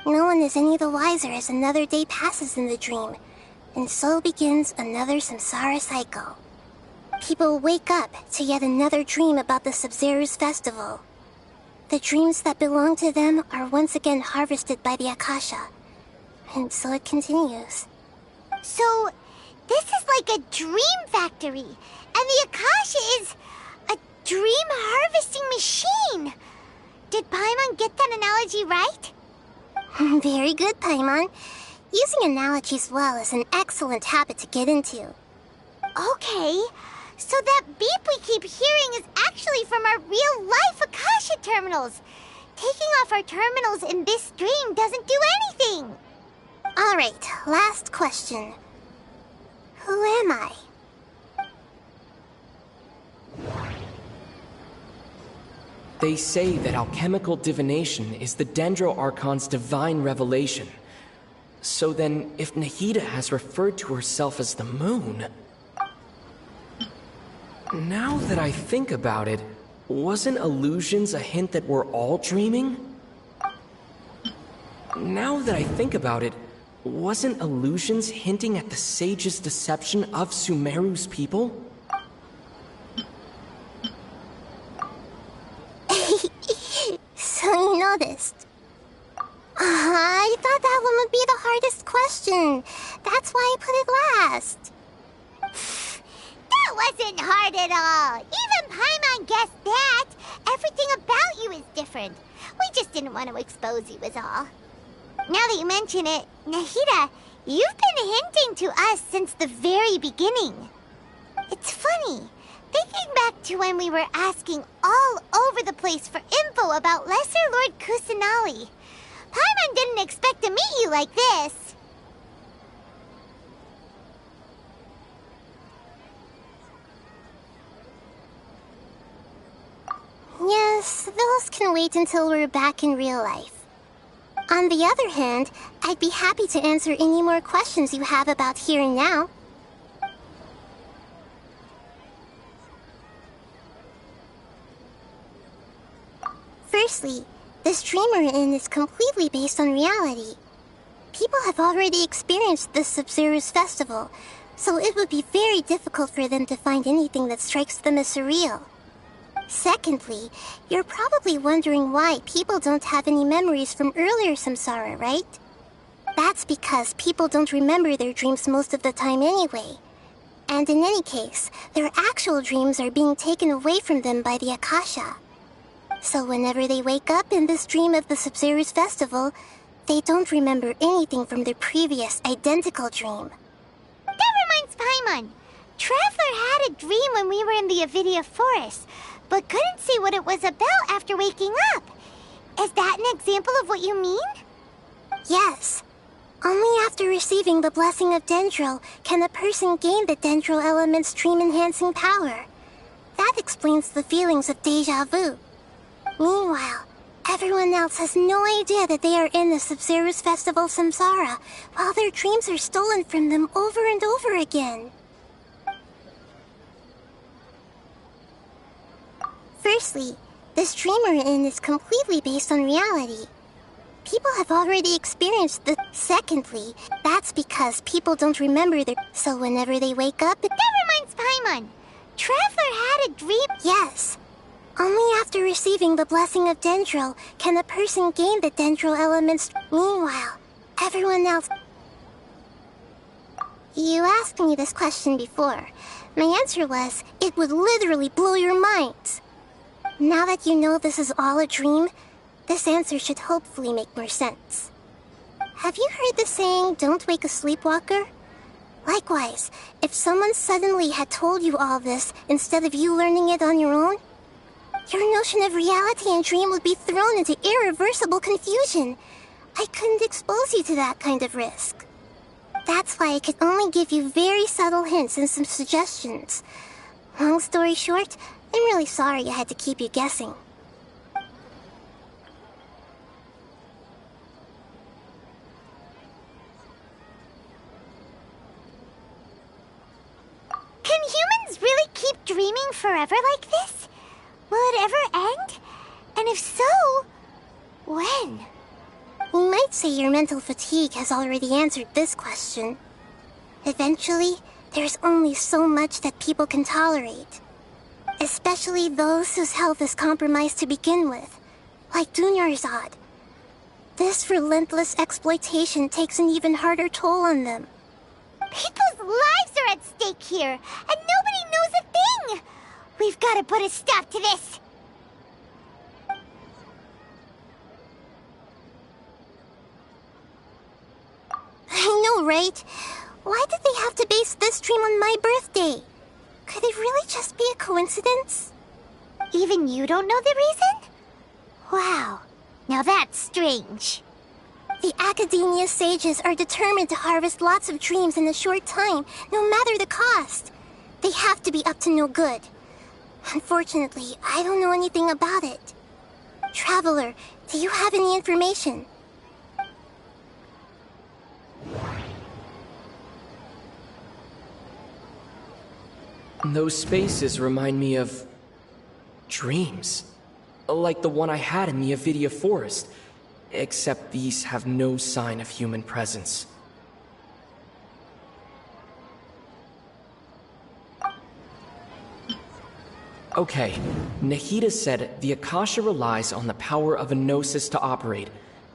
No one is any the wiser as another day passes in the dream, and so begins another samsara cycle. People wake up to yet another dream about the Sub-Zero's festival. The dreams that belong to them are once again harvested by the Akasha, and so it continues. So, this is like a dream factory, and the Akasha is a dream harvesting machine. Did Paimon get that analogy right? Very good, Paimon. Using analogies well is an excellent habit to get into. Okay, so that beep we keep hearing is actually from our real-life Akasha terminals. Taking off our terminals in this dream doesn't do anything. Alright, last question. Who am I? They say that alchemical divination is the Dendro Archon's divine revelation. So then, if Nahida has referred to herself as the moon... Now that I think about it, wasn't illusions a hint that we're all dreaming? Now that I think about it, wasn't illusions hinting at the sage's deception of Sumeru's people? So you noticed. I thought that one would be the hardest question. That's why I put it last. That wasn't hard at all. Even Paimon guessed that. Everything about you is different. We just didn't want to expose you is all. Now that you mention it, Nahida, you've been hinting to us since the very beginning. It's funny, thinking back to when we were asking all over the place for info about Lesser Lord Kusanali. Paimon didn't expect to meet you like this. Yes, those can wait until we're back in real life. On the other hand, I'd be happy to answer any more questions you have about here and now. Firstly, this dream we're in is completely based on reality. People have already experienced this Sub-Zero's festival, so it would be very difficult for them to find anything that strikes them as surreal. Secondly, you're probably wondering why people don't have any memories from earlier samsara, right? That's because people don't remember their dreams most of the time anyway. And in any case, their actual dreams are being taken away from them by the Akasha. So whenever they wake up in this dream of the Sub-Zero's festival, they don't remember anything from their previous identical dream. That reminds Paimon. Traveler had a dream when we were in the Avidia Forest, but couldn't see what it was about after waking up. Is that an example of what you mean? Yes. Only after receiving the blessing of Dendro can a person gain the Dendro element's dream-enhancing power. That explains the feelings of déjà vu. Meanwhile, everyone else has no idea that they are in the Sub-Zero's festival samsara, while their dreams are stolen from them over and over again. Firstly, this dream we're in is completely based on reality. People have already experienced the... Secondly, that's because people don't remember their... So whenever they wake up... That reminds Paimon. Traveler had a dream... Yes. Only after receiving the blessing of Dendro can a person gain the Dendro element's... Meanwhile, everyone else... You asked me this question before. My answer was, it would literally blow your minds. Now that you know this is all a dream, this answer should hopefully make more sense. Have you heard the saying, don't wake a sleepwalker? Likewise, if someone suddenly had told you all this instead of you learning it on your own, your notion of reality and dream would be thrown into irreversible confusion. I couldn't expose you to that kind of risk. That's why I could only give you very subtle hints and some suggestions. Long story short, I'm really sorry I had to keep you guessing. Can humans really keep dreaming forever like this? Will it ever end? And if so, when? You might say your mental fatigue has already answered this question. Eventually, there's only so much that people can tolerate. Especially those whose health is compromised to begin with, like Dunyarzad. This relentless exploitation takes an even harder toll on them. People's lives are at stake here, and nobody knows a thing! We've got to put a stop to this! I know, right? Why did they have to base this dream on my birthday? Could it really just be a coincidence? Even you don't know the reason? Wow, now that's strange. The Academia sages are determined to harvest lots of dreams in a short time, no matter the cost. They have to be up to no good. Unfortunately, I don't know anything about it. Traveler, do you have any information? Those spaces remind me of dreams. Like the one I had in the Avidia Forest. Except these have no sign of human presence. Okay, Nahida said the Akasha relies on the power of a gnosis to operate,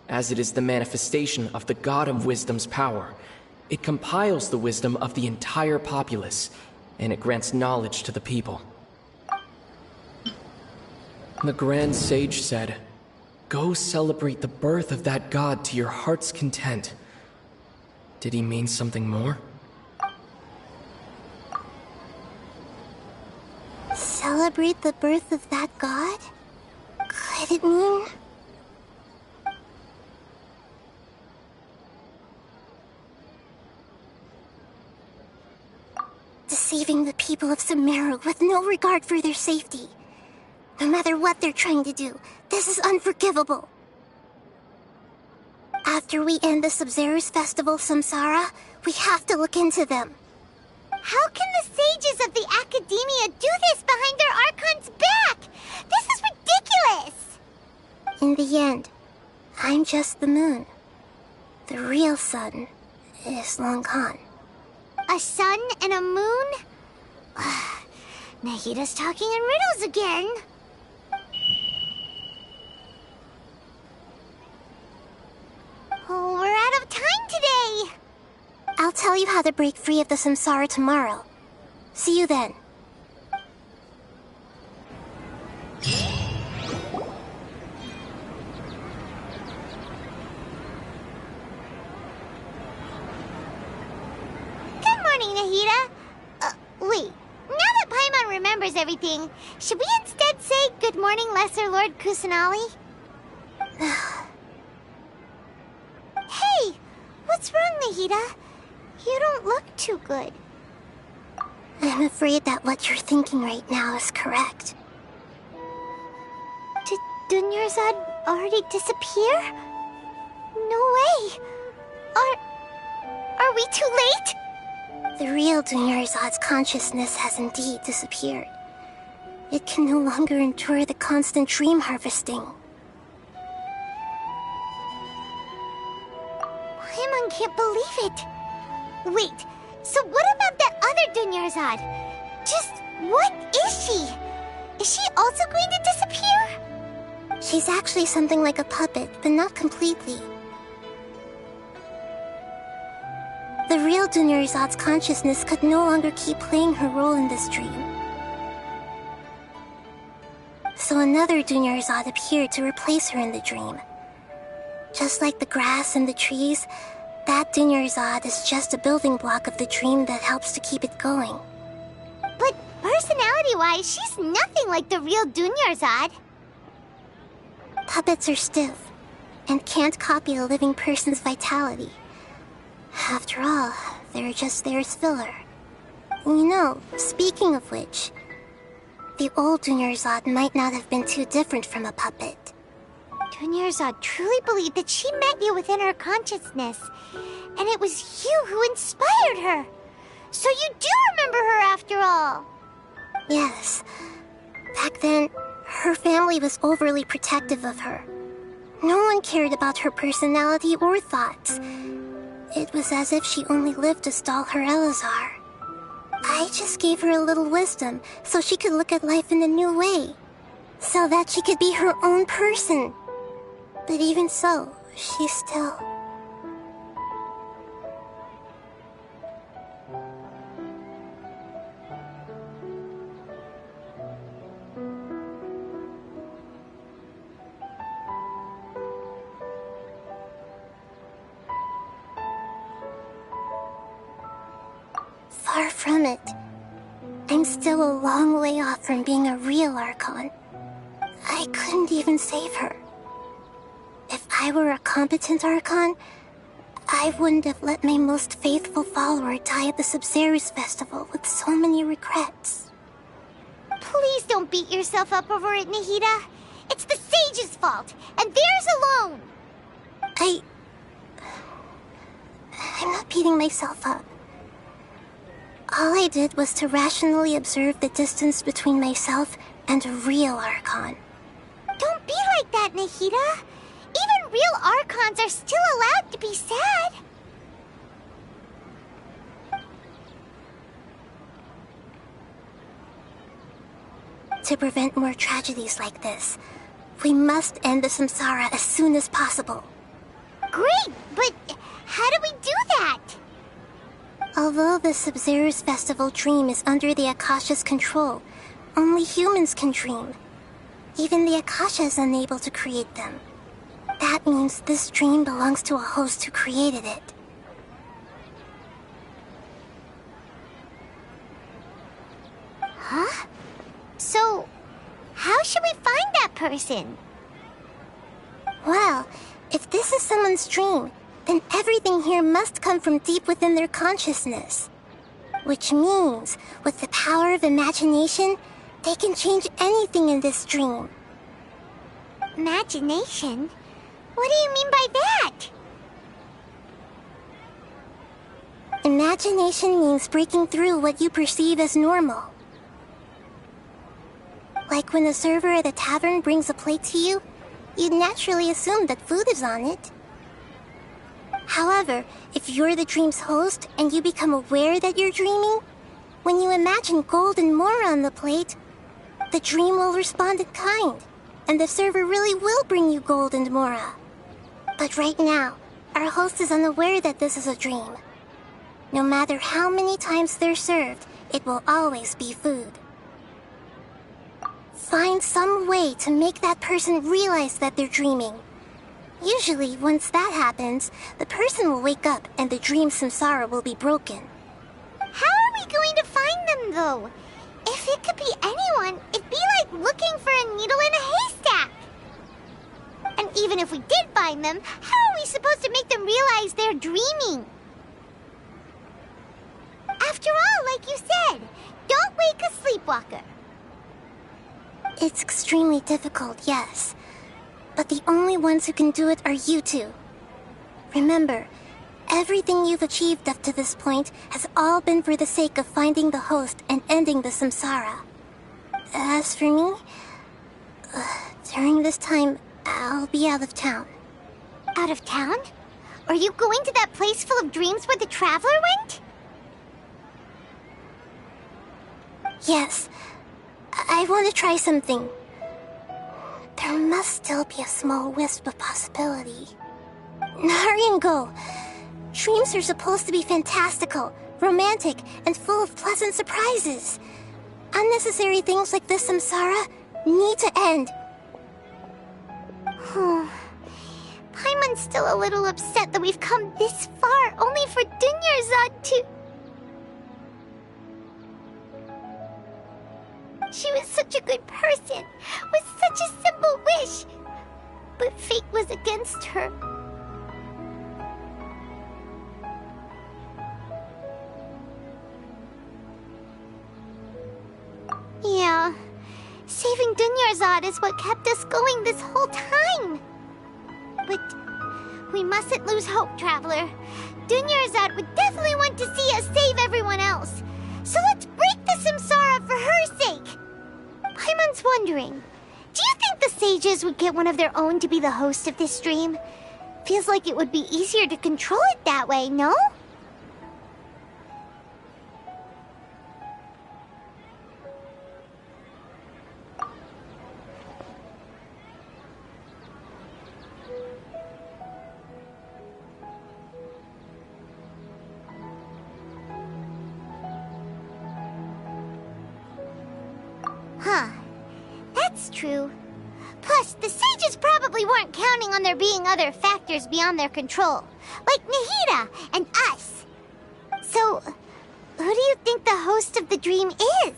as it is the manifestation of the God of Wisdom's power. It compiles the wisdom of the entire populace, and it grants knowledge to the people. The Grand Sage said, "Go celebrate the birth of that god to your heart's content." Did he mean something more? Celebrate the birth of that god? Could it mean... deceiving the people of Sumeru with no regard for their safety? No matter what they're trying to do, this is unforgivable. After we end the Sub-Zero's festival, Samsara, we have to look into them. How can the sages of the Academia do this behind their Archon's back? This is ridiculous! In the end, I'm just the moon. The real sun is long gone. A sun and a moon? Nahida's talking in riddles again. Oh, we're out of time today! I'll tell you how to break free of the samsara tomorrow. See you then. Good morning, Nahida. Wait. Now that Paimon remembers everything, should we instead say good morning, Lesser Lord Kusanali? Hey! What's wrong, Nahida? You don't look too good. I'm afraid that what you're thinking right now is correct. Did Dunyarzad already disappear? No way! Are we too late? The real Dunyarzad's consciousness has indeed disappeared. It can no longer endure the constant dream harvesting. Paimon can't believe it. Wait, so what about that other Dunyarzad? Just what is she? Is she also going to disappear? She's actually something like a puppet, but not completely. The real Dunyarzad's consciousness could no longer keep playing her role in this dream. So another Dunyarzad appeared to replace her in the dream. Just like the grass and the trees, that Dunyarzad is just a building block of the dream that helps to keep it going. But personality-wise, she's nothing like the real Dunyarzad. Puppets are stiff, and can't copy a living person's vitality. After all, they're just there as filler. You know, speaking of which, the old Dunyarzad might not have been too different from a puppet. Dunyarzad truly believed that she met you within her consciousness, and it was you who inspired her. So you do remember her after all. Yes. Back then, her family was overly protective of her. No one cared about her personality or thoughts. It was as if she only lived to stall her Elazar. I just gave her a little wisdom so she could look at life in a new way. So that she could be her own person. But even so, she still... Far from it. I'm still a long way off from being a real Archon. I couldn't even save her. If I were a competent Archon, I wouldn't have let my most faithful follower die at the Sumeru's festival with so many regrets. Please don't beat yourself up over it, Nahida. It's the sage's fault, and theirs alone. I'm not beating myself up. All I did was to rationally observe the distance between myself and a real Archon. Don't be like that, Nahida. Even real Archons are still allowed to be sad. To prevent more tragedies like this, we must end the samsara as soon as possible. Great, but how do we do that? Although the Sumeru's festival dream is under the Akasha's control, only humans can dream. Even the Akasha is unable to create them. That means this dream belongs to a host who created it. Huh? So, how should we find that person? Well, if this is someone's dream, then everything here must come from deep within their consciousness. Which means, with the power of imagination, they can change anything in this dream. Imagination? What do you mean by that? Imagination means breaking through what you perceive as normal. Like when the server at a tavern brings a plate to you, you'd naturally assume that food is on it. However, if you're the dream's host and you become aware that you're dreaming, when you imagine gold and more on the plate, the dream will respond in kind, and the server really will bring you gold and mora. But right now, our host is unaware that this is a dream. No matter how many times they're served, it will always be food. Find some way to make that person realize that they're dreaming. Usually, once that happens, the person will wake up and the dream samsara will be broken. How are we going to find them, though? If it could be anyone, it'd be like looking for a needle in a haystack. And even if we did find them, how are we supposed to make them realize they're dreaming? After all, like you said, don't wake a sleepwalker. It's extremely difficult, yes. But the only ones who can do it are you two. Remember, everything you've achieved up to this point has all been for the sake of finding the host and ending the samsara. As for me, during this time, I'll be out of town. Out of town? Are you going to that place full of dreams where the traveler went? Yes. I want to try something. There must still be a small wisp of possibility. Hurry and go. Dreams are supposed to be fantastical, romantic, and full of pleasant surprises. Unnecessary things like this samsara need to end. Paimon's still a little upset that we've come this far only for Dunyarzad to... She was such a good person, with such a simple wish. But fate was against her. Yeah, saving Dunyarzad is what kept us going this whole time. But we mustn't lose hope, Traveler. Dunyarzad would definitely want to see us save everyone else. So let's break the samsara for her sake. Paimon's wondering, do you think the sages would get one of their own to be the host of this dream? Feels like it would be easier to control it that way, no? Huh. That's true. Plus, the sages probably weren't counting on there being other factors beyond their control, like Nahida and us. So, who do you think the host of the dream is?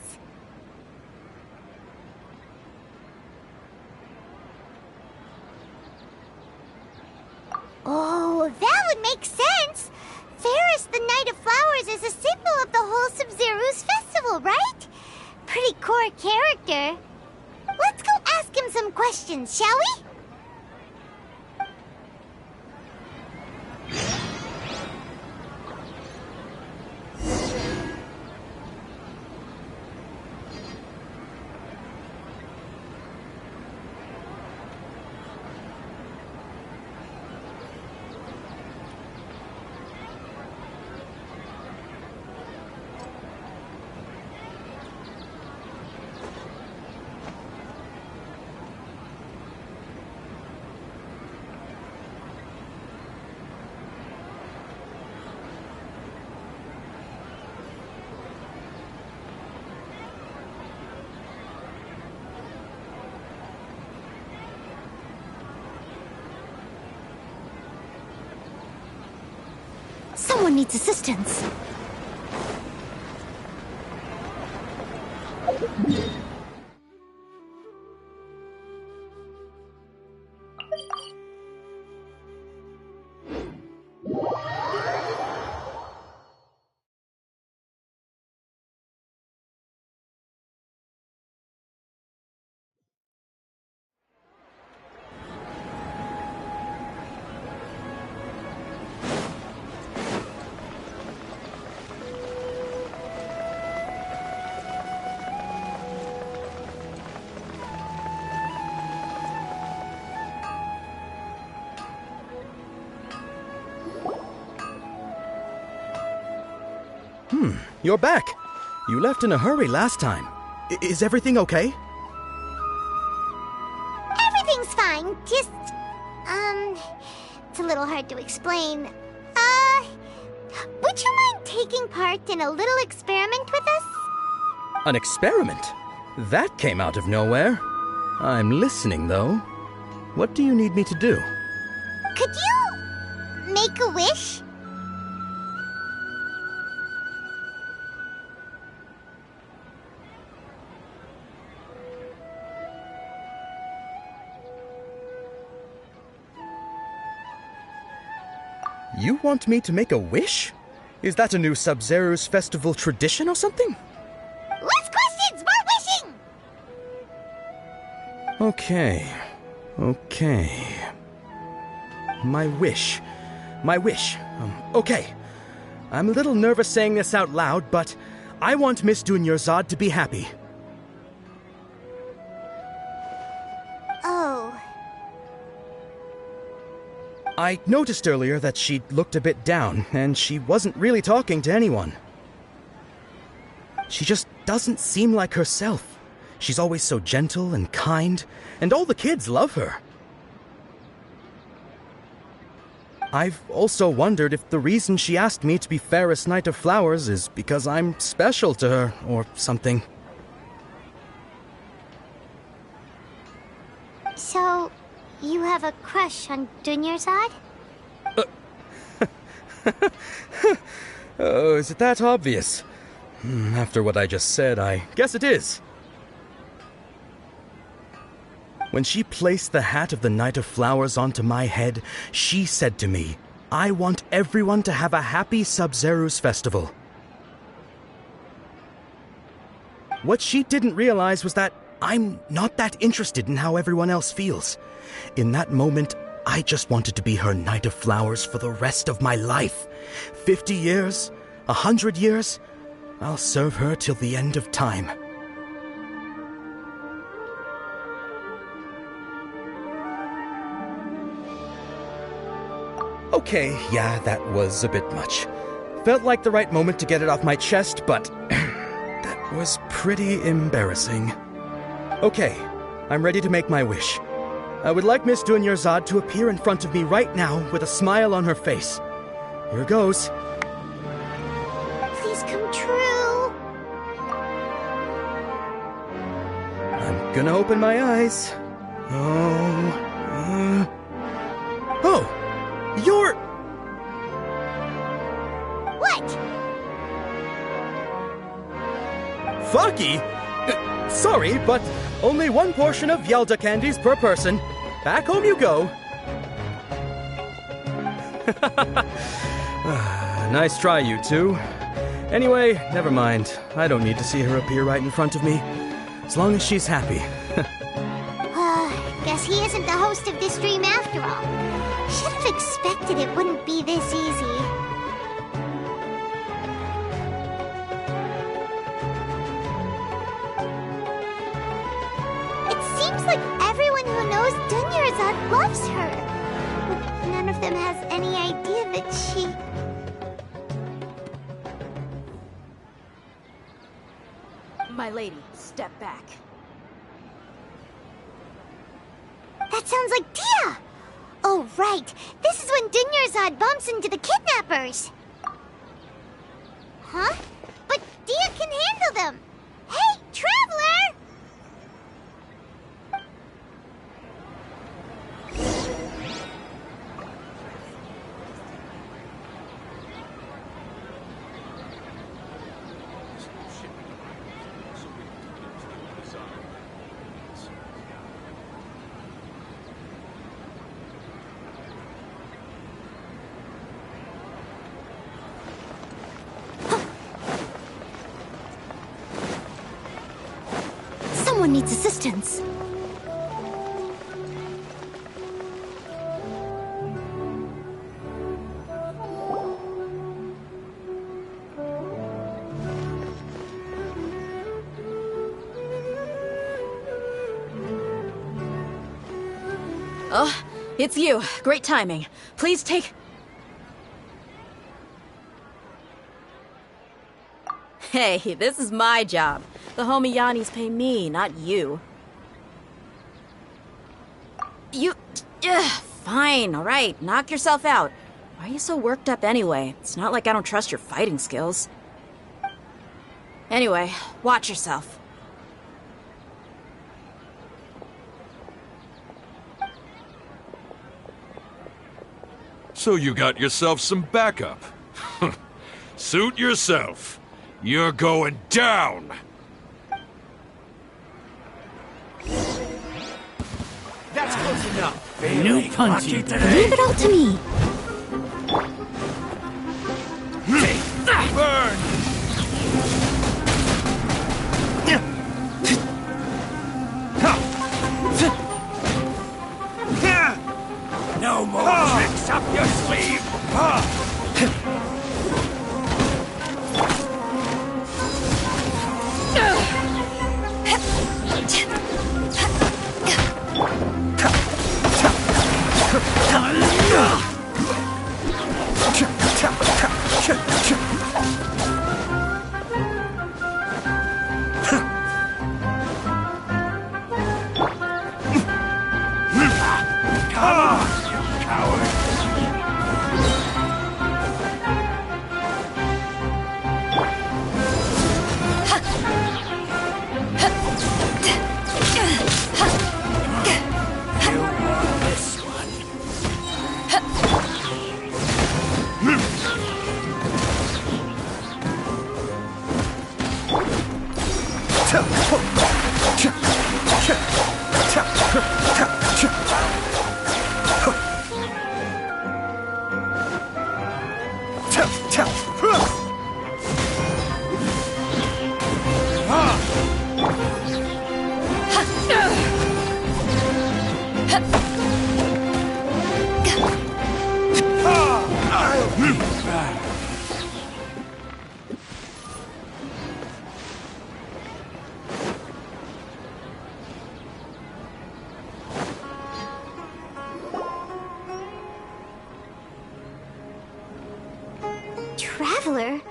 Oh, that would make sense. Ferris, the Knight of Flowers, is a symbol of the whole Sumeru's festival, right? Pretty core character. Let's go ask him some questions, shall we? Someone needs assistance. You're back. You left in a hurry last time. Is everything okay? Everything's fine. Just, it's a little hard to explain. Would you mind taking part in a little experiment with us? An experiment? That came out of nowhere. I'm listening, though. What do you need me to do? Could you make a wish? You want me to make a wish? Is that a new Sub-Zero's festival tradition or something? Less questions! More wishing! Okay. My wish. Okay. I'm a little nervous saying this out loud, but I want Miss Dunyarzad to be happy. Oh. I noticed earlier that she looked a bit down, and she wasn't really talking to anyone. She just doesn't seem like herself. She's always so gentle and kind, and all the kids love her. I've also wondered if the reason she asked me to be Fairest Knight of Flowers is because I'm special to her, or something. So, you have a crush on Dunyarzad? Oh, is it that obvious? After what I just said, I guess it is. When she placed the hat of the Knight of Flowers onto my head, she said to me, "I want everyone to have a happy Sub-Zeru's festival." What she didn't realize was that I'm not that interested in how everyone else feels. In that moment, I just wanted to be her Knight of Flowers for the rest of my life. 50 years, 100 years, I'll serve her till the end of time. Okay, yeah, that was a bit much. Felt like the right moment to get it off my chest, but that was pretty embarrassing. Okay, I'm ready to make my wish. I would like Miss Dunyarzad to appear in front of me right now with a smile on her face. Here goes. Please come true. I'm gonna open my eyes. Oh, you're... What? Foggy? Sorry, but only one portion of Yalda candies per person. Back home you go. Nice try, you two. Anyway, never mind. I don't need to see her appear right in front of me. As long as she's happy. Guess he isn't the host of this stream after all. Should have expected it wouldn't be this easy. It seems like everyone who knows Dunyarzad loves her. But none of them has any idea that she... My lady, step back. That sounds like Dia! Oh, right. This is when Dunyarzad bumps into the kidnappers. Huh? But Dia can handle them. Hey, Traveler! Someone needs assistance. Oh, it's you. Great timing. Please take... Hey, this is my job. The homie Yanni's pay me, not you. You... fine, alright. Knock yourself out. Why are you so worked up anyway? It's not like I don't trust your fighting skills. Anyway, watch yourself. So you got yourself some backup. Suit yourself. You're going down! That's close enough. No punching today. Leave it all to me. Burn! No more tricks up your sleeve. Traveler,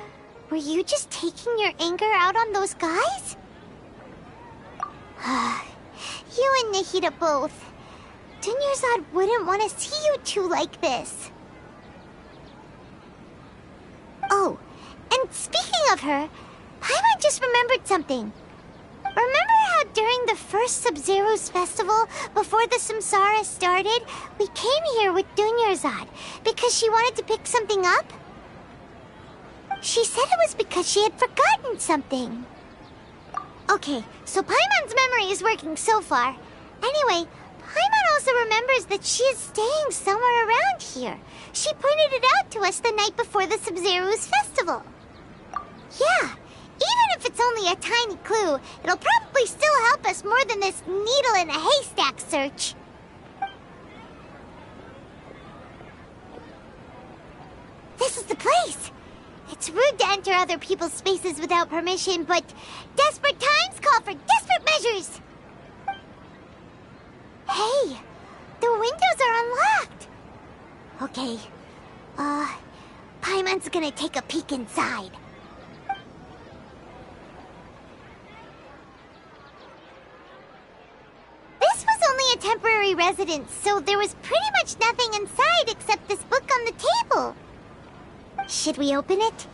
were you just taking your anger out on those guys? You and Nahida both. Dunyarzad wouldn't want to see you two like this. Oh, and speaking of her, Paimon just remembered something. Remember how during the first Sub-Zero's festival, before the Samsara started, we came here with Dunyarzad because she wanted to pick something up? She said it was because she had forgotten something. Okay, so Paimon's memory is working so far. Anyway, Paimon also remembers that she is staying somewhere around here. She pointed it out to us the night before the Sub-Zero's festival. Yeah, even if it's only a tiny clue, it'll probably still help us more than this needle in a haystack search. This is the place. It's rude to enter other people's spaces without permission, but desperate times call for desperate measures. Hey, the windows are unlocked. Okay, Paimon's gonna take a peek inside. This was only a temporary residence, so there was pretty much nothing inside except this book on the table. Should we open it?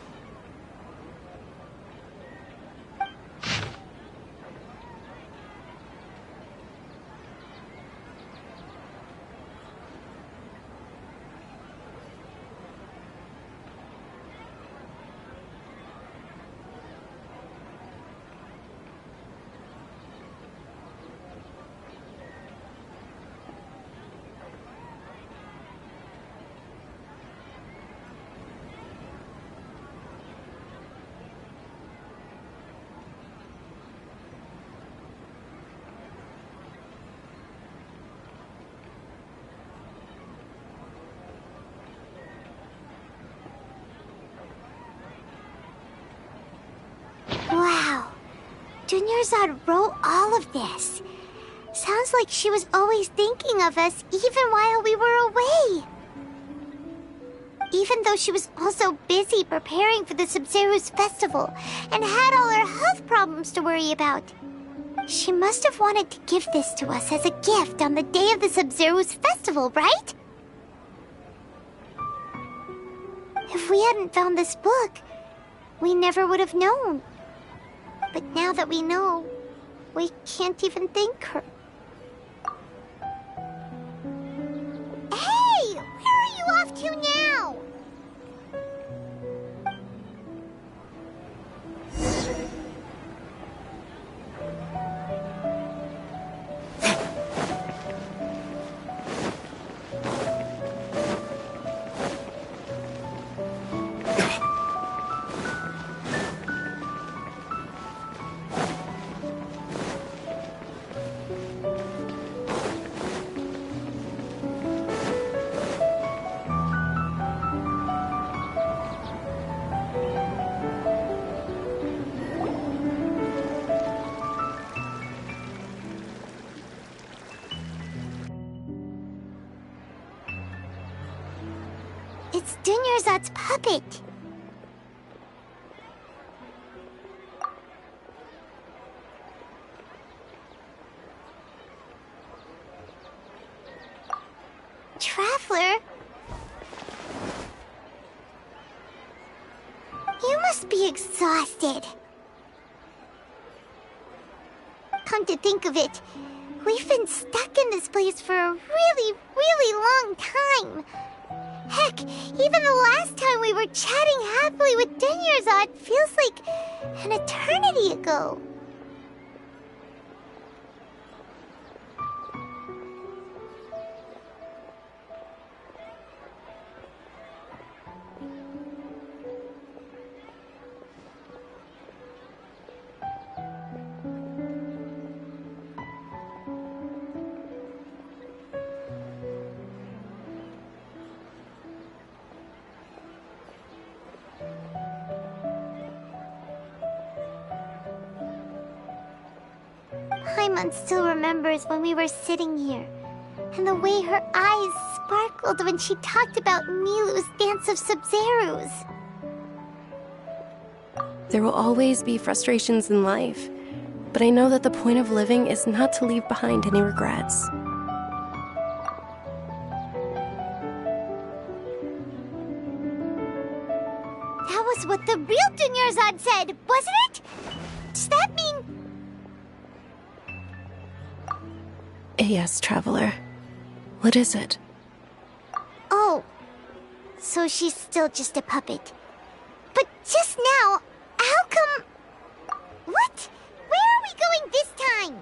Wow, Dunyarzad wrote all of this. Sounds like she was always thinking of us even while we were away. Even though she was also busy preparing for the Sub-Zero's festival and had all her health problems to worry about. She must have wanted to give this to us as a gift on the day of the Sub-Zero's festival, right? If we hadn't found this book, we never would have known. But now that we know, we can't even thank her. Hey! Where are you off to now? It's Dunyarzad's puppet. Traveler? You must be exhausted. Come to think of it, we've been stuck in this place for a really, really long time. Heck, even the last time we were chatting happily with Dunyarzad feels like an eternity ago. Paimon still remembers when we were sitting here, and the way her eyes sparkled when she talked about Nilu's dance of Sub-Zerus. There will always be frustrations in life, but I know that the point of living is not to leave behind any regrets. That was what the real Dunyarzad said, wasn't it? Does that mean... Yes, Traveler. What is it? Oh, so she's still just a puppet. But just now, how come... What? Where are we going this time?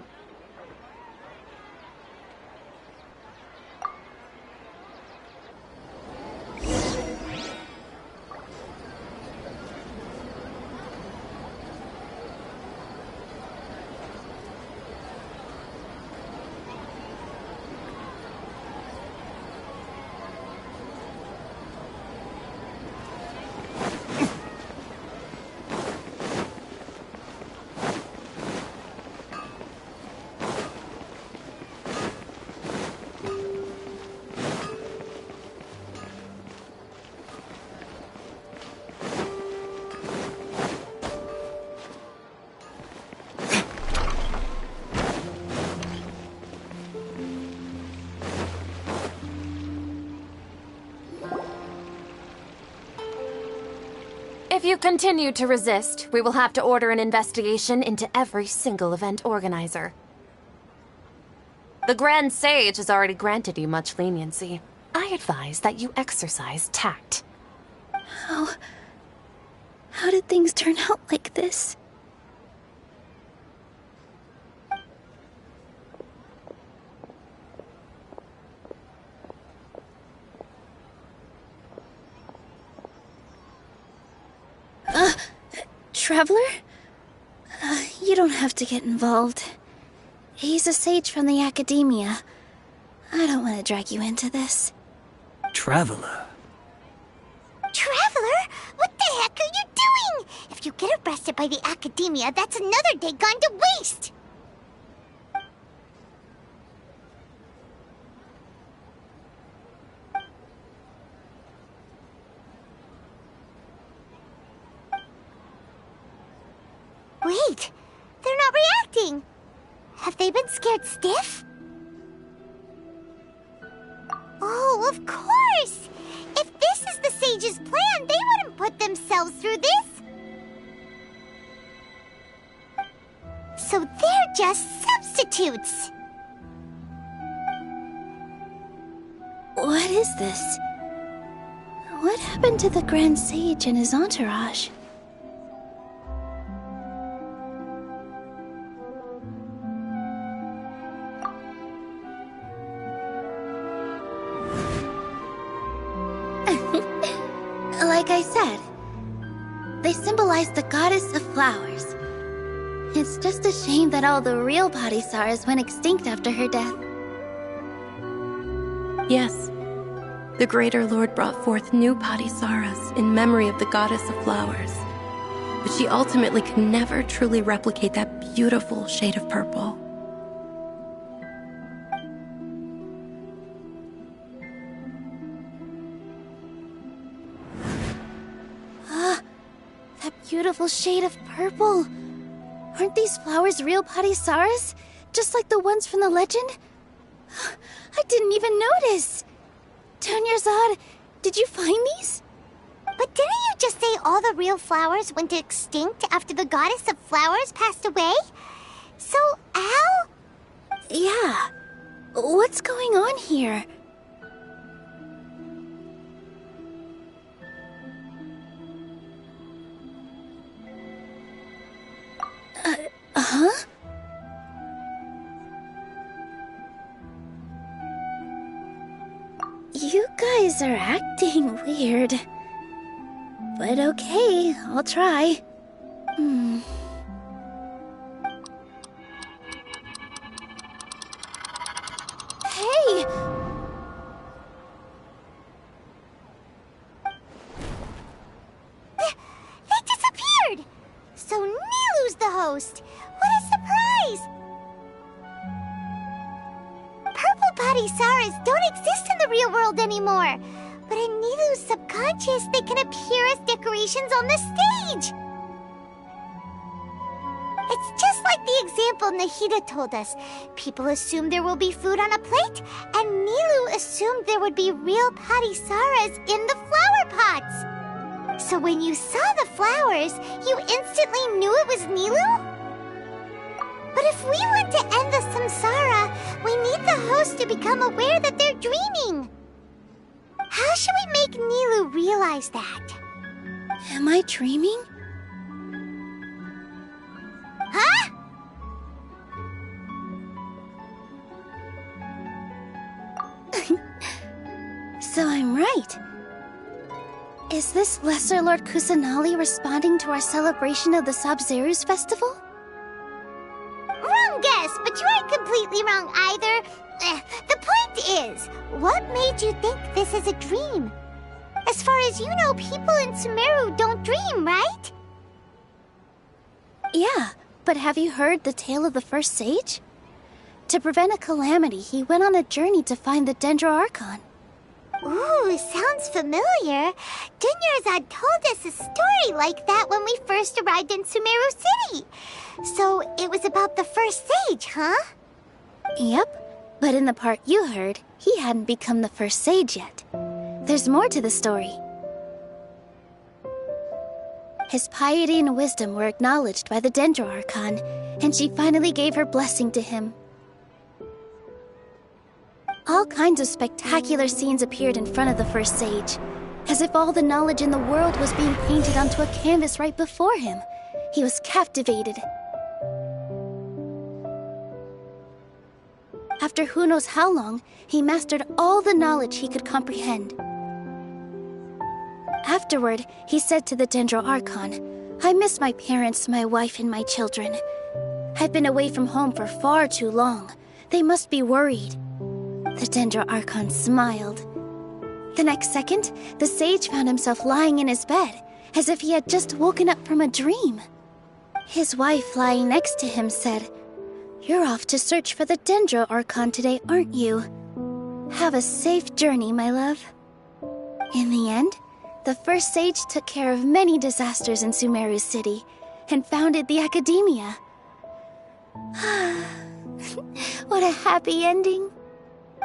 If you continue to resist, we will have to order an investigation into every single event organizer. The Grand Sage has already granted you much leniency. I advise that you exercise tact. How did things turn out like this? Traveler? You don't have to get involved. He's a sage from the Academia. I don't want to drag you into this. Traveler? Traveler? What the heck are you doing? If you get arrested by the Academia, that's another day gone to waste! Wait, they're not reacting. Have they been scared stiff? Oh, of course! If this is the Sage's plan, they wouldn't put themselves through this. So they're just substitutes. What is this? What happened to the Grand Sage and his entourage? Like I said, they symbolize the goddess of flowers. It's just a shame that all the real Bodhisattvas went extinct after her death. Yes. The Greater Lord brought forth new Bodhisattvas in memory of the goddess of flowers. But she ultimately could never truly replicate that beautiful shade of purple. That beautiful shade of purple. Aren't these flowers real Bodhisattvas? Just like the ones from the legend? I didn't even notice. Dunyarzad, did you find these? But didn't you just say all the real flowers went extinct after the goddess of flowers passed away? So, how? Yeah. What's going on here? Huh? You guys are acting weird. But okay, I'll try. Hey! They disappeared! So Nilu's the host! What a surprise! Patisaras don't exist in the real world anymore. But in Nilu's subconscious, they can appear as decorations on the stage. It's just like the example Nahida told us. People assume there will be food on a plate, and Nilu assumed there would be real Patisaras in the flower pots. So when you saw the flowers, you instantly knew it was Nilu? But if we want to end the samsara, we need the host to become aware that they're dreaming. How should we make Nilu realize that? Am I dreaming? Huh? So I'm right. Is this Lesser Lord Kusanali responding to our celebration of the Sub-Zeru's festival? Wrong guess, but you aren't completely wrong either. The point is, what made you think this is a dream? As far as you know, people in Sumeru don't dream, right? Yeah, but have you heard the tale of the first sage? To prevent a calamity, he went on a journey to find the Dendro Archon. Ooh, sounds familiar. Dunyarzad told us a story like that when we first arrived in Sumeru City. So it was about the first sage, huh? Yep, but in the part you heard, he hadn't become the first sage yet. There's more to the story. His piety and wisdom were acknowledged by the Dendro Archon, and she finally gave her blessing to him. All kinds of spectacular scenes appeared in front of the first sage, as if all the knowledge in the world was being painted onto a canvas right before him. He was captivated. After who knows how long, he mastered all the knowledge he could comprehend. Afterward, he said to the Dendro Archon, "I miss my parents, my wife, and my children. I've been away from home for far too long. They must be worried." The Dendro Archon smiled. The next second, the sage found himself lying in his bed, as if he had just woken up from a dream. His wife, lying next to him, said, "You're off to search for the Dendro Archon today, aren't you? Have a safe journey, my love." In the end, the first sage took care of many disasters in Sumeru City, and founded the Academia. What a happy ending.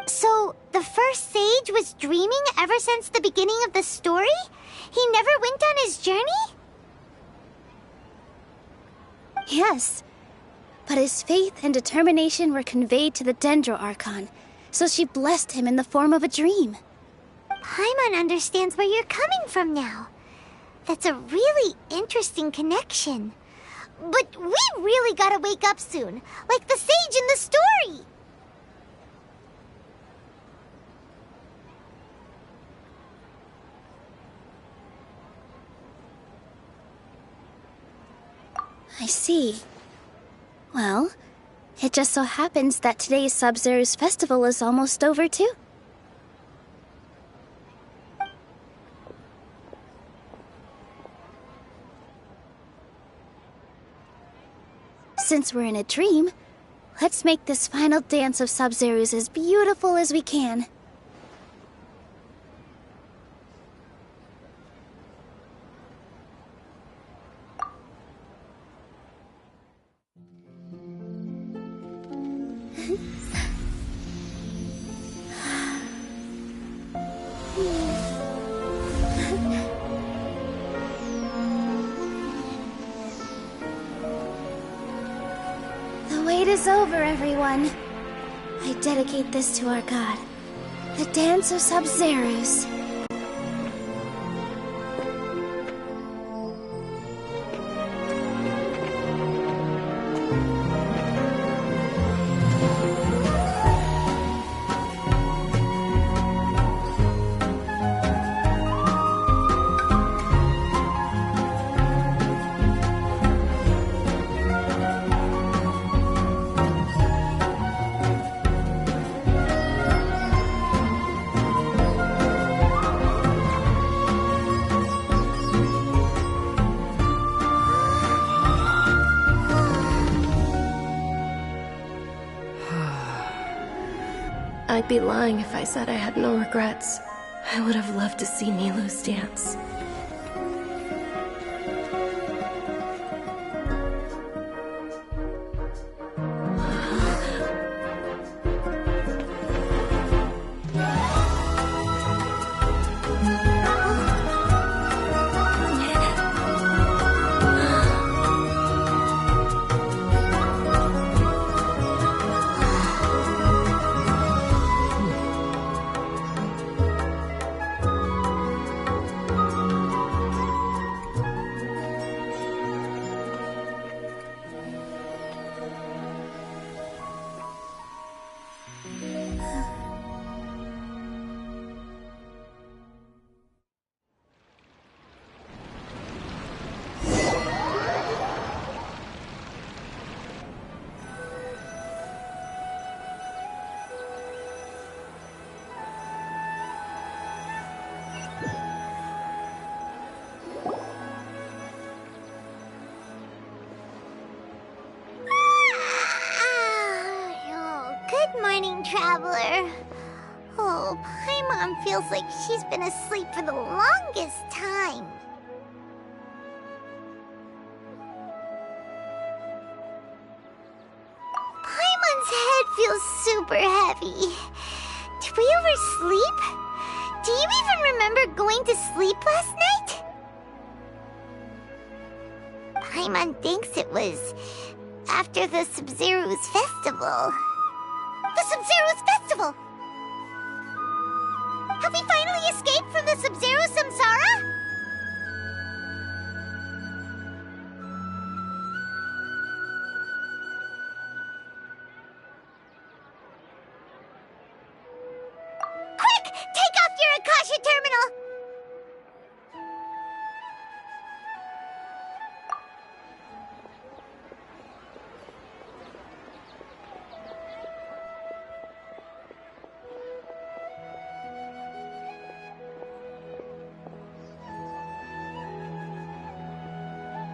So, the first sage was dreaming ever since the beginning of the story? He never went on his journey? Yes, but his faith and determination were conveyed to the Dendro Archon, so she blessed him in the form of a dream. Paimon understands where you're coming from now. That's a really interesting connection. But we really gotta wake up soon, like the sage in the story! I see. Well, it just so happens that today's Sub-Zeru's festival is almost over, too. Since we're in a dream, let's make this final dance of Sub-Zeru's as beautiful as we can. The wait is over, everyone. I dedicate this to our god, the Dance of Sub-Zerus. I'd be lying if I said I had no regrets. I would have loved to see Nilou's dance. Good morning, traveler. Oh, Paimon feels like she's been asleep for the longest time. Paimon's head feels super heavy. Did we oversleep? Do you even remember going to sleep last night? Paimon thinks it was after the Sumeru's festival. The Sumeru's festival! Have we finally escaped from the Sumeru Samsara? Quick! Take off your Akasha terminal!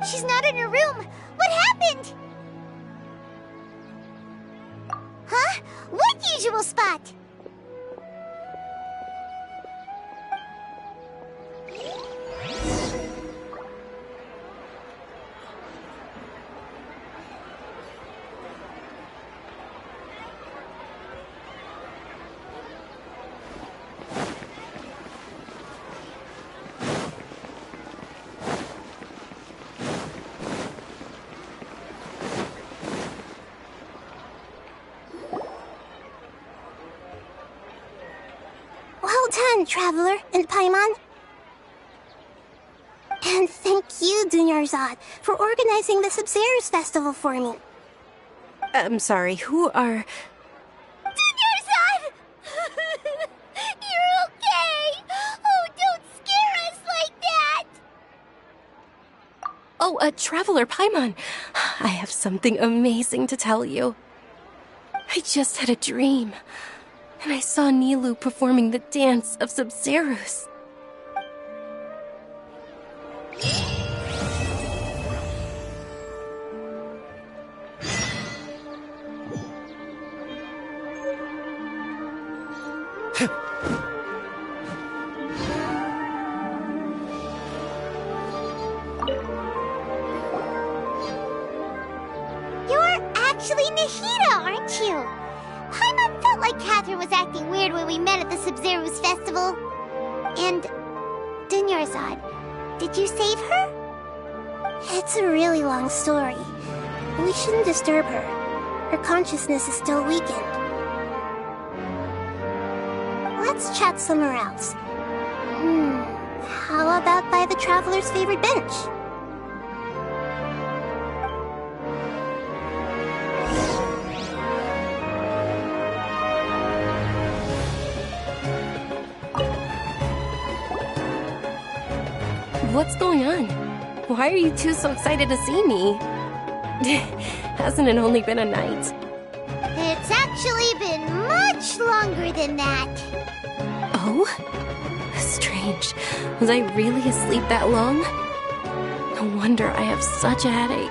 She's not in her room. What happened? Huh? What usual spot? Well done, Traveler and Paimon. And thank you, Dunyarzad, for organizing the Sub-Zero's festival for me. I'm sorry, who are... Dunyarzad! You're okay! Oh, don't scare us like that! Oh, Traveler Paimon. I have something amazing to tell you. I just had a dream, and I saw Nilou performing the dance of Sub-Zero's. You're actually Nahida, aren't you? Paimon felt like Catherine was acting weird when we met at the Sub-Zero's festival. And Dunyarzad, did you save her? It's a really long story. We shouldn't disturb her. Her consciousness is still weakened. Let's chat somewhere else. How about by the Traveler's favorite bench? What's going on? Why are you two so excited to see me? Hasn't it only been a night? It's actually been much longer than that. Oh? Strange. Was I really asleep that long? No wonder I have such a headache.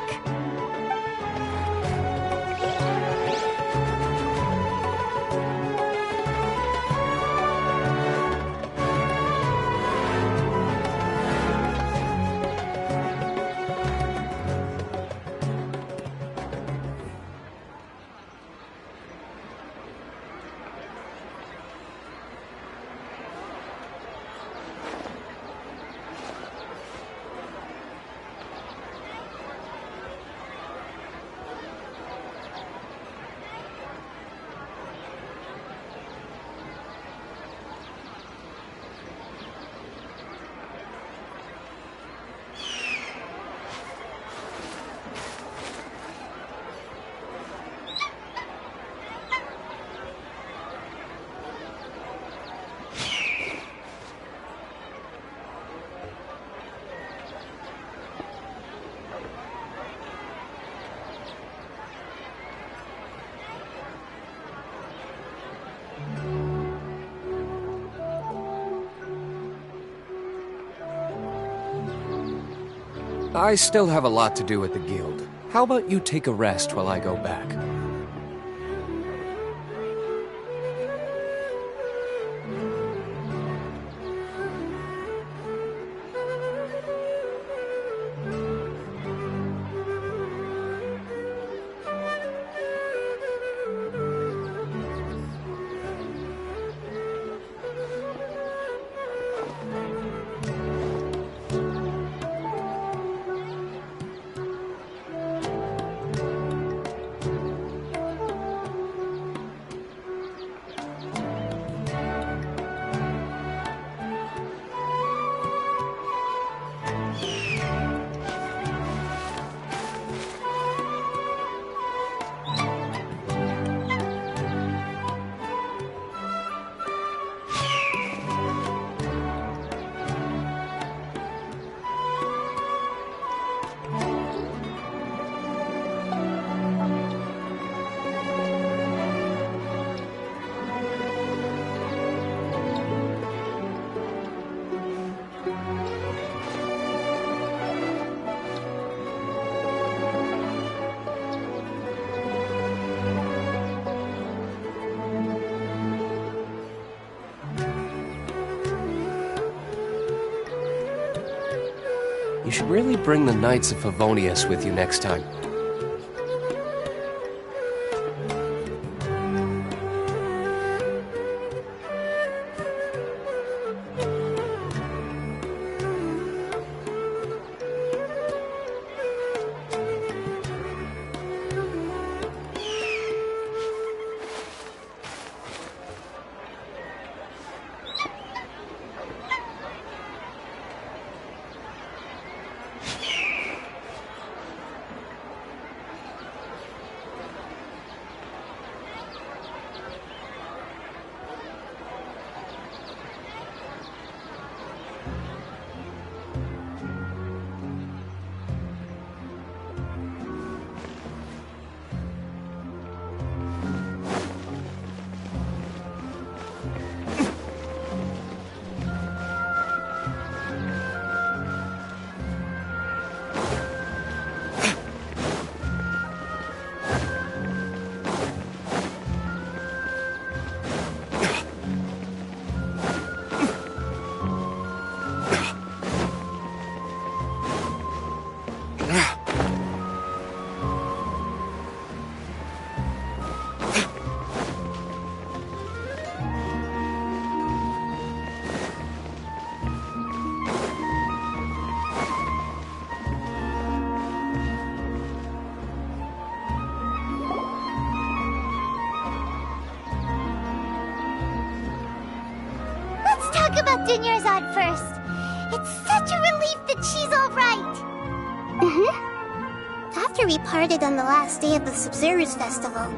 I still have a lot to do at the guild. How about you take a rest while I go back? You should really bring the Knights of Favonius with you next time. About Dunyarzad first. It's such a relief that she's all right. After we parted on the last day of the Sumeru's festival,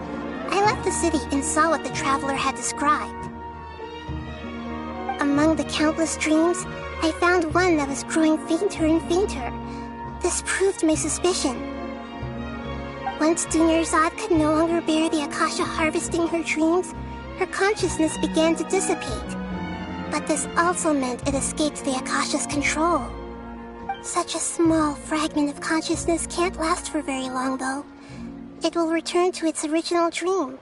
I left the city and saw what the traveler had described. Among the countless dreams, I found one that was growing fainter and fainter. This proved my suspicion. Once Dunyarzad could no longer bear the Akasha harvesting her dreams, her consciousness began to dissipate. But this also meant it escaped the Akasha's control. Such a small fragment of consciousness can't last for very long, though. It will return to its original dream,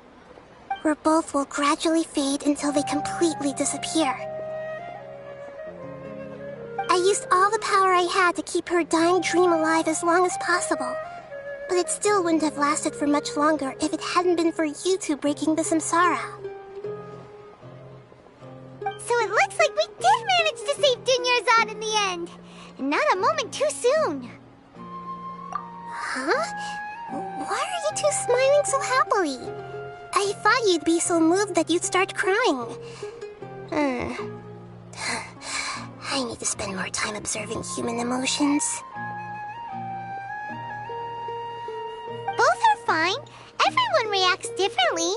where both will gradually fade until they completely disappear. I used all the power I had to keep her dying dream alive as long as possible, but it still wouldn't have lasted for much longer if it hadn't been for you two breaking the samsara. So it looks like we did manage to save Dunyarzad in the end. And not a moment too soon. Huh? Why are you two smiling so happily? I thought you'd be so moved that you'd start crying. I need to spend more time observing human emotions. Both are fine. Everyone reacts differently.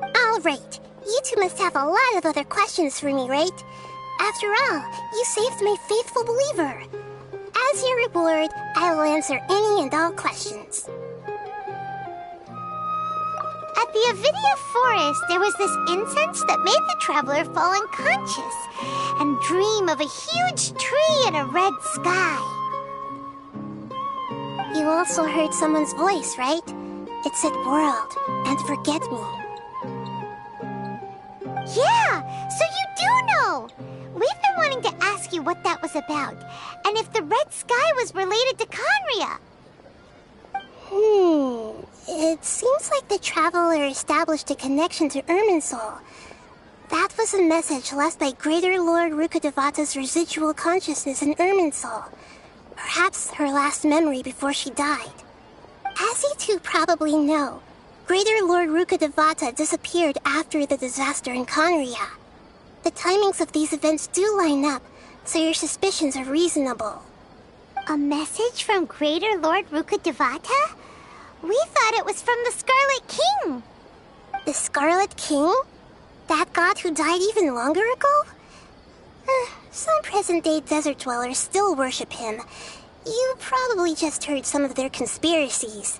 All right. You two must have a lot of other questions for me, right? After all, you saved my faithful believer. As your reward, I will answer any and all questions. At the Avidia forest, there was this incense that made the traveler fall unconscious and dream of a huge tree and a red sky. You also heard someone's voice, right? It said world and forget me. Yeah, so you do know! We've been wanting to ask you what that was about, and if the red sky was related to Conria. It seems like the Traveler established a connection to Irminsul. That was a message left by Greater Lord Rukkhadevata's residual consciousness in Irminsul. Perhaps her last memory before she died. As you two probably know, Greater Lord Rukkhadevata disappeared after the disaster in Conria. The timings of these events do line up, so your suspicions are reasonable. A message from Greater Lord Rukkhadevata? We thought it was from the Scarlet King. The Scarlet King? That god who died even longer ago? Some present-day desert dwellers still worship him. You probably just heard some of their conspiracies.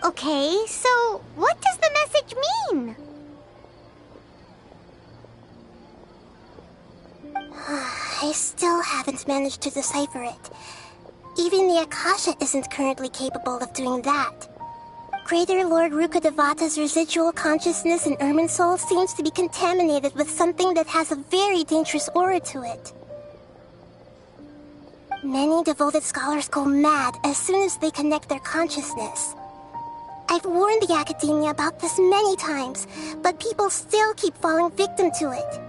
Okay, so what does the message mean? I still haven't managed to decipher it. Even the Akasha isn't currently capable of doing that. Greater Lord Rukkhadevata's residual consciousness in Irminsul seems to be contaminated with something that has a very dangerous aura to it. Many devoted scholars go mad as soon as they connect their consciousness. I've warned the Academia about this many times, but people still keep falling victim to it.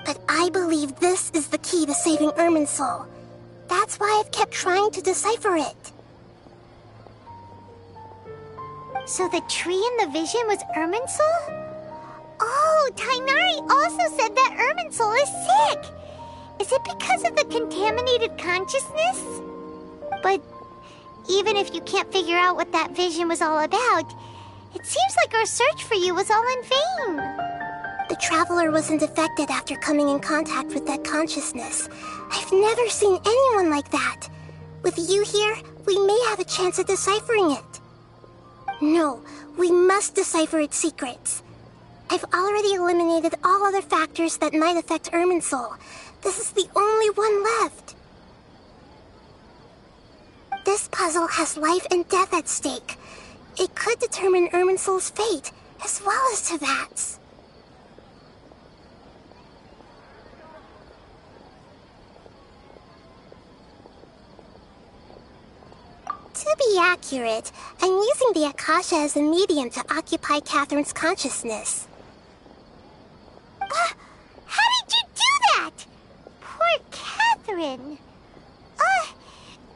But I believe this is the key to saving Irminsul. That's why I've kept trying to decipher it. So the tree in the vision was Irminsul? Oh, Tainari also said that Irminsul is sick! Is it because of the contaminated consciousness? But even if you can't figure out what that vision was all about, it seems like our search for you was all in vain. The Traveler wasn't affected after coming in contact with that consciousness. I've never seen anyone like that. With you here, we may have a chance at deciphering it. No, we must decipher its secrets. I've already eliminated all other factors that might affect Irminsul. This is the only one left. This puzzle has life and death at stake. It could determine Irminsul's fate, as well as Tevat's. To be accurate, I'm using the Akasha as a medium to occupy Catherine's consciousness. How did you do that? Poor Catherine.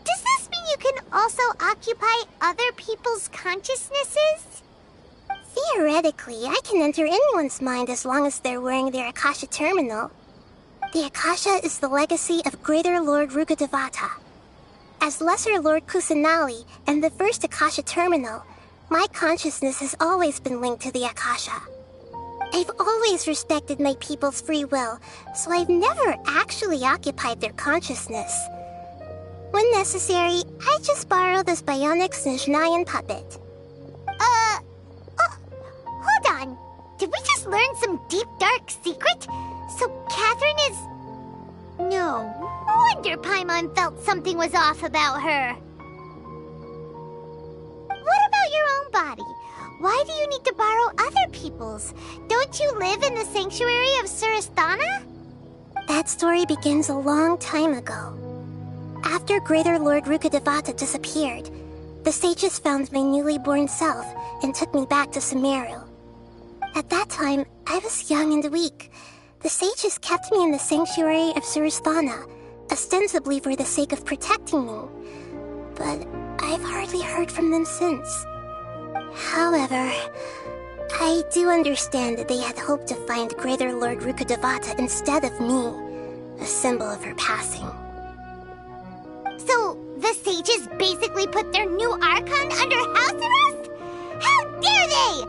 Does this mean you can also occupy other people's consciousnesses? Theoretically, I can enter anyone's mind as long as they're wearing their Akasha terminal. The Akasha is the legacy of Greater Lord Rukkhadevata. As Lesser Lord Kusanali and the first Akasha terminal, my consciousness has always been linked to the Akasha. I've always respected my people's free will, so I've never actually occupied their consciousness. When necessary, I just borrow this bionic Snezhnayan puppet. Hold on. Did we just learn some deep, dark secret? So Catherine is... No wonder Paimon felt something was off about her. What about your own body? Why do you need to borrow other people's? Don't you live in the sanctuary of Surasthana? That story begins a long time ago. After Greater Lord Rukkhadevata disappeared, the sages found my newly born self and took me back to Sumeru. At that time, I was young and weak. The sages kept me in the sanctuary of Surasthana, ostensibly for the sake of protecting me. But I've hardly heard from them since. However, I do understand that they had hoped to find Greater Lord Rukkhadevata instead of me, a symbol of her passing. So, the sages basically put their new Archon under house arrest? How dare they!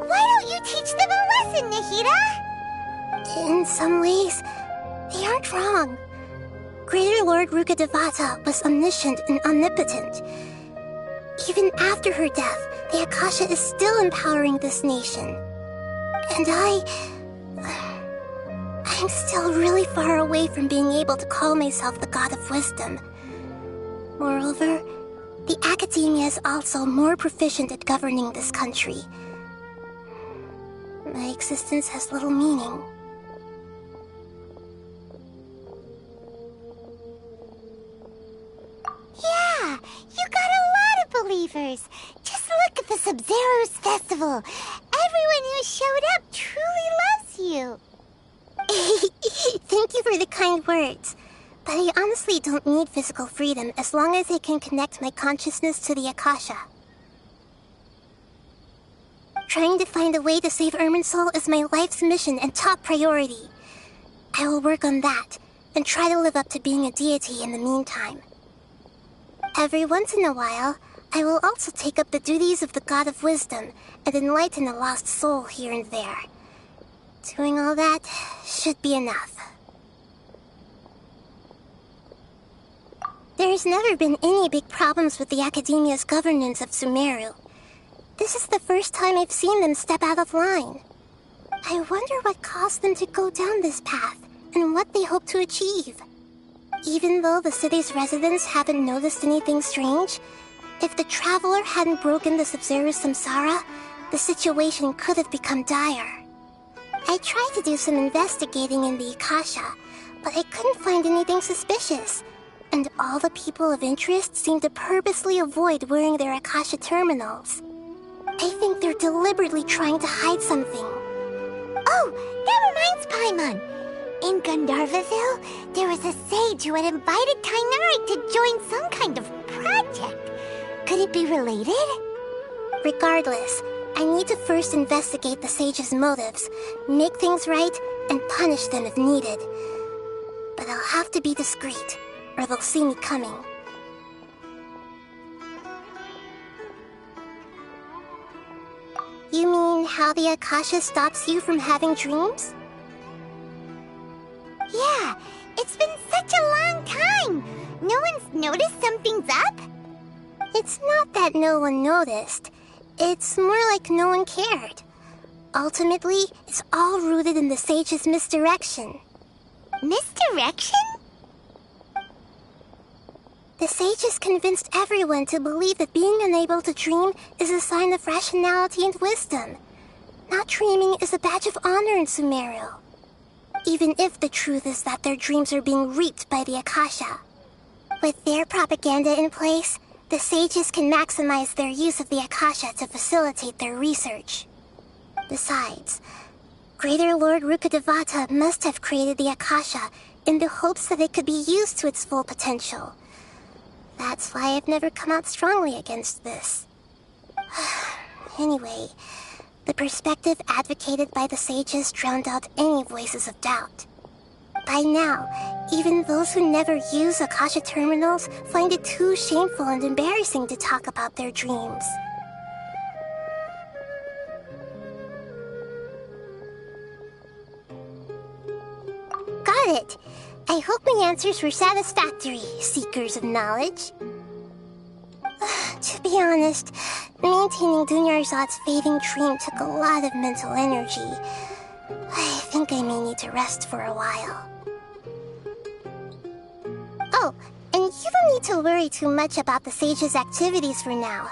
Why don't you teach them a lesson, Nahida? In some ways, they aren't wrong. Greater Lord Rukkhadevata was omniscient and omnipotent. Even after her death, the Akasha is still empowering this nation. And I'm still really far away from being able to call myself the God of Wisdom. Moreover, The Academia is also more proficient at governing this country. My existence has little meaning. Yeah, you got a lot of believers. Just look at the Sub-Zero's festival. Everyone who showed up truly loves you. Thank you for the kind words. But I honestly don't need physical freedom as long as I can connect my consciousness to the Akasha. Trying to find a way to save Irminsul is my life's mission and top priority. I will work on that, and try to live up to being a deity in the meantime. Every once in a while, I will also take up the duties of the God of Wisdom and enlighten a lost soul here and there. Doing all that should be enough. There's never been any big problems with the Academia's governance of Sumeru. This is the first time I've seen them step out of line. I wonder what caused them to go down this path, and what they hope to achieve. Even though the city's residents haven't noticed anything strange, if the Traveler hadn't broken the Sub-Zero's samsara, the situation could have become dire. I tried to do some investigating in the Akasha, but I couldn't find anything suspicious. And all the people of interest seem to purposely avoid wearing their Akasha terminals. I think they're deliberately trying to hide something. Oh, that reminds Paimon. In Gandharvaville, there was a sage who had invited Tighnari to join some kind of project. Could it be related? Regardless, I need to first investigate the sage's motives, make things right, and punish them if needed. But I'll have to be discreet, or they'll see me coming. You mean how the Akasha stops you from having dreams? Yeah, it's been such a long time. No one's noticed something's up? It's not that no one noticed. It's more like no one cared. Ultimately, it's all rooted in the sage's misdirection. Misdirection? The sage has convinced everyone to believe that being unable to dream is a sign of rationality and wisdom. Not dreaming is a badge of honor in Sumeru. Even if the truth is that their dreams are being reaped by the Akasha. With their propaganda in place, the sages can maximize their use of the Akasha to facilitate their research. Besides, Greater Lord Rukkhadevata must have created the Akasha in the hopes that it could be used to its full potential. That's why I've never come out strongly against this. Anyway, the perspective advocated by the sages drowned out any voices of doubt. By now, even those who never use Akasha terminals find it too shameful and embarrassing to talk about their dreams. Got it! I hope my answers were satisfactory, seekers of knowledge. To be honest, maintaining Dunyarzad's fading dream took a lot of mental energy. I think I may need to rest for a while. Oh, and you don't need to worry too much about the sage's activities for now.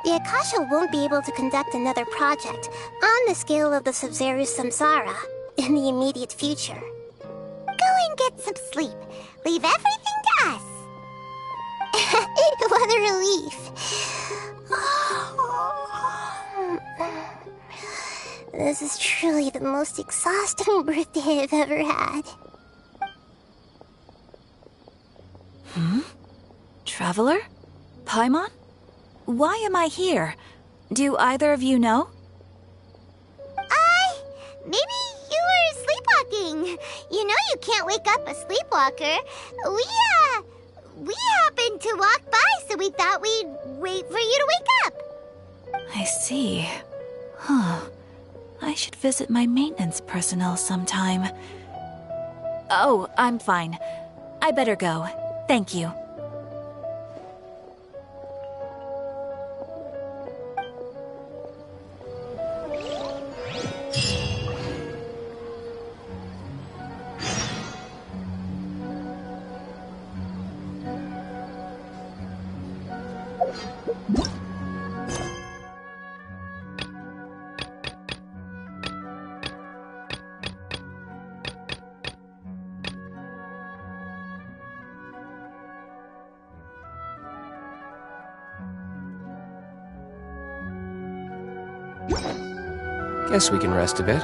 The Akasha won't be able to conduct another project on the scale of the Sub-Zero's samsara in the immediate future. Go and get some sleep. Leave everything to us. What a relief. This is truly the most exhausting birthday I've ever had. Traveler? Paimon? Why am I here? Do either of you know? Maybe you were sleepwalking. You know you can't wake up a sleepwalker. We happened to walk by, so we thought we'd wait for you to wake up. I see. I should visit my maintenance personnel sometime. Oh, I'm fine. I better go. Thank you. Guess we can rest a bit.